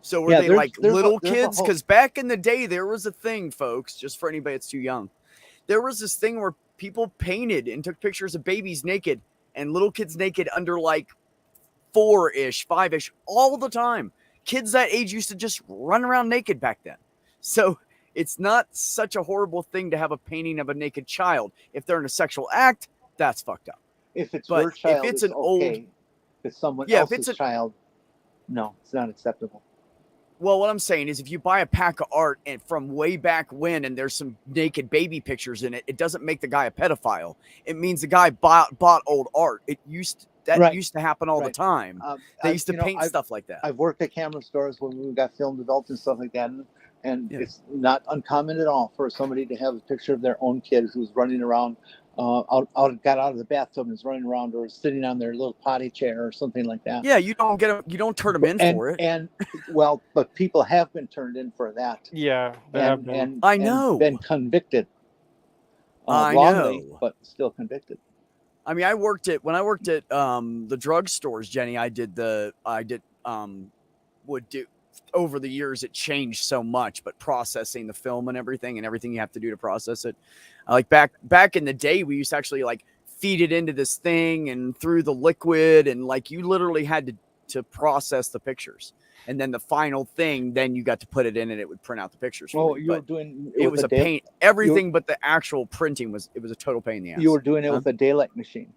So were they like little kids? Because back in the day, there was a thing, folks, just for anybody that's too young. There was this thing where people painted and took pictures of babies naked and little kids naked under like 4-ish, 5-ish all the time. kids that age used to just run around naked back then. So it's not such a horrible thing to have a painting of a naked child. If they're in a sexual act, that's fucked up. If it's But your child, if it's it's an okay. old, If it's someone Yeah, if else's it's a- child, no, it's not acceptable. well, what I'm saying is if you buy a pack of art and from way back when and there's some naked baby pictures in it, it doesn't make the guy a pedophile. It means the guy bought old art. Used to happen all the time. They used to paint stuff like that. I've worked at camera stores when we got film developed and stuff like that, and Yeah. it's not uncommon at all for somebody to have a picture of their own kid who's running around, got out of the bathtub and is running around, or is sitting on their little potty chair or something like that. Yeah, you don't turn them in for it. And well, but people have been turned in for that. Yeah, and I know. been convicted. I wrongly, know. but still convicted. I mean, when I worked at the drugstores, Jenny, over the years it changed so much, but processing the film and everything you have to do to process it. Like back in the day, we used to actually like feed it into this thing and through the liquid, and like you literally had to process the pictures. And then the final thing, then you got to put it in and it would print out the pictures. Well, you were doing it was a pain. Everything but the actual printing was a total pain in the ass. You were doing it with a daylight machine.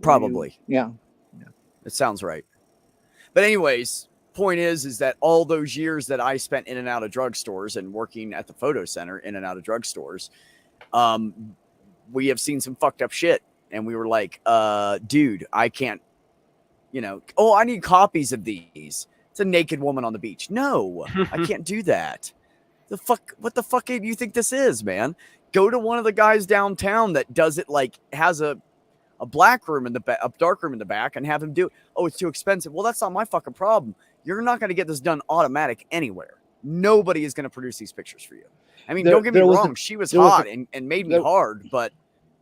Probably. Yeah. It sounds right. But anyways, point is that all those years that I spent in and out of drugstores and working at the photo center in and out of drugstores, we have seen some fucked up shit. And we were like, dude, I can't, I need copies of these. It's a naked woman on the beach. No, I can't do that. What the fuck do you think this is, man? Go to one of the guys downtown that does it, like has a black room in the back, a dark room in the back, and have him do it. Oh, it's too expensive. Well, that's not my fucking problem. You're not going to get this done automatic anywhere. Nobody is going to produce these pictures for you. I mean, don't get me wrong. She was hot and made me hard, but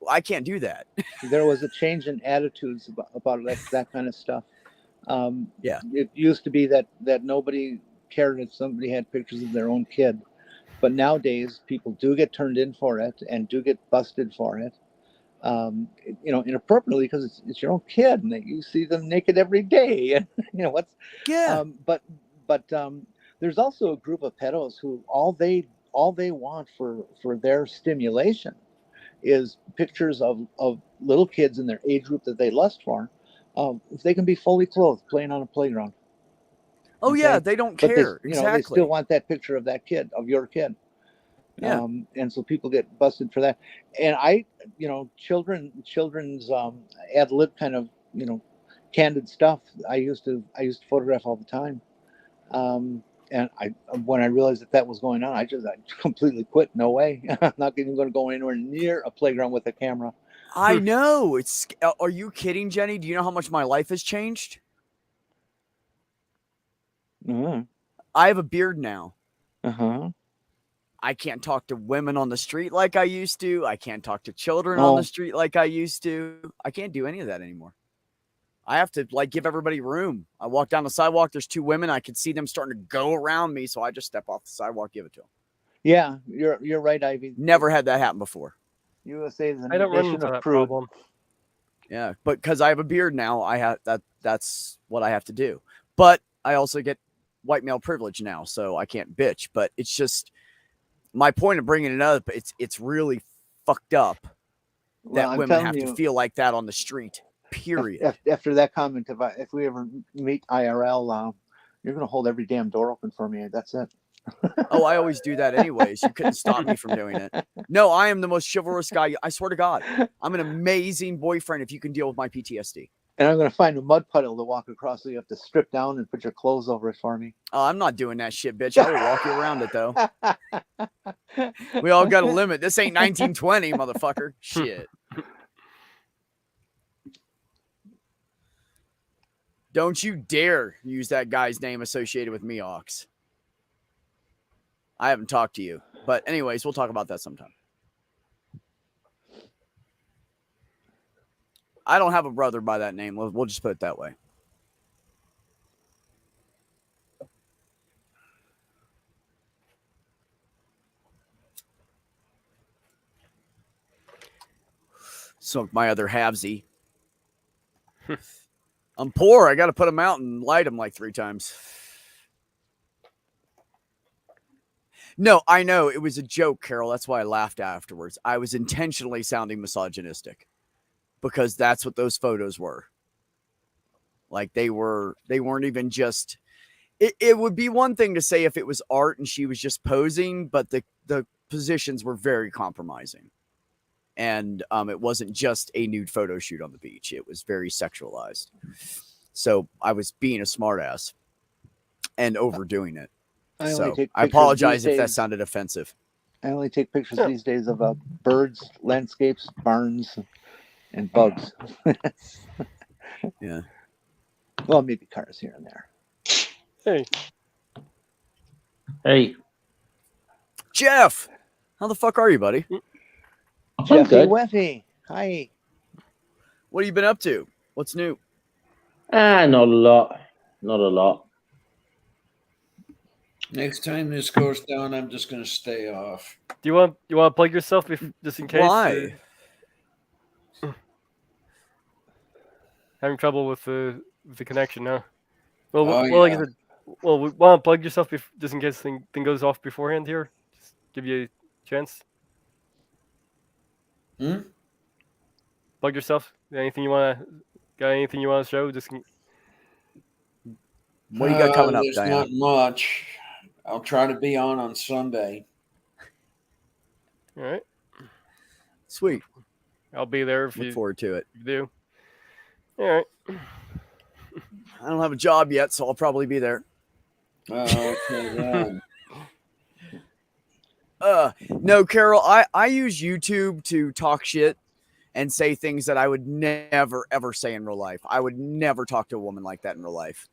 I can't do that. There was a change in attitudes about that kind of stuff. Yeah. It used to be that nobody cared if somebody had pictures of their own kid. But nowadays, people do get turned in for it and do get busted for it. Inappropriately, because it's your own kid and you see them naked every day. And but there's also a group of pedos who all they want for their stimulation is pictures of little kids in their age group that they lust for, if they can be fully clothed playing on a playground. Oh, okay? Yeah, they don't care. Exactly. They still want that picture of that kid, of your kid. Yeah. And so people get busted for that. And children's ad lib kind of, candid stuff. I used to photograph all the time. And when I realized that was going on, I completely quit. No way. I'm not even going to go anywhere near a playground with a camera. I know. Are you kidding, Jenny? Do you know how much my life has changed? Uh-huh. I have a beard now. Uh-huh. I can't talk to women on the street like I used to. I can't talk to children on the street like I used to. I can't do any of that anymore. I have to give everybody room. I walk down the sidewalk. There's two women. I can see them starting to go around me. So I just step off the sidewalk, give it to them. Yeah, you're right, Ivy. Never had that happen before. USA is a I don't run into that problem. Yeah, but because I have a beard now, I have that's what I have to do. But I also get white male privilege now, so I can't bitch. But it's just my point of bringing it up. It's really fucked up that women have to feel like that on the street. Period. After that comment, if we ever meet IRL, you're gonna hold every damn door open for me. That's it. Oh, I always do that anyways. You couldn't stop me from doing it. No, I am the most chivalrous guy. I swear to God, I'm an amazing boyfriend if you can deal with my PTSD. And I'm going to find a mud puddle to walk across, so you have to strip down and put your clothes over it for me. Oh, I'm not doing that shit, bitch. I will walk you around it, though. We all got a limit. This ain't 1920, motherfucker. Shit. Don't you dare use that guy's name associated with me, Ox. I haven't talked to you. But anyways, we'll talk about that sometime. I don't have a brother by that name. We'll just put it that way. So my other halvesy. I'm poor. I got to put them out and light them like 3 times. No, I know it was a joke, Carol. That's why I laughed afterwards. I was intentionally sounding misogynistic because that's what those photos were. Like they weren't even just. It would be one thing to say if it was art and she was just posing, but the positions were very compromising. And it wasn't just a nude photo shoot on the beach. It was very sexualized. So I was being a smartass and overdoing it. So I apologize if that sounded offensive. I only take pictures these days of birds, landscapes, barns, and bugs. Yeah. Well, maybe cars here and there. Hey. Hey. Jeff, how the fuck are you, buddy? Jeffy Weffy. Hi. What have you been up to? What's new? Not a lot. Not a lot. Next time this goes down, I'm just going to stay off. Do you want to plug yourself just in case? Why? Having trouble with the connection now. Well, Oh, like yeah. I said, well, we want to plug yourself just in case thing goes off beforehand here. Just give you a chance. Plug yourself. Got anything you want to show? Just What do you got coming up, There's Diana? not much. I'll try to be on Sunday. all right. Sweet. I'll be there if Look you forward to it. do. All right. I don't have a job yet, so I'll probably be there. Okay, then. No, Carol, I use YouTube to talk shit and say things that I would never, ever say in real life. I would never talk to a woman like that in real life.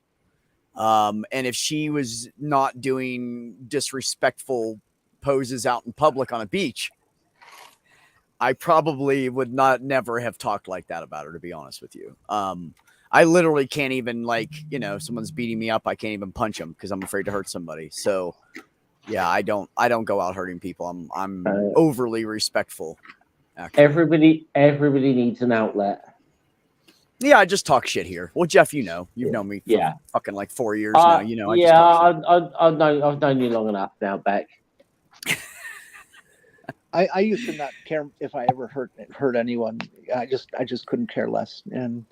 And if she was not doing disrespectful poses out in public on a beach, I probably would never have talked like that about her, to be honest with you. I literally can't even, someone's beating me up, I can't even punch them because I'm afraid to hurt somebody. So yeah, I don't go out hurting people. I'm overly respectful. Actually. Everybody needs an outlet. Yeah, I just talk shit here. Well, Jeff, you've known me for fucking like 4 years now. I yeah, just talk shit. I've known you long enough now, Beck. I used to not care if I ever hurt anyone. I just couldn't care less. And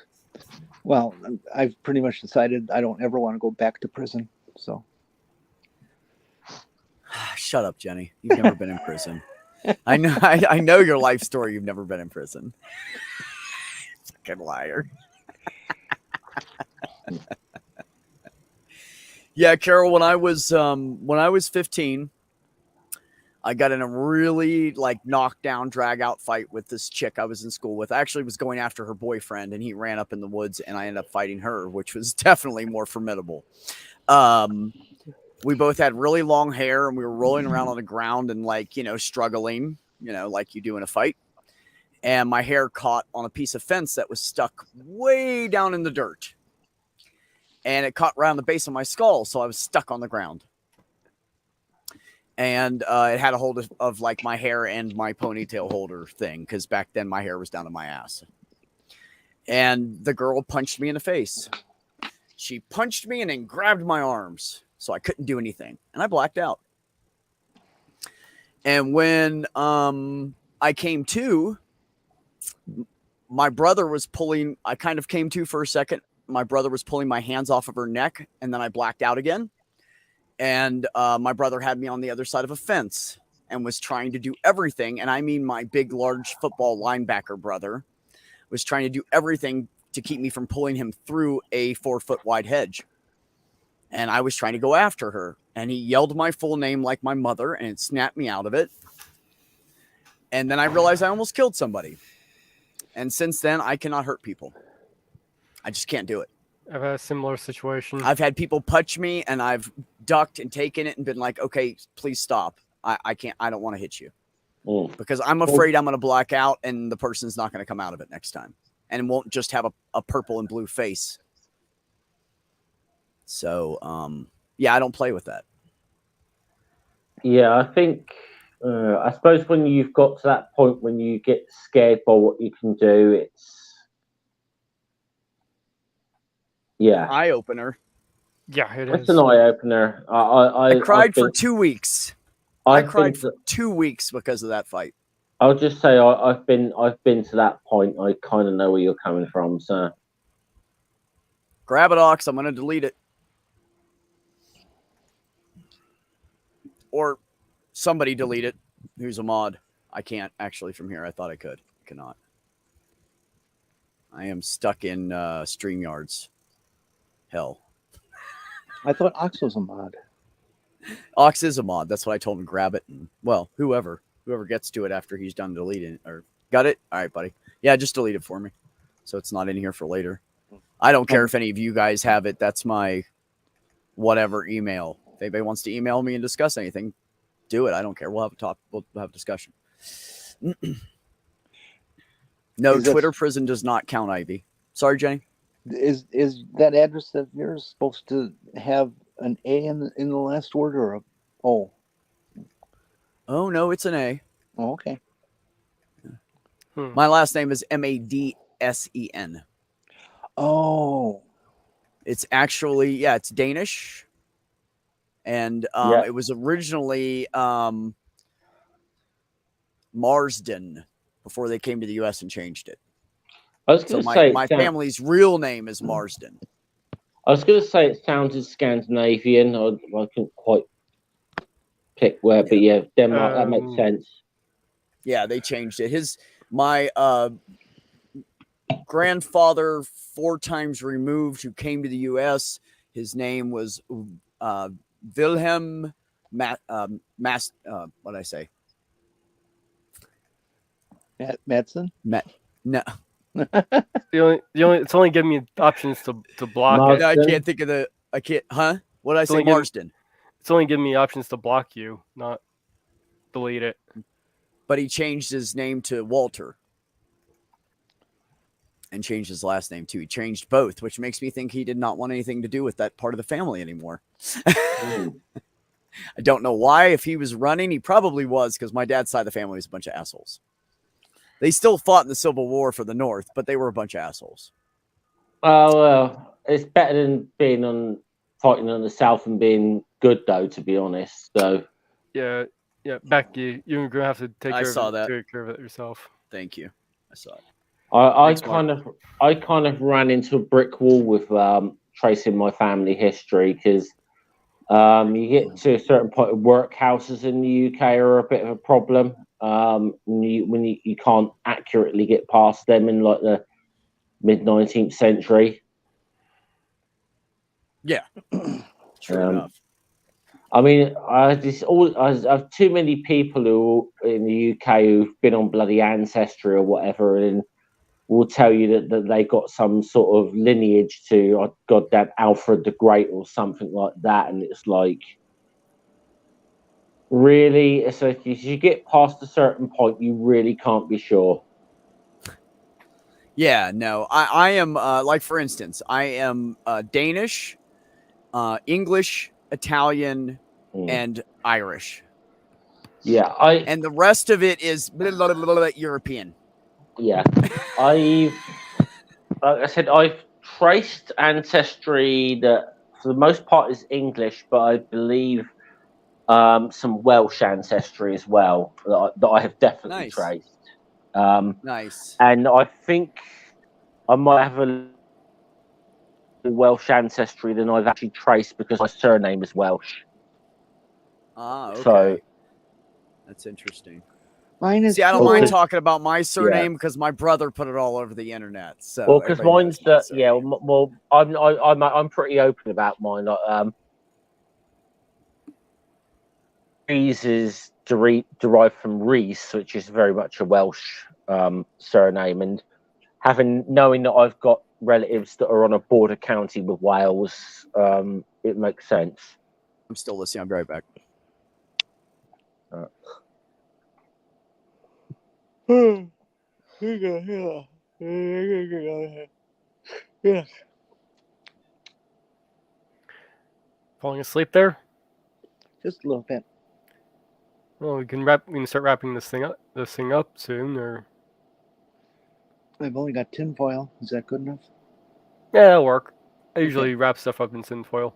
well, I've pretty much decided I don't ever want to go back to prison. So shut up, Jenny. You've never been in prison. I know your life story. You've never been in prison. Fucking liar. Yeah, Carol, when I was 15, I got in a really knockdown, drag out fight with this chick I was in school with. I actually was going after her boyfriend, and he ran up in the woods, and I ended up fighting her, which was definitely more formidable. We both had really long hair, and we were rolling around on the ground and struggling, like you do in a fight. And my hair caught on a piece of fence that was stuck way down in the dirt. And it caught right on the base of my skull, so I was stuck on the ground. And it had a hold of my hair and my ponytail holder thing, because back then my hair was down to my ass. And the girl punched me in the face. She punched me and then grabbed my arms, so I couldn't do anything. And I blacked out. And when I came to, my brother was pulling, I kind of came to for a second. My brother was pulling my hands off of her neck, and then I blacked out again. And my brother had me on the other side of a fence and was trying to do everything. And I mean, my big, large football linebacker brother was trying to do everything to keep me from pulling him through a 4-foot wide hedge. And I was trying to go after her. And he yelled my full name like my mother, and it snapped me out of it. And then I realized I almost killed somebody. And since then, I cannot hurt people. I just can't do it. I've had a similar situation. I've had people punch me, and I've ducked and taken it and been like, okay, please stop. I can't, I don't want to hit you. Because I'm afraid I'm going to black out, and the person's not going to come out of it next time. And won't just have a purple and blue face. So, yeah, I don't play with that. Yeah, I think, I suppose when you've got to that point when you get scared by what you can do, it's, yeah. Eye opener. Yeah, it It's is. an eye opener. I cried for 2 weeks. I cried for 2 weeks because of that fight. I'll just say I've been to that point. I kind of know where you're coming from. So grab it, Ox. I'm going to delete it. Or somebody delete it. Who's a mod? I can't actually from here. I thought I could. I cannot. I am stuck in StreamYards. Hell. I thought Ox was a mod. Ox is a mod. That's what I told him. Grab it. And, well, whoever gets to it after he's done deleting it. Or got it? All right, buddy. Yeah, just delete it for me. So it's not in here for later. I don't care if any of you guys have it. That's my whatever email. If anybody wants to email me and discuss anything, do it. I don't care. We'll have a talk. We'll have a discussion. No, Twitter prison does not count, Ivy. Sorry, Jenny. Is that address of yours supposed to have an A in the last word or a O? Oh no, it's an A. Oh, okay. My last name is Madsen. Oh, it's actually it's Danish, and it was originally Marsden before they came to the U.S. and changed it. I was going to say my family's real name is Marsden. I was going to say it sounded Scandinavian. I couldn't quite pick where, but yeah, Denmark. That makes sense. Yeah, they changed it. My grandfather, 4 times removed, who came to the U.S., his name was Wilhelm what did I say? Madsen? No. It's only giving me options to block it. I can't think of I can't. Huh? What did I say? Marsden. It's only giving me options to block you, not delete it. But he changed his name to Walter. And changed his last name too. He changed both, which makes me think he did not want anything to do with that part of the family anymore. I don't know why. If he was running, he probably was, because my dad's side of the family is a bunch of assholes. They still fought in the Civil War for the North, but they were a bunch of assholes. Oh, well, it's better than fighting on the South and being good, though, to be honest. So yeah, Becky, you're gonna have to take care of it yourself. Thank you. I saw it. I kind of ran into a brick wall with tracing my family history, because you get to a certain point, workhouses in the UK are a bit of a problem. When you can't accurately get past them in like the mid-19th century. Yeah, true enough. I mean, I have too many people who in the UK who've been on bloody Ancestry or whatever, and will tell you that they got some sort of lineage to goddamn Alfred the Great or something like that, and it's like, really? So if you get past a certain point, you really can't be sure. Yeah, no, I am like, for instance, I am Danish, English, Italian, and Irish. Yeah, and the rest of it is European. Yeah, like I said, I've traced ancestry that for the most part is English, but I believe some Welsh ancestry as well that I have definitely traced. Nice. And I think I might have a Welsh ancestry than I've actually traced, because my surname is Welsh. Ah, okay. So that's interesting. Mine is. See, I don't mind talking about my surname because my brother put it all over the internet. So, well, because mine's well, I'm pretty open about mine. Like, Rees is derived from Rees, which is very much a Welsh surname, and knowing that I've got relatives that are on a border county with Wales, it makes sense. I'm still listening. I'll be right back. Yeah. Falling asleep there? Just a little bit. Well, we can start wrapping this thing up soon, or I've only got tinfoil. Is that good enough? yeah, that'll work. I usually wrap stuff up in tinfoil.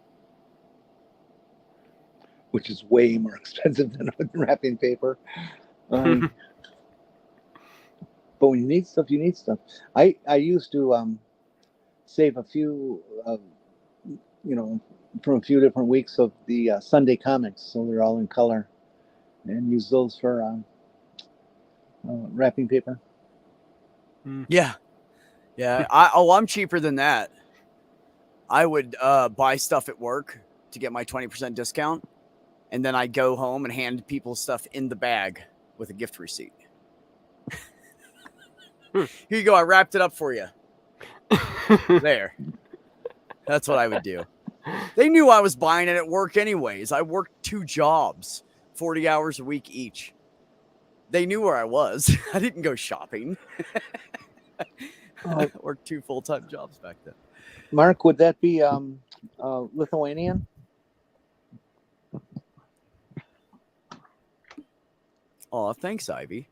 which is way more expensive than wrapping paper. But when you need stuff, you need stuff. I used to save a few, from a few different weeks of the Sunday comics, so they're all in color, and use those for wrapping paper. Yeah. I'm cheaper than that. I would buy stuff at work to get my 20% discount, and then I go home and hand people stuff in the bag with a gift receipt. Here you go. I wrapped it up for you. There. That's what I would do. They knew I was buying it at work anyways. I worked 2 jobs, 40 hours a week each. They knew where I was. I didn't go shopping. I worked 2 full-time jobs back then. Mark, would that be Lithuanian? Oh, thanks, Ivy.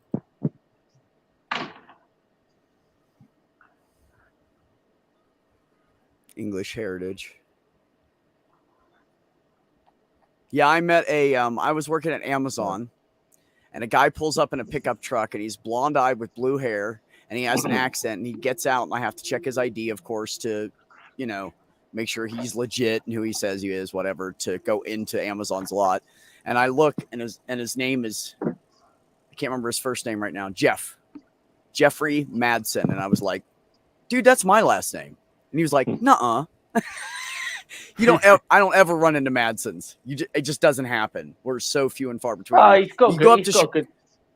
English heritage. Yeah, I met I was working at Amazon, and a guy pulls up in a pickup truck, and he's blonde-eyed with blue hair, and he has an accent, and he gets out, and I have to check his ID, of course, to, make sure he's legit and who he says he is, whatever, to go into Amazon's lot. And I look, and his name is, I can't remember his first name right now, Jeffrey Madsen. And I was like, dude, that's my last name. And he was like, nuh-uh. I don't ever run into Madsens. It just doesn't happen. We're so few and far between. He's got good.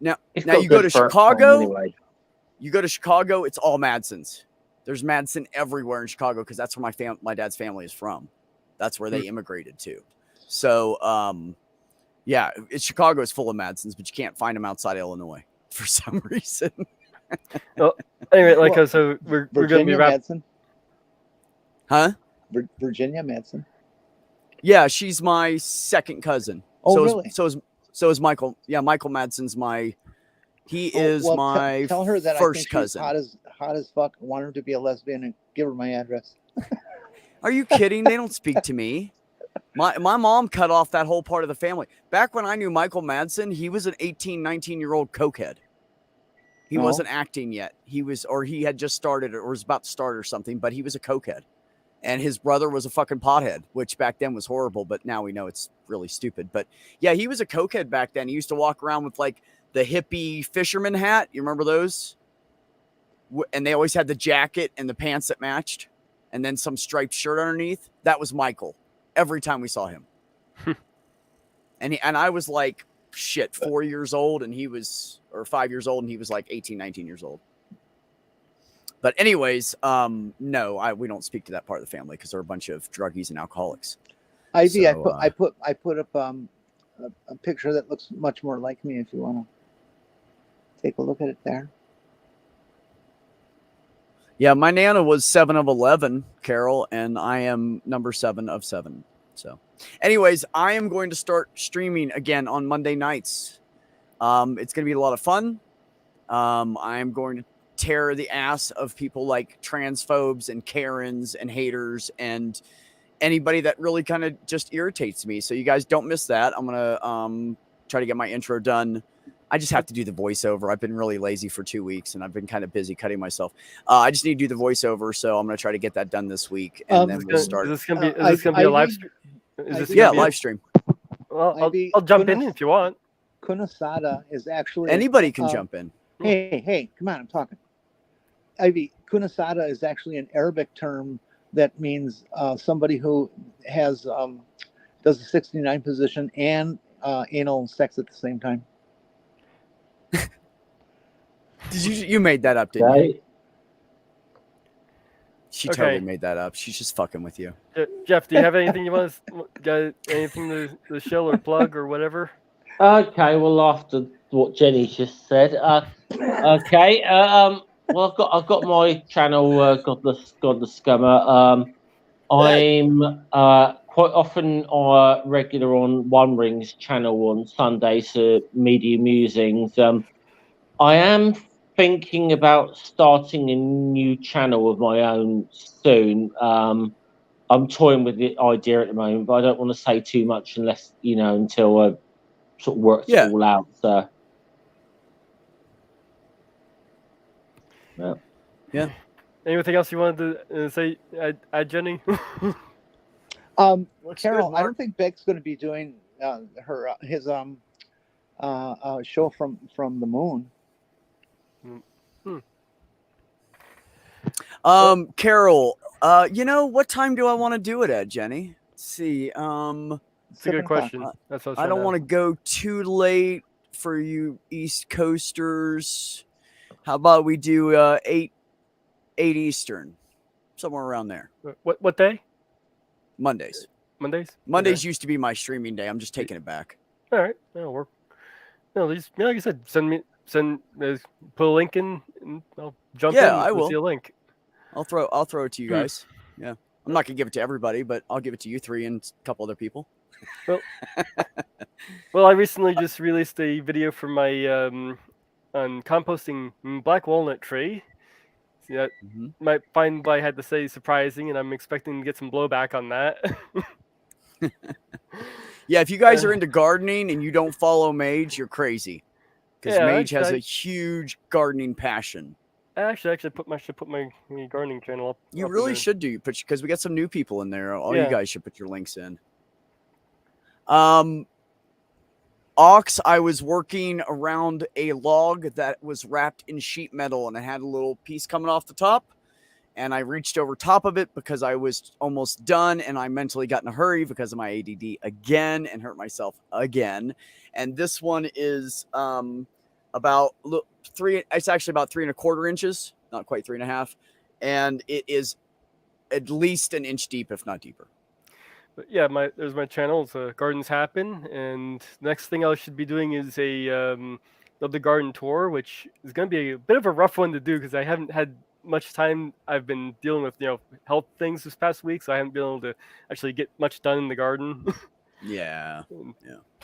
Now you go to Chicago. Anyway. You go to Chicago, it's all Madsens. There's Madsen everywhere in Chicago because that's where my dad's family is from. That's where they immigrated to. So, Chicago is full of Madsens, but you can't find them outside Illinois for some reason. Well, anyway, so we're going to be Madsen? Huh? Virginia Madsen? Yeah, she's my second cousin. Oh, really? So is Michael. Yeah, Michael Madsen's He is my tell her that first I think cousin. She's hot as fuck. I want her to be a lesbian and give her my address. Are you kidding? They don't speak to me. My mom cut off that whole part of the family. Back when I knew Michael Madsen, he was an 18, 19-year-old cokehead. He wasn't acting yet. He had just started or was about to start or something, but he was a cokehead. And his brother was a fucking pothead, which back then was horrible, but now we know it's really stupid. But yeah, he was a cokehead back then. He used to walk around with like the hippie fisherman hat. You remember those? And they always had the jacket and the pants that matched, and then some striped shirt underneath. That was Michael every time we saw him. And I was like, 4 years old, and he was, or 5 years old, and he was like 18, 19 years old. But anyways, no, we don't speak to that part of the family because they're a bunch of druggies and alcoholics. Ivy, so, I put up a picture that looks much more like me if you want to take a look at it there. Yeah, my Nana was 7 of 11, Carol, and I am number 7 of 7. So anyways, I am going to start streaming again on Monday nights. It's going to be a lot of fun. I am going to tear the ass of people like transphobes and Karens and haters and anybody that really kind of just irritates me. So you guys don't miss that. I'm going to try to get my intro done. I just have to do the voiceover. I've been really lazy for 2 weeks and I've been kind of busy cutting myself. I just need to do the voiceover. So I'm going to try to get that done this week. And then we'll start. Is this going to be a live stream? Live stream. Well, I'll jump in if you want. Kunasada is actually... Anybody can jump in. Hey, come on, I'm talking. Ivy, Kunasada is actually an Arabic term that means somebody who has does the 69 position and anal sex at the same time. You made that up, didn't you? She totally made that up. She's just fucking with you. Jeff, do you have anything you want to anything to show or plug or whatever? Okay, well, after what Jenny just said, okay. Well, I've got my channel, Godless Scummer. I'm quite often regular on One Ring's channel on Sundays, Media Musings. I am thinking about starting a new channel of my own soon. I'm toying with the idea at the moment, but I don't want to say too much unless until I sort of works it all out. So yeah. Anything else you wanted to say, Jenny? Carol, good, I don't think Beck's going to be doing his show from the moon. Carol, what time do I want to do it at, Jenny? Let's see. It's a good question. That's what I don't want to go too late for you East Coasters. How about we do 8 Eastern, somewhere around there. What day? Mondays. Mondays used to be my streaming day. I'm just taking it back. All right, that'll work. No, like I said, put a link in, and I'll jump in. I will. See a link. I'll throw it to you guys. Yeah, I'm not gonna give it to everybody, but I'll give it to you three and a couple other people. Well, I recently just released a video for my on composting black walnut tree. Yeah, might find what I had to say surprising, and I'm expecting to get some blowback on that. Yeah, if you guys are into gardening and you don't follow Mage, you're crazy. Because Mage has a huge gardening passion. I should put my gardening channel up. You really should do, because we got some new people in there. All you guys should put your links in. Ox, I was working around a log that was wrapped in sheet metal, and it had a little piece coming off the top. And I reached over top of it because I was almost done, and I mentally got in a hurry because of my ADD again and hurt myself again. And this one is about 3. It's actually about 3 1/4 inches, not quite 3 1/2, and it is at least an inch deep, if not deeper. But yeah, there's my channel. It's Gardens Happen, and next thing I should be doing is the garden tour, which is going to be a bit of a rough one to do because I haven't had much time. I've been dealing with health things this past week, so I haven't been able to actually get much done in the garden. Yeah.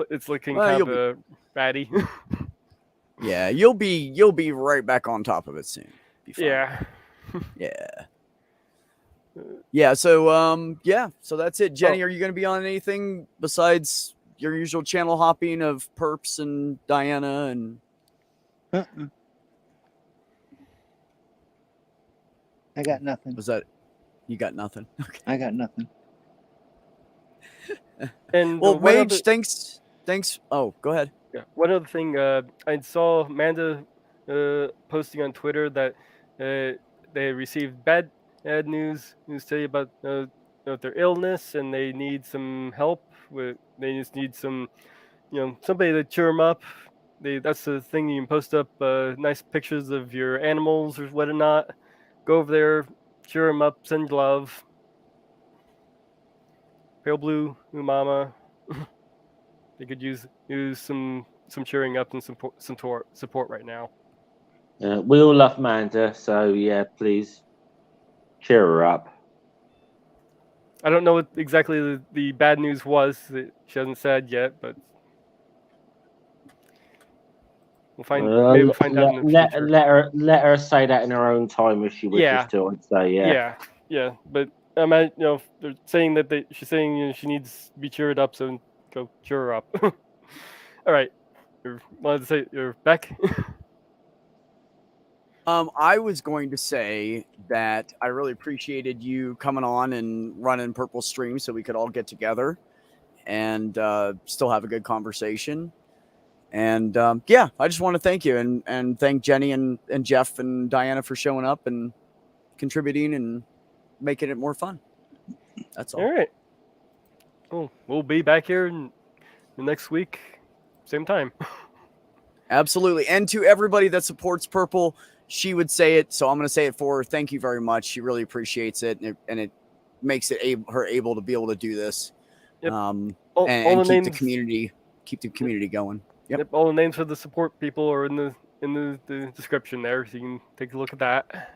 It's looking kind of ratty. Yeah, you'll be right back on top of it soon. Yeah. Yeah. So so that's it. Jenny, are you going to be on anything besides your usual channel hopping of Perps and Diana and? I got nothing. Was that? You got nothing. Okay. I got nothing. And well, Mage, thanks. Oh, go ahead. Yeah. One other thing, I saw Amanda posting on Twitter that they received bad news today about their illness, and they need some help. They just need some, somebody to cheer them up. That's the thing. You can post up nice pictures of your animals or whatnot. Go over there, cheer them up, send love. Pale Blue, Mama. They could use some cheering up and support right now. We all love Amanda, so yeah, please cheer her up. I don't know what exactly the bad news was that she hasn't said yet, but maybe we'll find out in the future. Let her say that in her own time if she wishes to. I'd say yeah. But they're saying that she's saying she needs to be cheered up, so go cheer her up. All right, wanted to say you're back. I was going to say that I really appreciated you coming on and running Purple Stream so we could all get together and still have a good conversation. And I just want to thank you and thank Jenny and Jeff and Diana for showing up and contributing and making it more fun. That's all. All right. Cool. We'll be back here next week, same time. Absolutely. And to everybody that supports Purple, she would say it, so I'm going to say it for her. Thank you very much. She really appreciates it, and it makes it her able to be able to do this. Yep. And all keep the community going. Yep. All the names for the support people are in the description there, so you can take a look at that.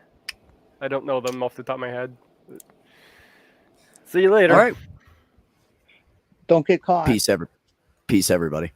I don't know them off the top of my head. See you later. All right. Don't get caught. Peace, everybody.